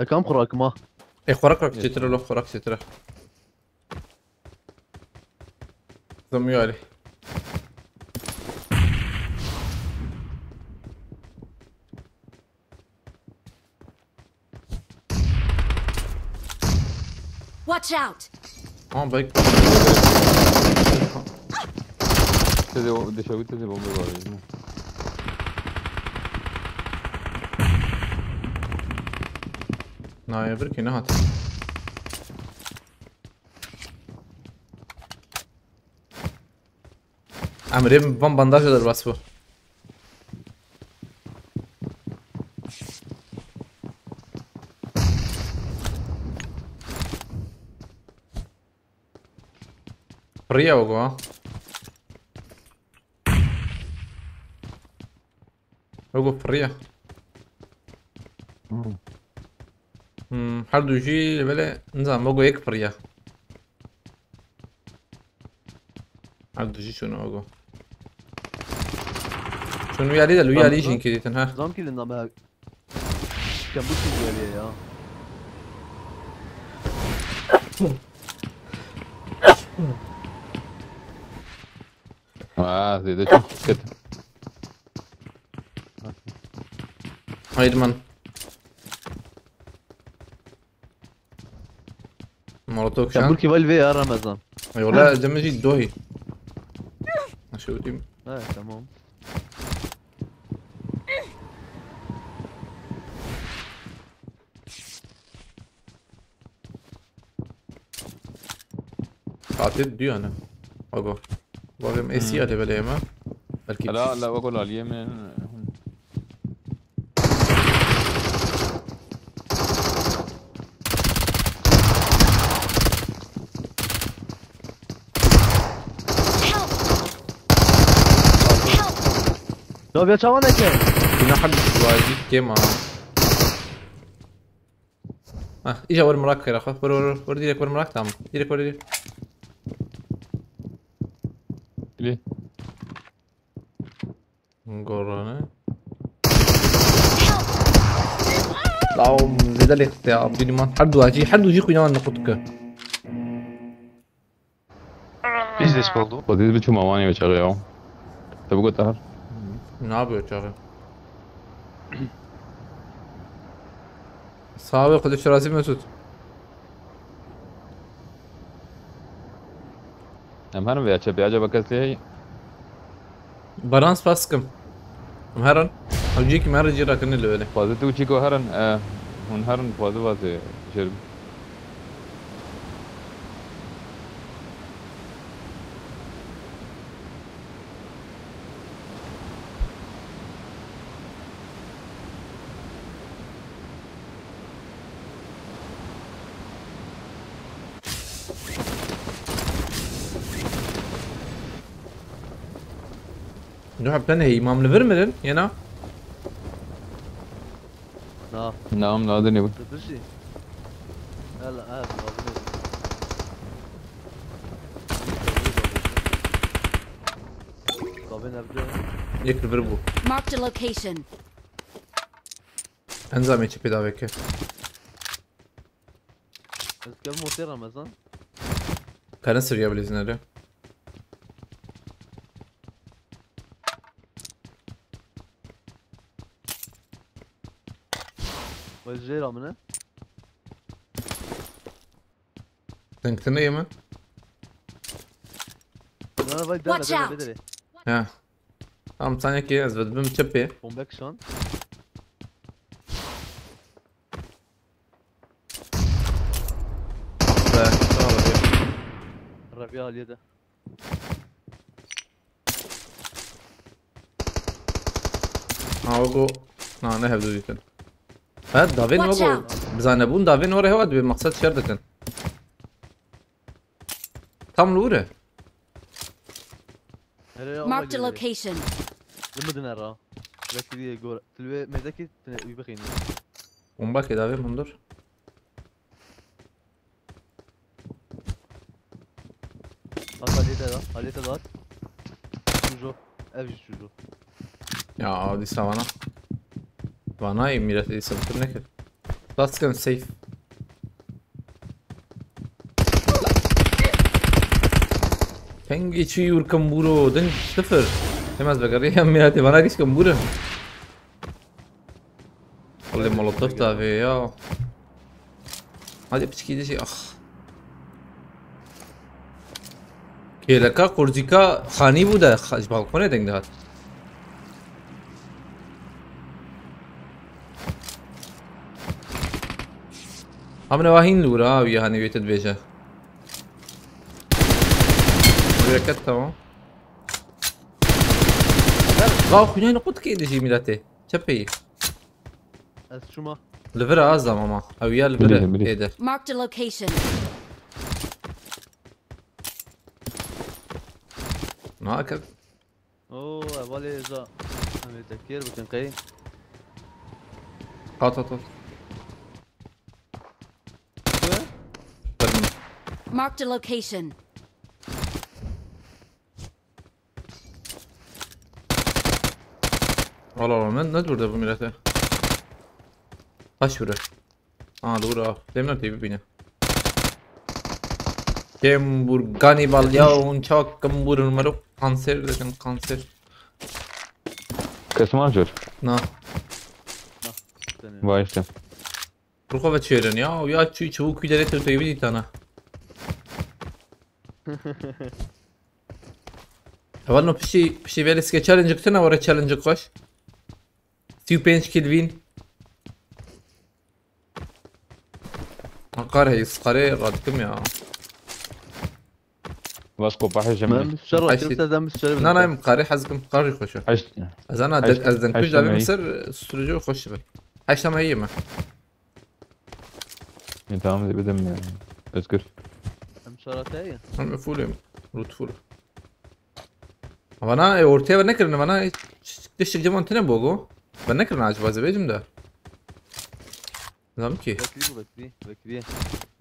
كم خراك ما. اي خوراك تتر له خوراك تتر زميالي Watch out! بايك تدي دشاوي تدي بومبي باي. ناي بركي نهات عمري بام بانداج در باسبو فريا وقوا وقوا فريا حد يجي بلا نظام وقوا هيك فريا حد يجي شنو وقوا شنو يا ليدا لو يا ليجين كده تنها نظام كذا نظام كم بوشي ديالي يا. زي ده شوف كده. هايدمان مرتوك كم شان بولكي فالفي يا رمضان. اي والله جمجي الدوهي شو تيم تمام. اعطيت ديو انا وقوا وقوا اي سي على بالي ما بركي لا بقول على اليمين. لو بيا شوانا كان. كنا حد واجي كيما اجا ور مراك يا اخو ور ديرك ور مراك تمام ديرك ور ديرك ليه؟ نقول طعم لذلك يا عبدي ما حد واجي كنا نقطك Biz de oldu. خذيت بتشو مواني بشغله. تبغى تهر؟ نعم يا شغل صعب خد الشراسي مسود هم بيعجبك ليه؟ برانس باسكم مهرن اوجيك مهرن جيرا كن اللي بالي فاضي تو تشيكو هرن هون هرن فاضي شرب. نروح بتنهي امام نفرملن ينا نعم لا دني بقول. تدري. لا طابين ابدا. يك الفربو Marked a location. انزامي تشبي دافيك بس كم مثير رمضان. كان سريع بالإذن والجيرة منه. تنكتني يما. أنا بايد دانا Watch دانا out. بدري. ها. ثانية كي أزبط بمتشبه. بومبك شون. الربيع اليدا. وقو نه هبدو دیکن بعد داوین Watch وقو out. بزنه بون داوین وره هواد به مقصد شر دکن tam لوره Marked a location. المدن را. ذكي جور. تلوي مذكي يبخيني. bomba که داوین مندور عليته دار. شوجو. أبي شوجو. ya di savana vana iyi millet iyi sabır ne ki let's go safe Peng geçiyor kamburo den sıfır Demez be ya millet bana geç kamburo والله مولوتوف تافي يا هذه بتشكي دي شيء اخ كيلكا قرزيكا خاني بودا خاج بالكونه دنگ دهات هم نواهين لورا ويا هاني بيتد بيجا مركت تمام غاو خنين قد كيد شي ميلاتي تشبي شو ما؟ لفرا ازا ماما او يا لفرا ايدر Marked a location. ما اكل اوه بالي جا. أنا تفكير بكن قاي. هات Marked a location. والله من ندور ده بميلته kaç vura lura demler tabi bine Kembur ganibal ya un çak kembur numara kanser dedim kanser كاس مانجر na vay işte. Ruhova çevirin ya çubuk güdere tırtayı bir tane Evalno pişi veliske challenge kutuna vara challenge koş 5 Kelvin قاري قاري رادكم يا باسكو باحش ما جميل. مش شرط عشت. كنت هذا مش شرط. لا قاري حزكم قاري خوشو حش از انا عشت. از دن كل عشت دابي معي. مصر استرجو خوش بك هاش ما هي ما انت عامل بدم يعني اذكر مش شرط هي. هم فول روت فول وانا اورتي بنكر ان انا تشتك جمون تنم بوغو بنكر عاج باز بيجم ده نظام كي بكري.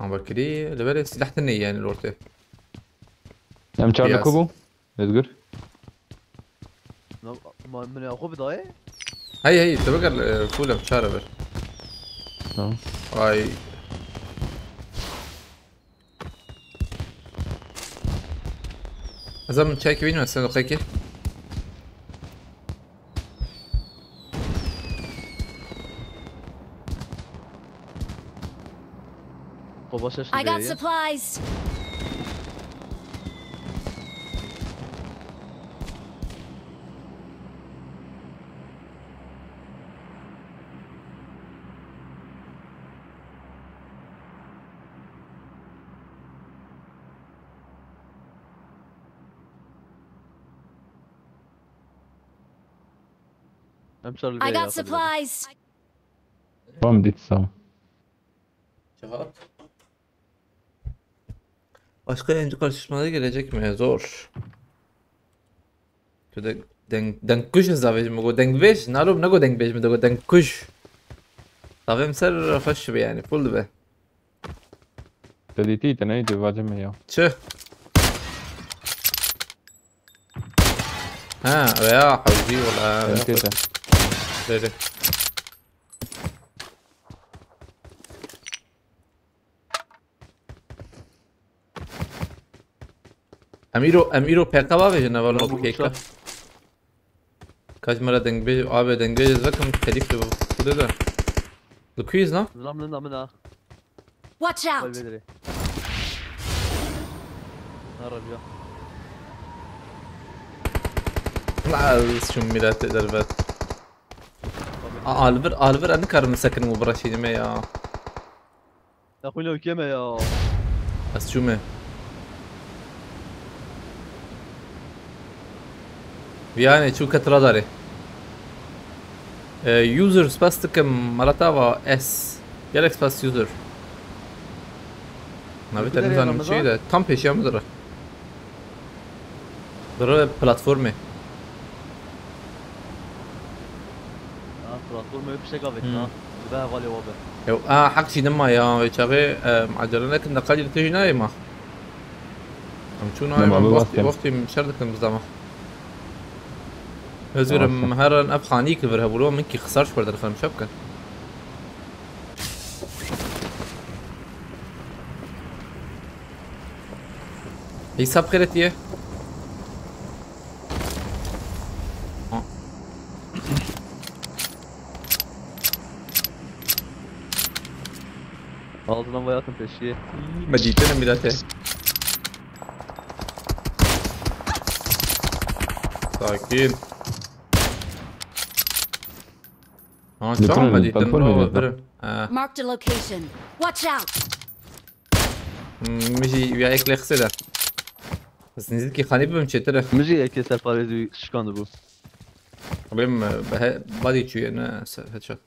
عم بكري لبالي سلاح تني يعني الاورتي ام تشارلي ياس. كوبو اذكر ما من يعقوب ضايع. هي تبقى فول مشاربر تمام اي أزم تشاكي بينو السنة قيكي قباشش. I got supplies. I got supplies. بام دي تسام Başka yayıncı karşılaşmaları gelecek mi? Zor. Şöyle denk kuş zavej mi go denk beş? Nalum ne go denk beş mi de go denk kuş? Zavem ser faş be yani full be. تديتي تنايدي واجم يا Tüh. Ha veya havzi valla. انت Böyle. اميرو بيكا بابي جنا والله Bravo, بيكا Musa. كاج مرة دنگ بي ابي دنگ بي زكم خليفه بده ده الكويز نا Zlam lenda منها. Watch Vay out! bedeli. Arabia. لا شو ميلا تقدر بات الفر انا كار مسكن مو برشيد ما يا يا اخوي لو كيما يا بس شو ما يعني شو كتر داري يوزر سباستك مرتبة اس جالك سباست يوزر ما بدر يا بيتنزل رمضان؟ شيء ده تامبيش يا مدرة درا بلاتفورمي بلاتفورم يبشك افيتنا. ده غالي وابه. يو حق شي دما يا شابي معجلنا كنا قاعد تجي نايمة عم شو لما نايمة ببطل. وقتي مشردك بزعمة özür مهرن افخانيك برهبولو منكي خسرش برد الفيلم شبكة حساب خيرتيه Ağzından bayatın peşiye. مديتنا ميلاتي ساكين شو دكتور، مديتنا البلاتفورم برو اللي برو Marked a location. Watch out! مجي وياك لي خسده بس نزيد كي خاني بمشي ترى Müziği eki serparezi şıkandı bu. قبل بادي شوي انا هيدشوت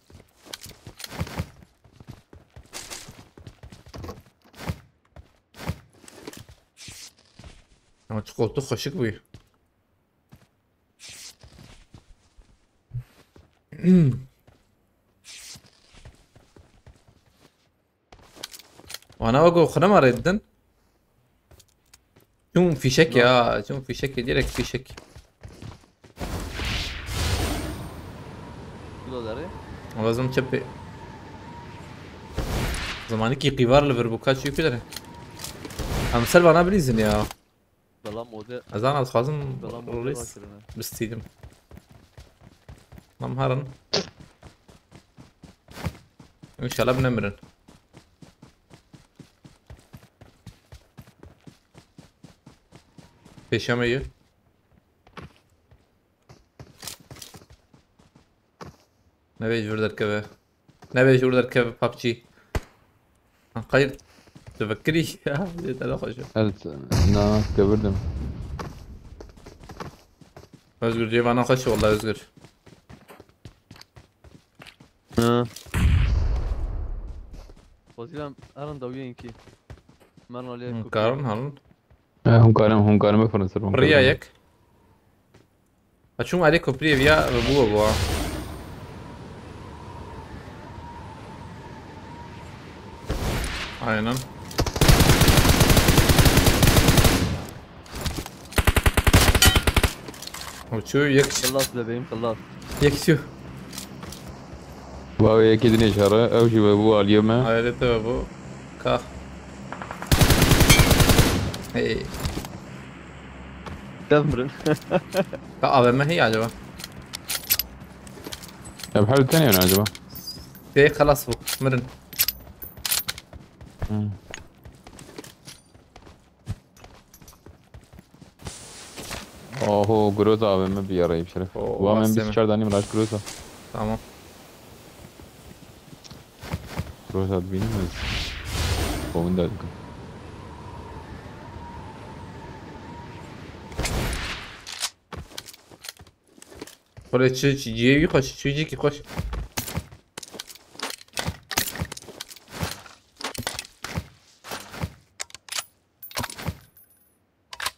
انا تقول تخشك بي وانا وقو خنما ريدن شوف في شك يا شوف في شك ديرك في شك Bu da deri. لازم تشبي زمانك قيبار ليفربوكات شو كده هم سلبا انا بريزن يا Dalam mode. ازان از خازم Dalam mode روليس bakırına. بستيدم نم هرن ان شاء الله بنمرن بيشام ايه نبي جور دركبه نبي جور دركبه بابجي قير تفكري يا ترى خوش Evet. Na gördüm. özgür diye bana خوش والله özgür Hı. Fazilem Aran dawiyen ki. Mern aliye كارن هرن Hon karım فرنسا. بريايك هتشوم عليكم بري فيا بوا بوا aynen وشو يك Kıllas bebeğim kıllas. يك شو Vallahi kedine işare. Evci ve bu alıyor mu? عائلته ابو كا اي Demrin. كا ابا ما هي عجبه Ya بحاول تاني ولا acaba? ايه خلاص بو مرن Oho Groza abime bir arayayım Şeref. Oo, Bu hemen Asemi. bir içeriden Raş Groza. تمام Groza bilmiyoruz. Boğun da dedim. ولا تشي جيبي خوش شو يجيكي خوش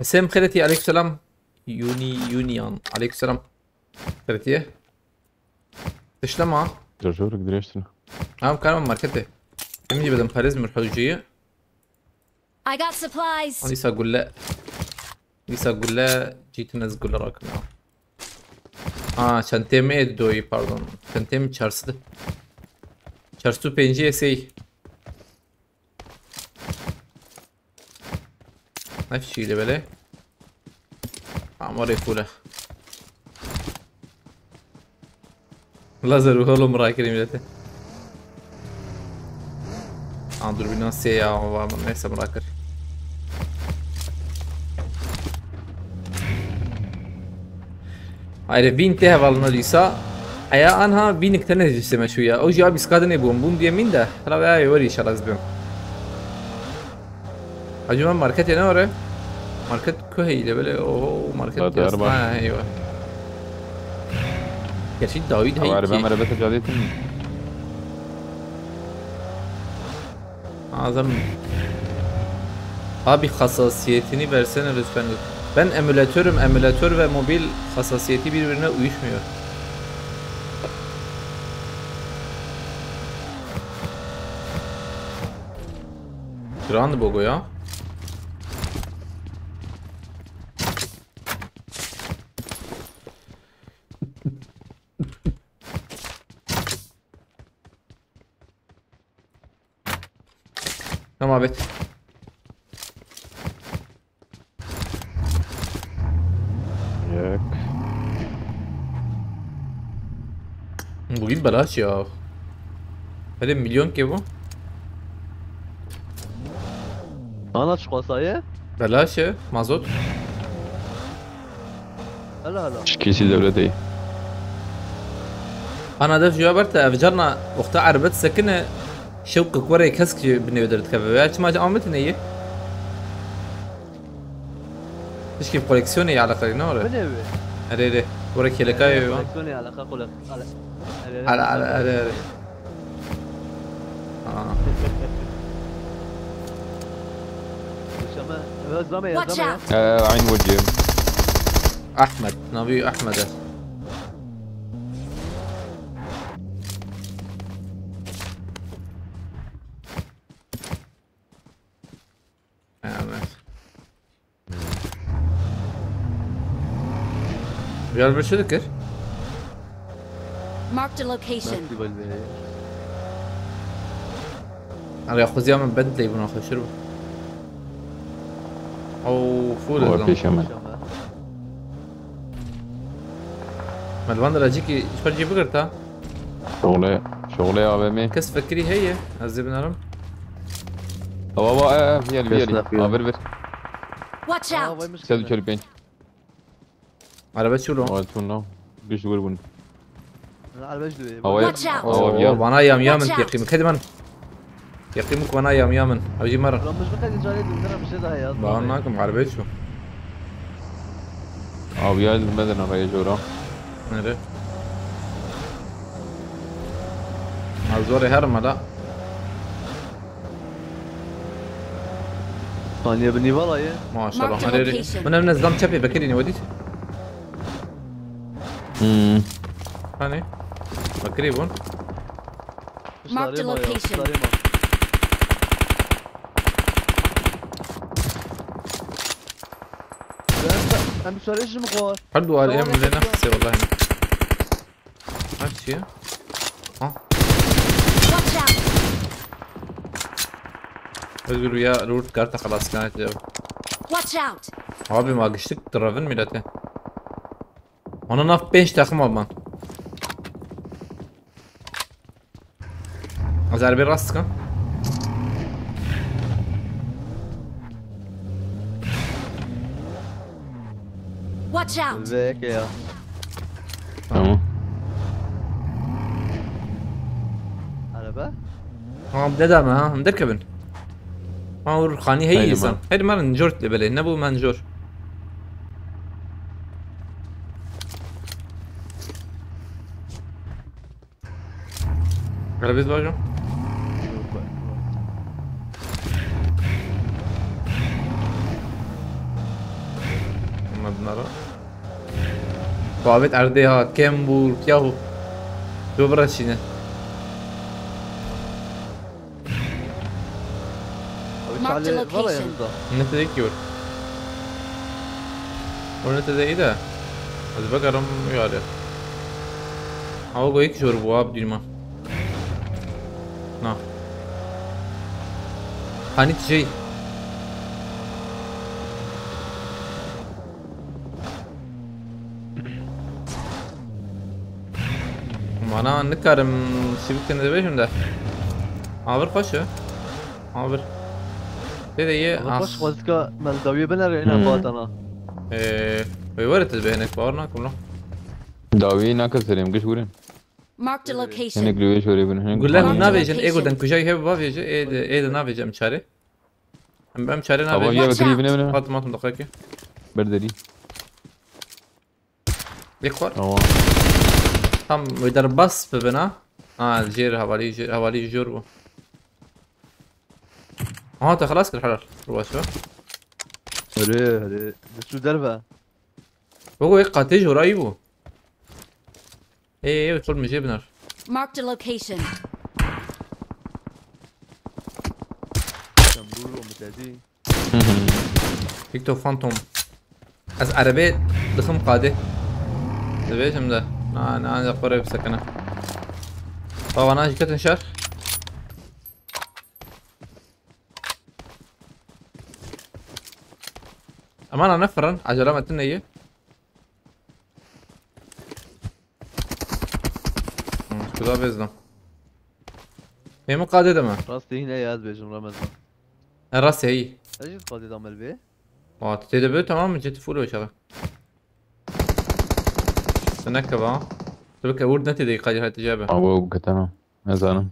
سام خيرتي عليك السلام يونيون عليك السلام خيرتي تشتمع Çalışıyor gidiyorsun. هم كلام ماركته امني بدم باريز من الحجية I got supplies. ليس اقول لا ليس اقول لا جيت ناس اقول راكم شنتم دوي باردون شنتم çarşıdı çarşı penceye sey نفس الشيء اللي بلاي عمري فوله لازر وهولو مراكري ملته dur bir nasıl ya var mı neyse bırakır. Hayır bin te havalına diysa aya anha binik tane diyse şu ya o cevap iskadı ne bum diye min de hala veya yori inşallah zbim. Acaba market ne var? Market köheyle böyle o market diyorsun ha eyvah. Gerçi David Abi hayki. ben arabada cadetim. Adam abi hassasiyetini versene lütfen. Ben emülatör ve mobil hassasiyeti birbirine uyuşmuyor. Grand Bogo ya. Tamam abi. Yok. Bugün belaş ya. Hele milyon ki bu. انا شو قصايه؟ Belaş ya. Mazot. هلا هلا Şikisi devleti. أنا ده جواب برتا أفجرنا وقت عربت سكنة شوك كوري كسك بنقدر تكفي عش ما عملتني إيه إيش كيف كولكسيوني على قرينا ولا من ابي؟ أري ورا كيلكاي كولكسيوني على خاقولك على Watch out! عين وجهي. أحمد نبي أحمد Gel bir şey dikir. Marked a location. أنا ياخذ يوم من بدلي بناخذ شرب أو فول هو في شمال. ملوان راجيكي إيش برجي بقرتها شغله AVM. كس فكري هي عزب نارم بابا يلا ver. Watch out! Sen şöyle ben. Araba şulo Altına düş grubun. على بجدوي Watch out! أوه وانا يام يقيم كدمان يقيمك وانا يام أجي مرة لو مش بقى جاري دندنا مش هذا هي اصلا بعوناكم عربية شو Abi geldim ben oraya jora. نرى الزوري هرمة لا ثانية بني والله يا ما شاء الله Marked a نرى location. من نزلم شبي بكريني وديت هاني بكري بون Marked a location. انا مش عارف ايش مقوار حلو على ايام اللي نفسي والله ماشي ها Watch out! يقولوا يا روت كارتا خلاص كانت جاوب Watch out! abi ما قشتك ترافن ميلاتي انا ناف بيش تاخم ابان ازار بي راستك Watch out! ذاك يا Tamam. عربة ها بدأ ما ها مدركبن ها ورخاني هي أيوة. يسان هيد مرة نجورت لبلي نبو منجور غربيت باجو ما بنرى بابت أرديها كمبور كياهو شو برشينه Marked a والله يا location. هذا النت ذيك يور والنت ذي إيه ده بس بقرم ياره أو قويك شور بواب ديما نا هاني تجي وانا نكرم شي بكن دبيشم ده عابر خوشه عابر هي خوش خواسته مالداوی بنر اینا باتنا ويورت بينك باورنا كملو داوی نکسریم گش بورین Marked a هنگ location. گریوی شوری بین هنگ قول لنا Marked a نافيجن ايجو location. دن كجاي هب بافيج ايه نافيج ام شاري ام شاري طبعا نافيج يا Watch بكري out. بینه بینه فاطمه دقيقه بردری يكور اه هم ويدر بس ببنا الجير حوالي جوربو انت خلاص كل حلال روح شو هره شو دربه هو يقع تيجي قريبه ايه يدخل من جيبنا Marked a location. تنبور ومتازي يكتب فانتوم از عربية دخم قاده دبيجم ده انا قريب سكنه طبعا انا جيت انشر امانه نفرن عجله متنا هي كذا بيزنا هي مو قاعدة ما راستي هنا يا بيجم رمضان راسي هي اجي قاعد تعمل بيه تدبر تمام جيت فول وشغل هناك بقى تبقى ورد نتي دقيقة هاي التجابة ابو كتمام مثلا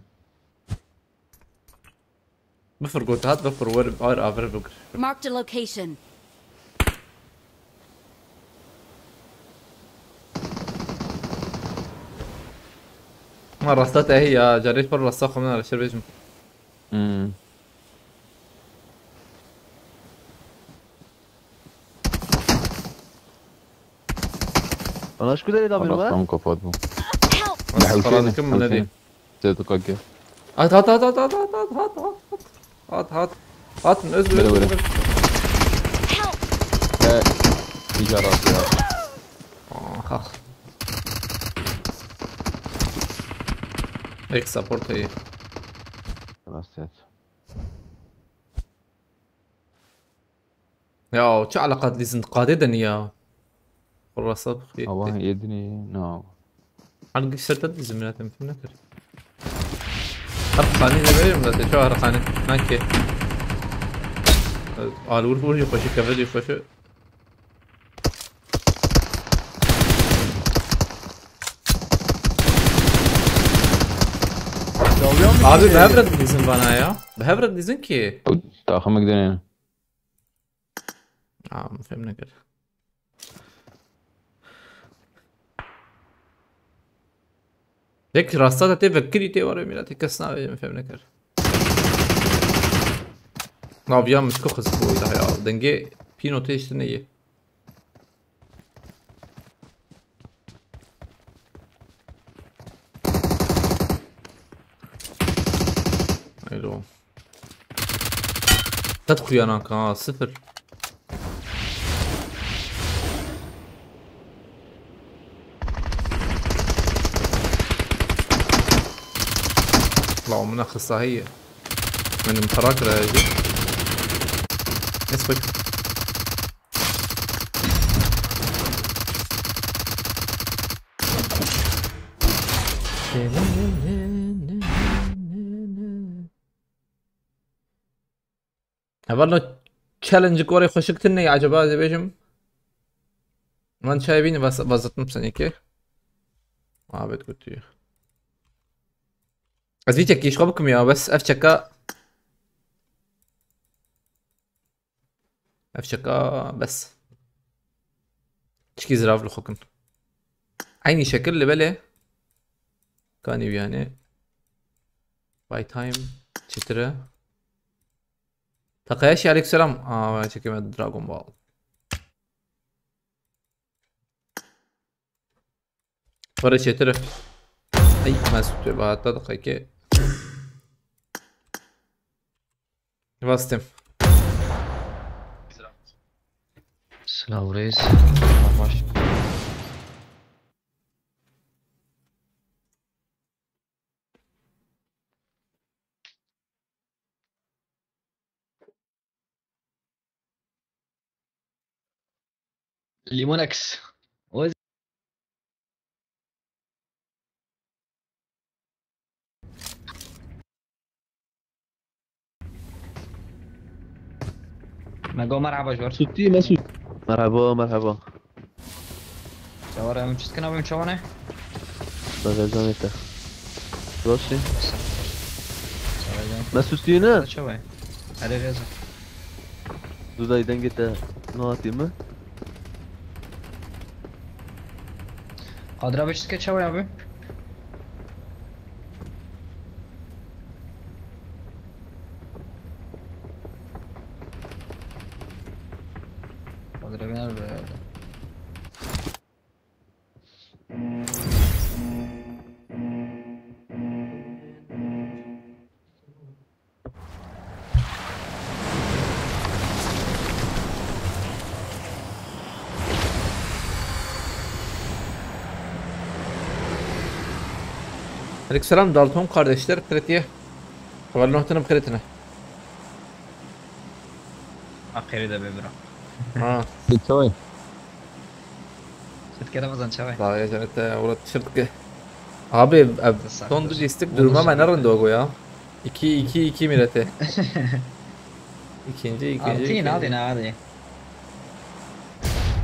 بفر قلت هات بفر ورب اير افر بقر Marked a location. ما رصتها هي جريت برا الساقة من على الشربيجم انا ايش كده دابل خلاص ما تمام كفات بو Help. خلاص كم من هذه تتقاك هات هات هات هات هات هات هات هات هات هات من بلا بلا. ازل Help. لا يجي راسي خلاص هيك سبورت هي خلاص سيت يا شو علاقات لي زند قاددا يا الرصاب الله يدني نو عن قصة تدي زميلات في النكر أرقاني زي ما شو أرقاني ناكي قالوا له يخش كفل يخش abi بهبرد ديزن bana ya بهبرد ديزن ki تاخمك دنيا ما فهمنا كده ليك راستات تفكري تي ورا ميلاتي كسنا ما فهمنا كده نافيا مش كوخز بوي ده يا دنجي بينو تيش نيه ايلو تدخل يا ناكا صفر طلعوا من اخصائية من المتراكرة يا جي اسفك عبرنا تشالنج كوري خوشكتني عجبها بيجم ما انت شايفيني بس بزت نفسني كيف ما بيت قلت لي ازيتك يشغبكم يا بس افشكا بس تشكي زراف لخوكن عيني شكل اللي بالي كان يعني باي تايم تشتري تقياشي عليك سلام ما شكي من دراغون بول ورا تشتري اي ما سبت بقى دقيقة باستم السلام ريس ماشي ليمونكس نگو مرحبا جور سوتی مسعود. مرحبا مرحبا. جوار اون چیز کنم ببین چونه بغزانته. راستی؟ سلام مسعودی نه؟ چه وای آره رضا دودای دنگت نهاتی ما؟ قادر بچیز که چه وای ابی قادر بینر به Aleykümselam Dalton kardeşler kritiye. Haberli noktanım kritine. آخری ده ببرم Ha. چوي ست کردم ازن چه وای Daha geçen uğrat şırtke. Abi son düz istek durma ben nerede o ya? 2 millete. İkinci. آرتین عادی نه عادی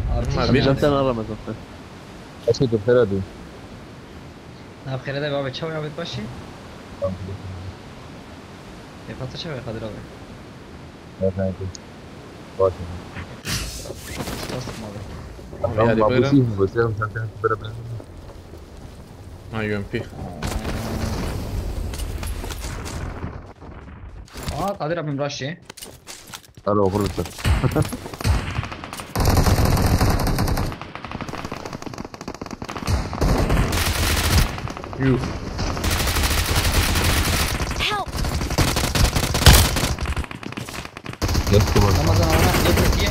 ما آرتین بيجي. رمضان رمضان. ايش الدكتوره دي؟ نه آخری ده بابا چه وای عبید باشی یه پاتا چه وای قادر آبی راست مالی Yani buyurun. بس مش عارف Ha UMP. آه قادر آبیم راشی الو غرفه Yuh. Help! Ramazan ona yepretiye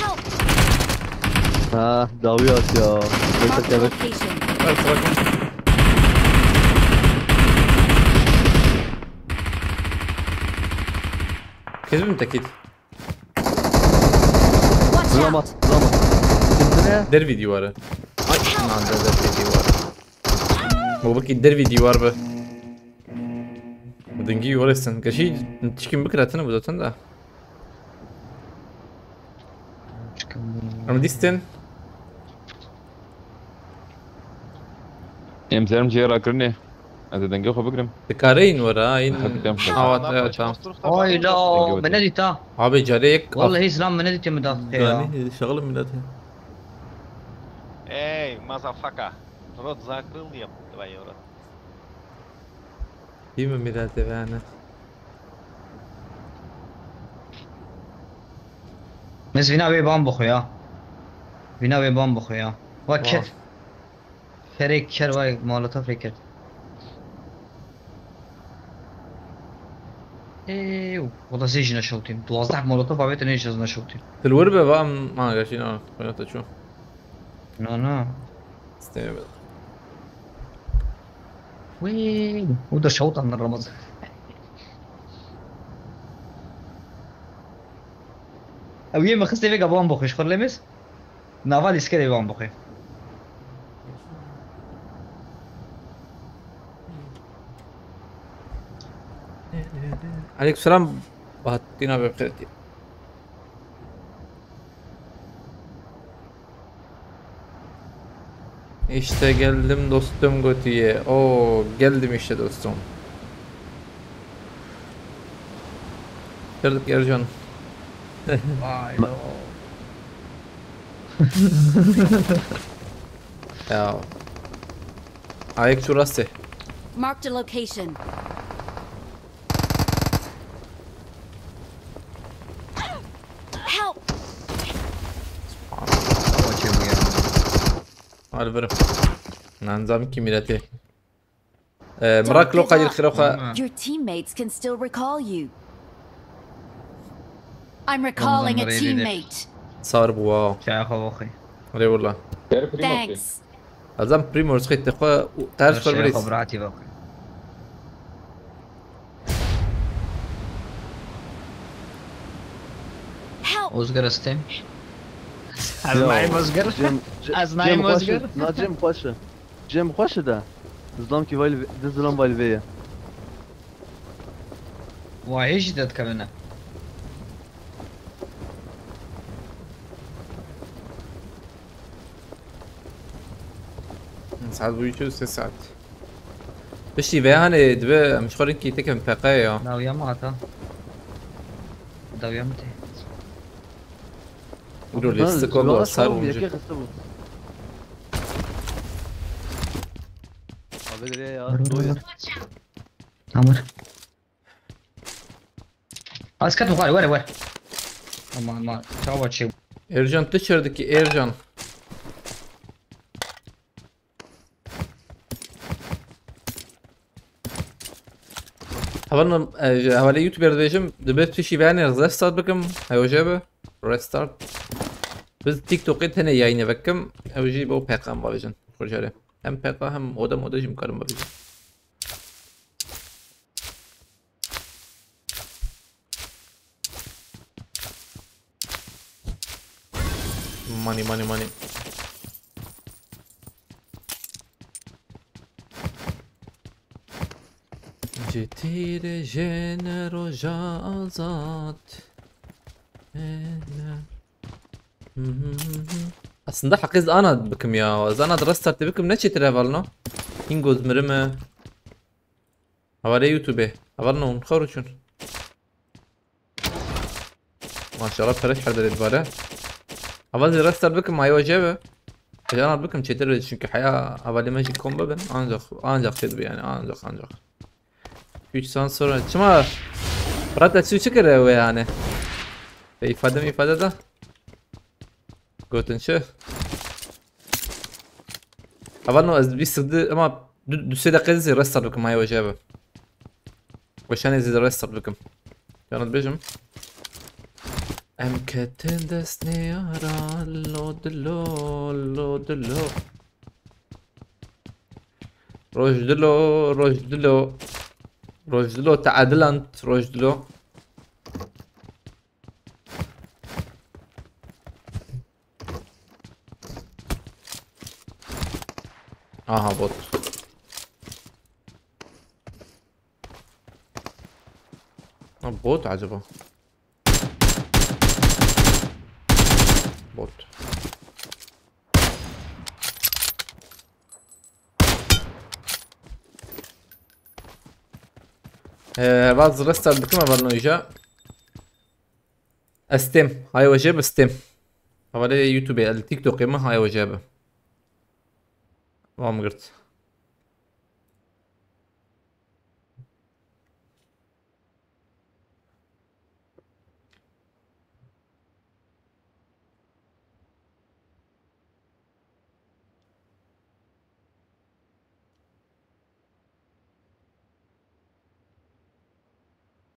Help! ها داويات يا. Marked a كيف؟ location. Ver bırakın. كذب انت اكيد. Watch زلمة out! زلمة. كنت Der video var. Ay lan der video var. Bu bakayım der video var be. Dengi yuvarlasın. Kaşı çıkın bir kratını bu zaten da. Ama disten. امزرم جي راكرني هذا دنجو خو بكرم Tekareyn var ha. حبيت Aynen. امشي Evet tamam. آی لا من ندیتا Abi carek. والله اسلام من ندیت مدافع Yani şağılım millet. Эй, мазафака. Рот закрыл я, твою рот. Değil mi millet yani? مس وینا به بام بخو یا وینا به بام بخو یا وکر فریک کر وای مولوتوف فریک ایو والله زيج نشوتين 12 مولوتوف عبيت نيجي نشوتين في الوربة بقى ما قاشين اه قناة شو نو نو استنى وي وده شوط من الرمز او یه مخسته بگه بام بخوش خور لمس نوال اسکره بام بخوی عليك السلام بهاتينا بخيرتي İşte geldim dostum Goti'ye. Oo geldim işte dostum. Gördük Ercan. وای لو Ya. Ayak şurası. Marked a location. Help! Alvarım. Nanzam ki milleti. مراك لو قاعد الخير Your teammates can still recall you. I'm recalling a teammate. صار بواو. چه خو بخوی ري والله. Thanks. ازم بريمورز خيت اخويا تعرف چه بريس. خبراتی بخوی Help! ازگر استیم از نایم ازگر جيم از نایم خوش. ازگر نا جيم خوش. جيم خوش ده. ظلام كي فايل دز ظلام فايل فيا وايش جدد كمان ساعات بيجو 6 ساعات. بشي بيا هاني دبي مش خورين كي تكم بقايا. داوية ماتا داوية متى يقولوا لي استقبلوا صار يا خسبوا بدري يا عمر اسكت مقاري ورا ما تعود شيء ايرجان تشردك ايرجان. حضرنا حوالي يوتيوبر ديجم دبيت في شي بيعني ريستارت بكم هاي وجابه ريستارت بس تيك توك هنا يعني بكم او جيبه بيقام بفيجن رجاله هم بيقا هم مودا جيم كارم بفيجن ماني جتير جنرو جازات اصلا ده حقيقة انا بكم يا انا درست بكم نشي ترافلنا ينجوز مرمى حوالي يوتيوب حوالنا نخرجون ما شاء الله فرش حدا الدبارة حوالي درست بكم هاي وجبه انا بكم تشتري شنك حياة حوالي ماشي كومبا بن انجخ تدبي يعني انجخ Güç sonra çıma Rata şu çıkar ya yani ifade da Gotun şu Avanno az بيستخدم ama düsede قيزي رستر بكم هاي وجابه وشان يزيد رستر بكم كانت بيجم ام كتن دسني يارا لودلو روجدلو تعادلانت روجدلو بوت بوت عجبه بوت بعض رستر بكم برنامج استيم هاي وجاب استيم حوالي يوتيوب التيك توك ما هاي وجابه ما قلت